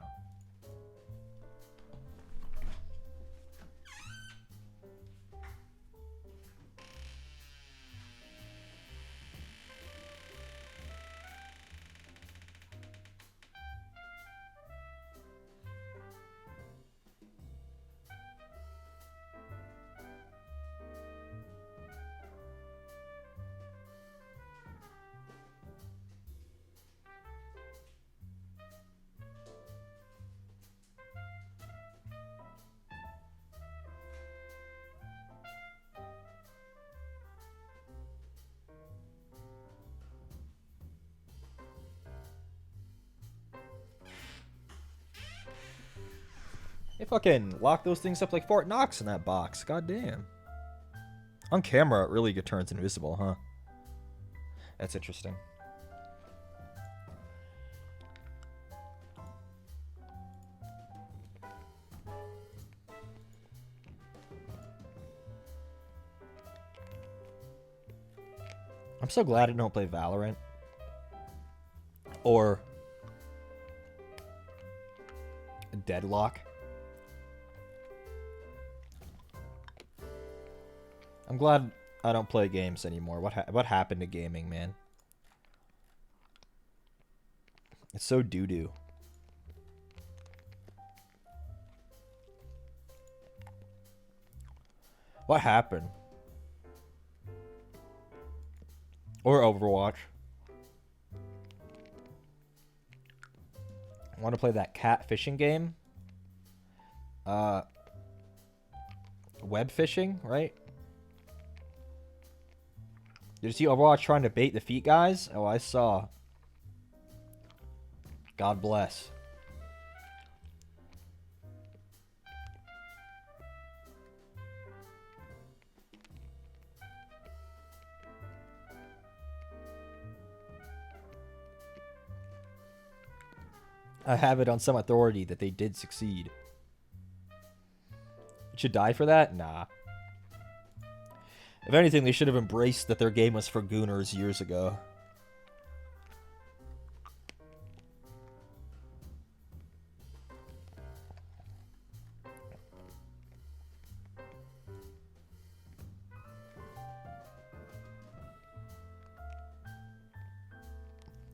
Fucking lock those things up like Fort Knox in that box. God damn. On camera, it really turns invisible, huh? That's interesting. I'm so glad I don't play Valorant. Or Deadlock. I'm glad I don't play games anymore. What happened to gaming, man? It's so doo-doo. What happened? Or Overwatch. I want to play that cat fishing game. Web fishing, right? Did you see Overwatch trying to bait the feet guys? Oh, I saw. God bless. I have it on some authority that they did succeed. It should die for that? Nah. If anything, they should have embraced that their game was for gooners years ago.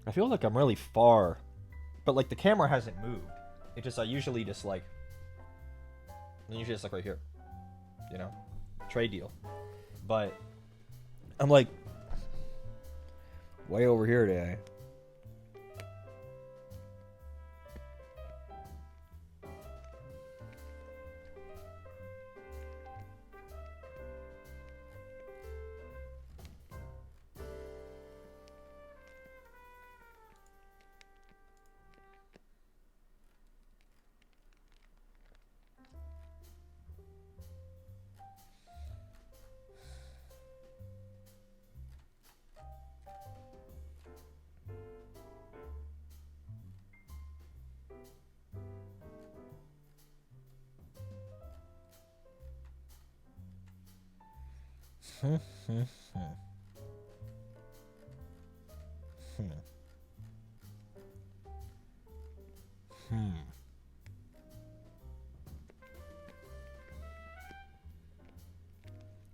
I feel like I'm really far, but like the camera hasn't moved. It just, I usually just like right here, you know, trade deal. But I'm like way over here today.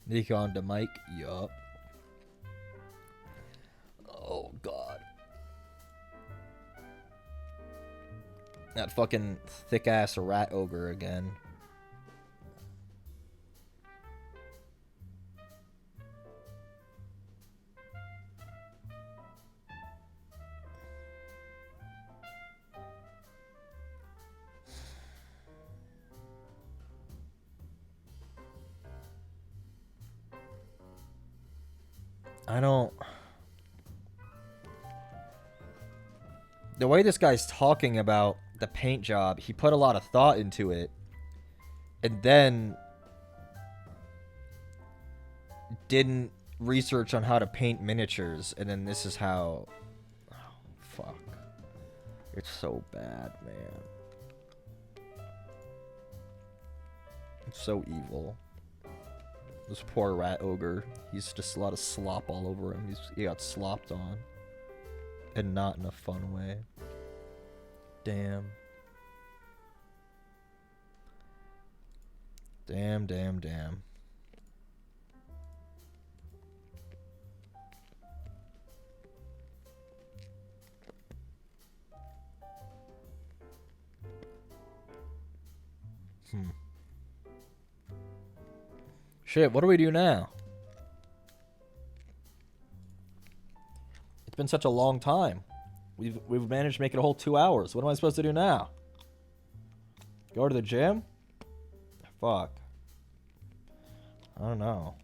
Nico on the mic, yup. Oh god. That fucking thick ass rat ogre again. I don't... The way this guy's talking about the paint job, he put a lot of thought into it. And then... didn't research on how to paint miniatures. And then this is how... Oh, fuck. It's so bad, man. It's so evil. This poor rat ogre. He's just a lot of slop all over him. He got slopped on. And not in a fun way. Damn. Damn, damn, damn. Shit, what do we do now? It's been such a long time. We've managed to make it a whole 2 hours. What am I supposed to do now? Go to the gym? Fuck. I don't know.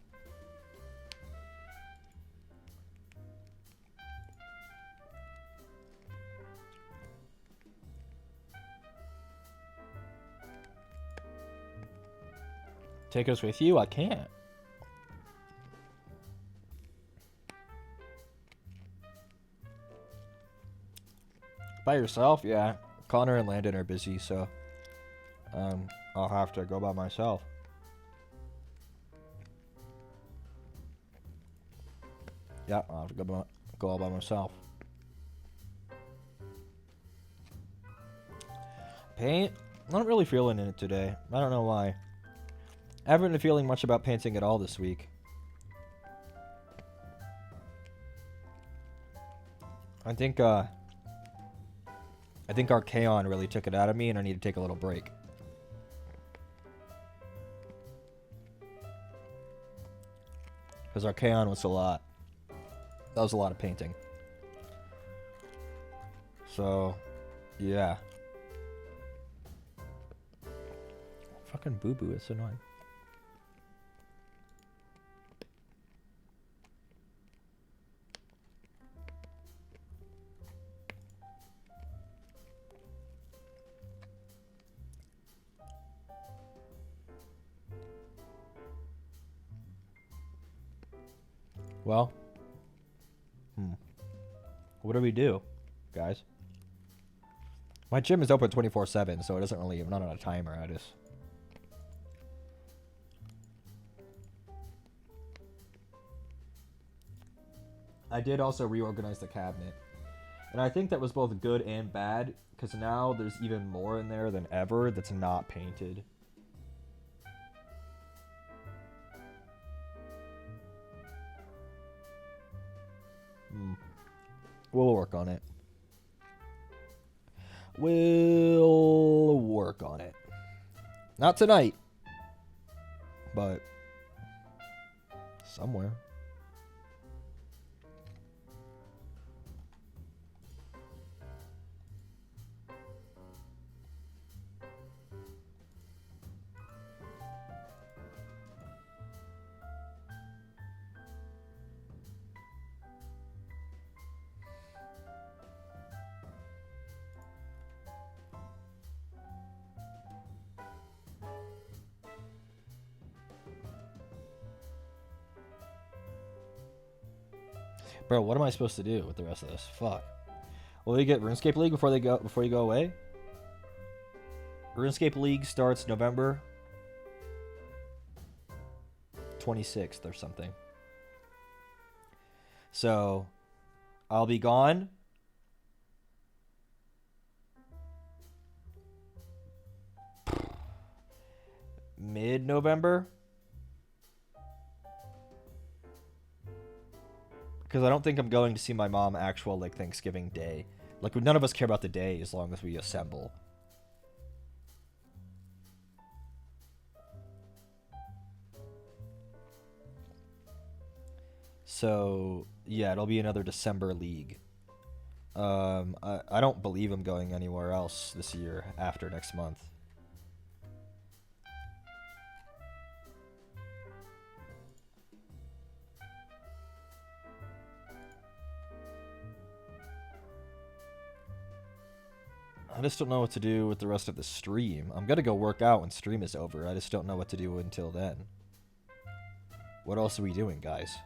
Take us with you? I can't. By yourself? Yeah. Connor and Landon are busy, so I'll have to go by myself. Yeah, I'll have to go all by myself. Paint? I'm not really feeling it today. I don't know why. I haven't been feeling much about painting at all this week. I think Archaon really took it out of me, and I need to take a little break. Because Archaon was a lot. That was a lot of painting. So, yeah. Fucking boo-boo, it's annoying. Well, what do we do, guys? My gym is open 24/7, so it doesn't really. I'm not on a timer. I did also reorganize the cabinet, and I think that was both good and bad because now there's even more in there than ever that's not painted. We'll work on it. We'll work on it. Not tonight, but somewhere. Bro, what am I supposed to do with the rest of this? Fuck. Will we get RuneScape League before you go away? RuneScape League starts November 26th or something. So, I'll be gone. Mid-November. Because I don't think I'm going to see my mom actual, like, Thanksgiving Day. Like, none of us care about the day as long as we assemble. So, yeah, it'll be another December league. I don't believe I'm going anywhere else this year after next month. I just don't know what to do with the rest of the stream. I'm gonna go work out when stream is over. I just don't know what to do until then. What else are we doing, guys?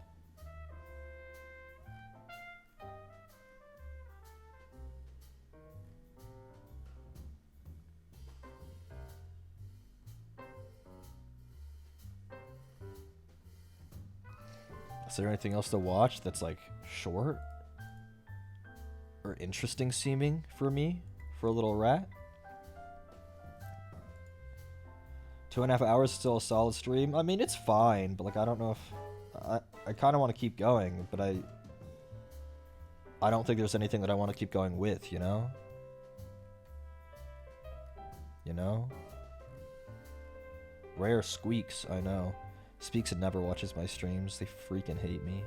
Is there anything else to watch that's like short or interesting seeming for me? For a little rat? 2.5 hours is still a solid stream. I mean, it's fine, but like I don't know if I kind of want to keep going, but I don't think there's anything that I want to keep going with, you know? You know? Rare squeaks, I know. Speaks and never watches my streams. They freaking hate me.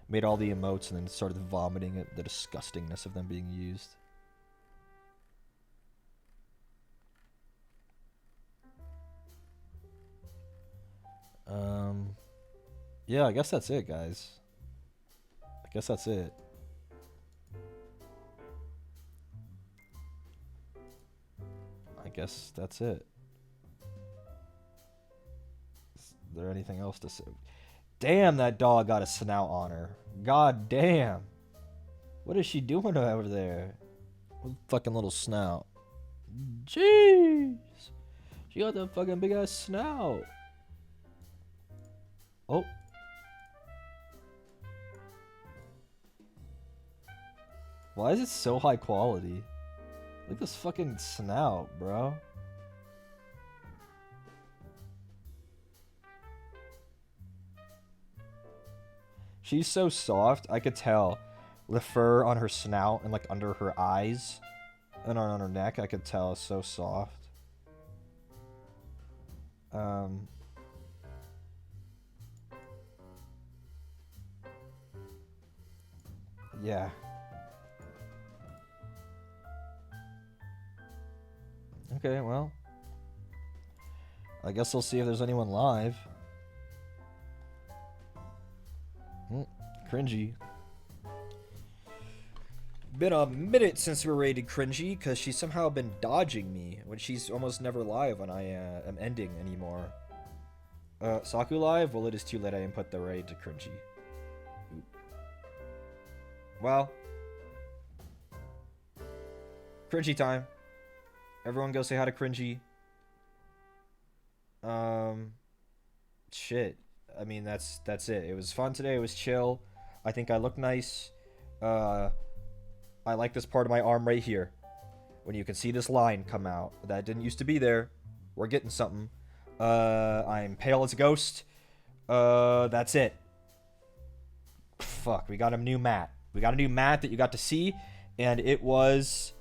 Made all the emotes and then started vomiting at the disgustingness of them being used. Yeah, I guess that's it, guys. I guess that's it. I guess that's it. there anything else to say? Damn, that dog got a snout on her. God damn. What is she doing over there? With fucking little snout. Jeez. She got that fucking big ass snout. Oh. Why is it so high quality? Look at this fucking snout, bro. She's so soft. I could tell the fur on her snout and like under her eyes and on her neck. I could tell it's so soft. Yeah. Okay, well. I guess we'll see if there's anyone live. Cringy. Been a minute since we were rated Cringy, because she's somehow been dodging me when she's almost never live when I am ending anymore. Saku live? Well, it is too late. I input the raid to Cringy. Oop. Well. Cringy time. Everyone go say hi to Cringy. Shit. I mean, that's it. It was fun today. It was chill. I think I look nice. I like this part of my arm right here. When you can see this line come out. That didn't used to be there. We're getting something. I'm pale as a ghost. That's it. Fuck, we got a new mat. We got a new mat that you got to see. And it was...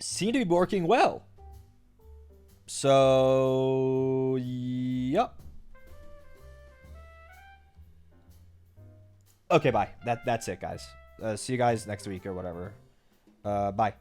seemed to be working well. So... yep. Okay, bye. That's it, guys. See you guys next week or whatever. Bye.